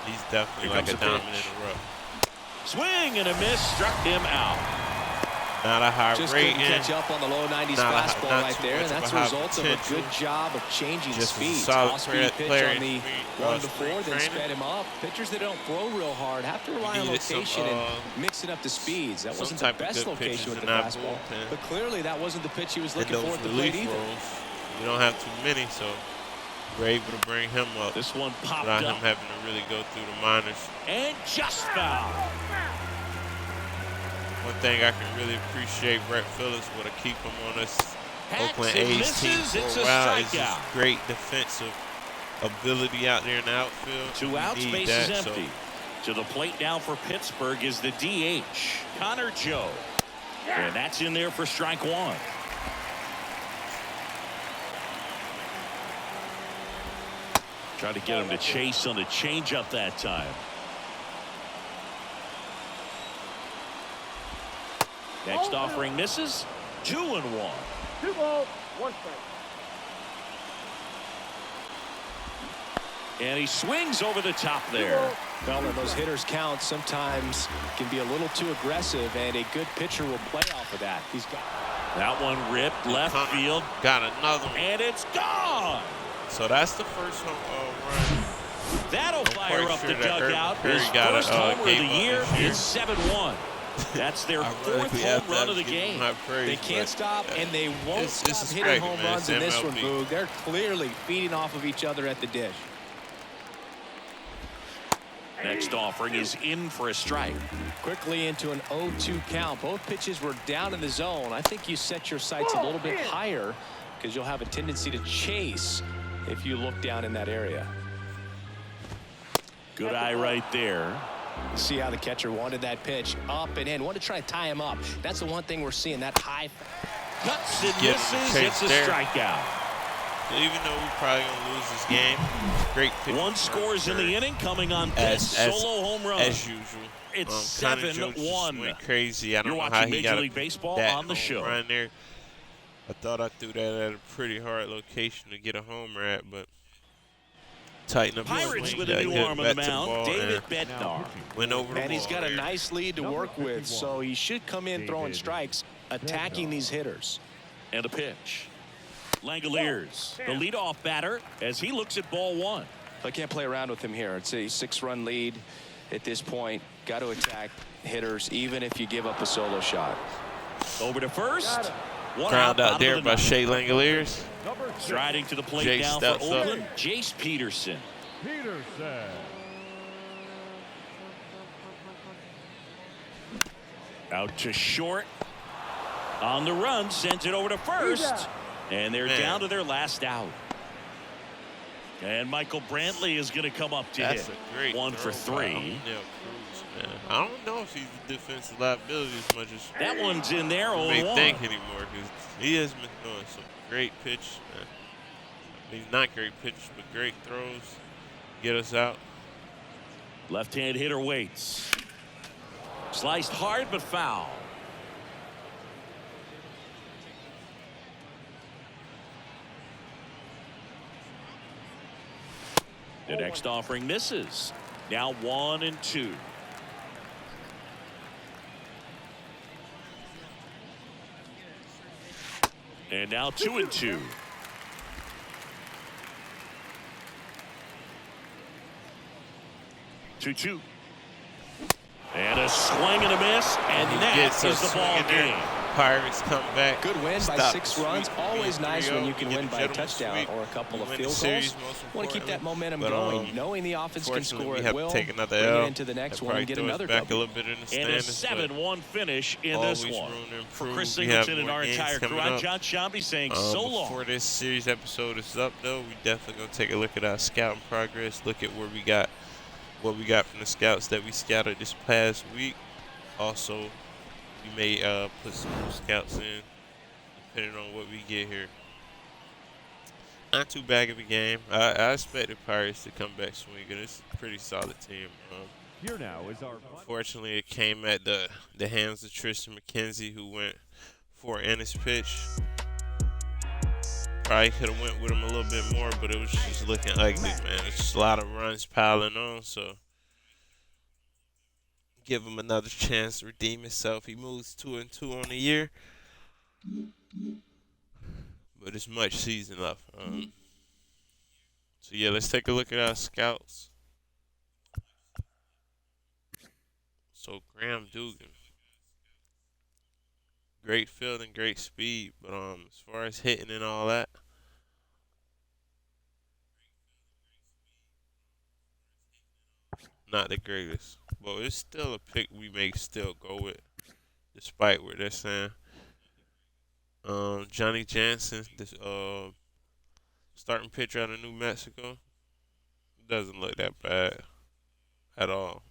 Speaker 1: He's definitely like a diamond in the rough.
Speaker 2: Swing and a miss, struck him out.
Speaker 1: Not a high
Speaker 3: Just
Speaker 1: rating.
Speaker 3: couldn't catch up on the low 90s fastball right there, and that's a result of a good job of changing speeds. Off-speed pitch on the one before, then sped him up. Pitchers that don't throw real hard have to rely on location and mixing up the speeds. That wasn't the best location with the fastball, but clearly that wasn't the pitch he was looking for at the plate either.
Speaker 1: We don't have too many, so we're able to bring him up.
Speaker 2: This one popped
Speaker 1: without
Speaker 2: up.
Speaker 1: him having to really go through the minors.
Speaker 2: And just foul.
Speaker 1: One thing I can really appreciate Brett Phillips would have keep him on this Oakland A's team for a while is his great defensive ability out there in the outfield.
Speaker 2: 2 outs, bases empty. To the plate now for Pittsburgh is the DH, Connor Joe. And that's in there for strike one. Try to get him to chase on the changeup that time. Next offering misses. 2-1.
Speaker 4: 2 balls, 1 strike.
Speaker 2: And he swings over the top there.
Speaker 3: Well, when those hitters count, sometimes can be a little too aggressive, and a good pitcher will play off of that. He's got
Speaker 2: that one ripped left field.
Speaker 1: Got another one.
Speaker 2: And it's gone.
Speaker 1: So that's the first run.
Speaker 2: That'll fire up the dugout. His first homer of the year is 7-1. That's their 4th home run of the game.
Speaker 3: They can't stop, and they won't stop hitting home runs in this one, Boog. They're clearly feeding off of each other at the dish.
Speaker 2: Next offering is in for a strike.
Speaker 3: Quickly into an 0-2 count. Both pitches were down in the zone. I think you set your sights a little bit higher because you'll have a tendency to chase if you look down in that area.
Speaker 2: Good eye right there.
Speaker 3: See how the catcher wanted that pitch up and in. Wanted to try to tie him up. That's the one thing we're seeing, that high.
Speaker 2: Cuts and misses. It's a strikeout.
Speaker 1: Even though we're probably going to lose this game, great pitch.
Speaker 2: 1 scores in the inning, coming on this solo home run.
Speaker 1: As usual.
Speaker 2: It's 7-1.
Speaker 1: Went crazy. I don't
Speaker 2: You're
Speaker 1: know
Speaker 2: watching
Speaker 1: how he
Speaker 2: Major
Speaker 1: got
Speaker 2: League Baseball
Speaker 1: that
Speaker 2: on the show.
Speaker 1: Run there. I thought I threw that at a pretty hard location to get a homer at, but tighten up.
Speaker 2: Pirates with a new arm on the mound, David Bednar.
Speaker 1: Went over the
Speaker 3: and he's
Speaker 1: ball
Speaker 3: got a nice lead to work with, so he should come in throwing strikes, attacking these hitters.
Speaker 2: And a pitch. Langoliers, the leadoff batter, as he looks at ball 1.
Speaker 3: I can't play around with him here. It's a 6-run lead at this point. Got to attack hitters, even if you give up a solo shot.
Speaker 2: Over to first.
Speaker 1: Ground out there by Shea Langoliers.
Speaker 2: Striding to the plate now for Oakland, Jace Peterson. Out to short. On the run, sends it over to first. And they're down to their last out. And Michael Brantley is going to come up to hit.
Speaker 1: A great
Speaker 2: 1 for 3.
Speaker 1: I don't know if he's a defensive liability as much as
Speaker 2: that one's in there.
Speaker 1: You may think anymore, because he has been throwing some great pitch. I mean, not great pitches, but great throws. Get us out.
Speaker 2: Left-hand hitter waits. Sliced hard but foul. The next offering misses. Now 1-2. And now 2-2. 2-2. And a swing and a miss, and that is the ball game.
Speaker 1: Pirates come back.
Speaker 3: Good win by 6 runs. Always nice when you can win by a touchdown or a couple of field goals. Want to keep that momentum going, knowing the offense can score at will.
Speaker 1: Take another
Speaker 3: bring
Speaker 1: L.
Speaker 3: it into the next one and get another
Speaker 1: back
Speaker 3: W.
Speaker 1: a little bit in the
Speaker 2: And a
Speaker 1: standings,
Speaker 2: 7-1 finish in this one. For Chris
Speaker 1: We
Speaker 2: Singleton
Speaker 1: have
Speaker 2: and
Speaker 1: more
Speaker 2: our
Speaker 1: games
Speaker 2: entire crew,
Speaker 1: coming
Speaker 2: I'm
Speaker 1: up.
Speaker 2: John Shambi saying so long.
Speaker 1: Before this series episode is up, though, we definitely gonna take a look at our scouting progress. Look at where we got, what we got from the scouts that we scouted this past week. Also, we may put some new scouts in, depending on what we get here. Not too bad of a game. I expect the Pirates to come back swinging. It's a pretty solid team.
Speaker 6: Here now is our
Speaker 1: Unfortunately, it came at the hands of Tristan McKenzie, who went for an Ennis pitch. Probably could have went with him a little bit more, but it was just looking ugly, man. It's just a lot of runs piling on, so give him another chance to redeem himself. He moves 2-2 on the year, but there's much season left. So yeah, let's take a look at our scouts. So Graham Dugan, great fielding, great speed, but as far as hitting and all that, not the greatest. But it's still a pick we may still go with, despite what they're saying. Johnny Jansen, this starting pitcher out of New Mexico, doesn't look that bad at all.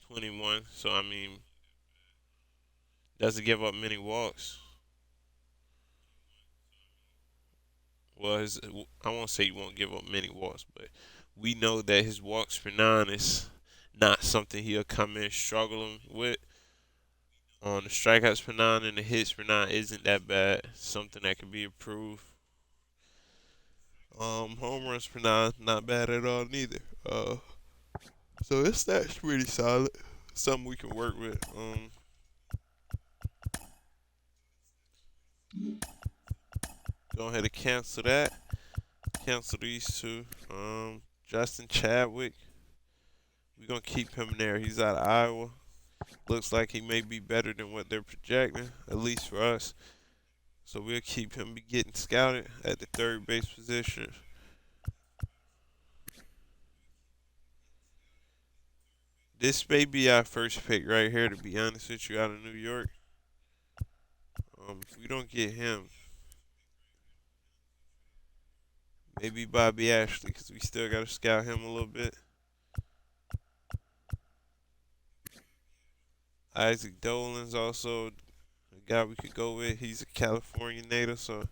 Speaker 1: 21, so I mean, doesn't give up many walks. Well, I won't say he won't give up many walks, but we know that his walks per nine is not something he'll come in struggling with. On the strikeouts per nine and the hits per nine isn't that bad. Something that can be improved. Home runs per nine, not bad at all neither. So this stats pretty solid. Something we can work with. Go ahead and cancel that. Cancel these two. Justin Chadwick. We're gonna keep him there. He's out of Iowa. Looks like he may be better than what they're projecting, at least for us. So we'll keep him getting scouted at the third base position. This may be our first pick right here, to be honest with you, out of New York. If we don't get him, maybe Bobby Ashley, because we still got to scout him a little bit. Isaac Dolan's also a guy we could go with. He's a California native, so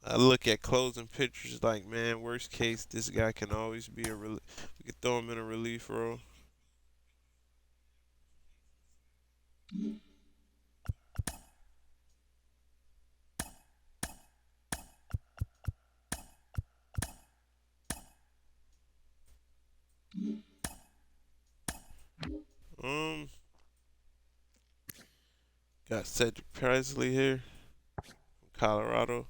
Speaker 1: I look at closing pitchers like, man, worst case, this guy can always be we could throw him in a relief role. Got Cedric Presley here from Colorado.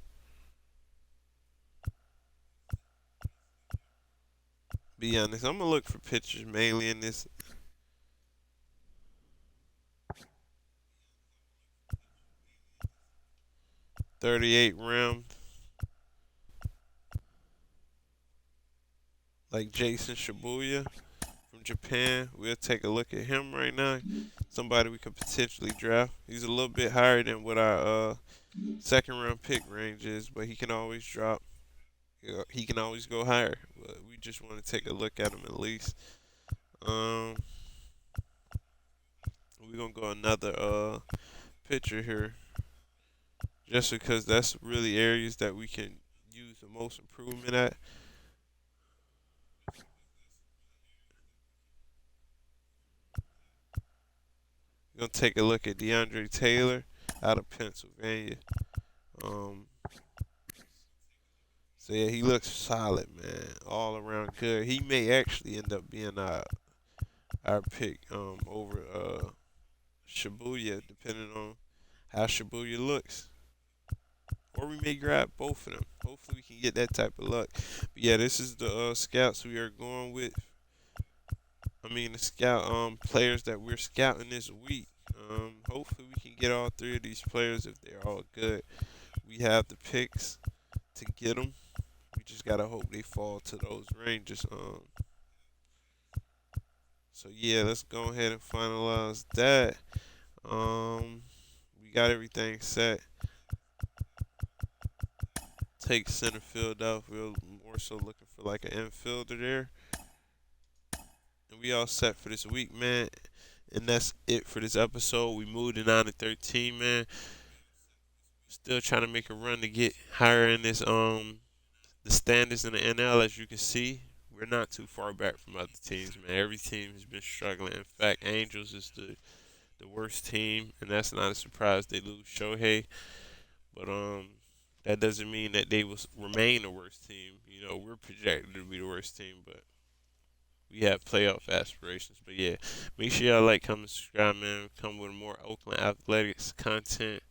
Speaker 1: Be honest, I'm gonna look for pitchers mainly in this. .38 rim, like Jason Shibuya from Japan. We'll take a look at him right now. Somebody we could potentially draft. He's a little bit higher than what our second round pick range is, but he can always drop. He can always go higher. But we just want to take a look at him at least. We're gonna go another pitcher here. just because that's really areas that we can use the most improvement at. We're gonna take a look at DeAndre Taylor out of Pennsylvania. Um, so yeah, he looks solid, man. All around good. He may actually end up being our pick over Shibuya, depending on how Shibuya looks. Or we may grab both of them. Hopefully we can get that type of luck. But yeah, this is the scouts we are going with. I mean the scout players that we're scouting this week. Hopefully we can get all three of these players if they're all good. We have the picks to get them. We just gotta hope they fall to those ranges. So yeah, let's go ahead and finalize that. We got everything set. Take center field off. We're more so looking for like an infielder there. And we all set for this week, man. And that's it for this episode. We moved to 9 to 13, man. Still trying to make a run to get higher in this the standings in the NL. As you can see, we're not too far back from other teams, man. Every team has been struggling. In fact, Angels is the worst team, and that's not a surprise. They lose Shohei, but that doesn't mean that they will remain the worst team. You know, we're projected to be the worst team, but we have playoff aspirations. But yeah, make sure y'all like, comment, subscribe, man. Come with more Oakland athletics content.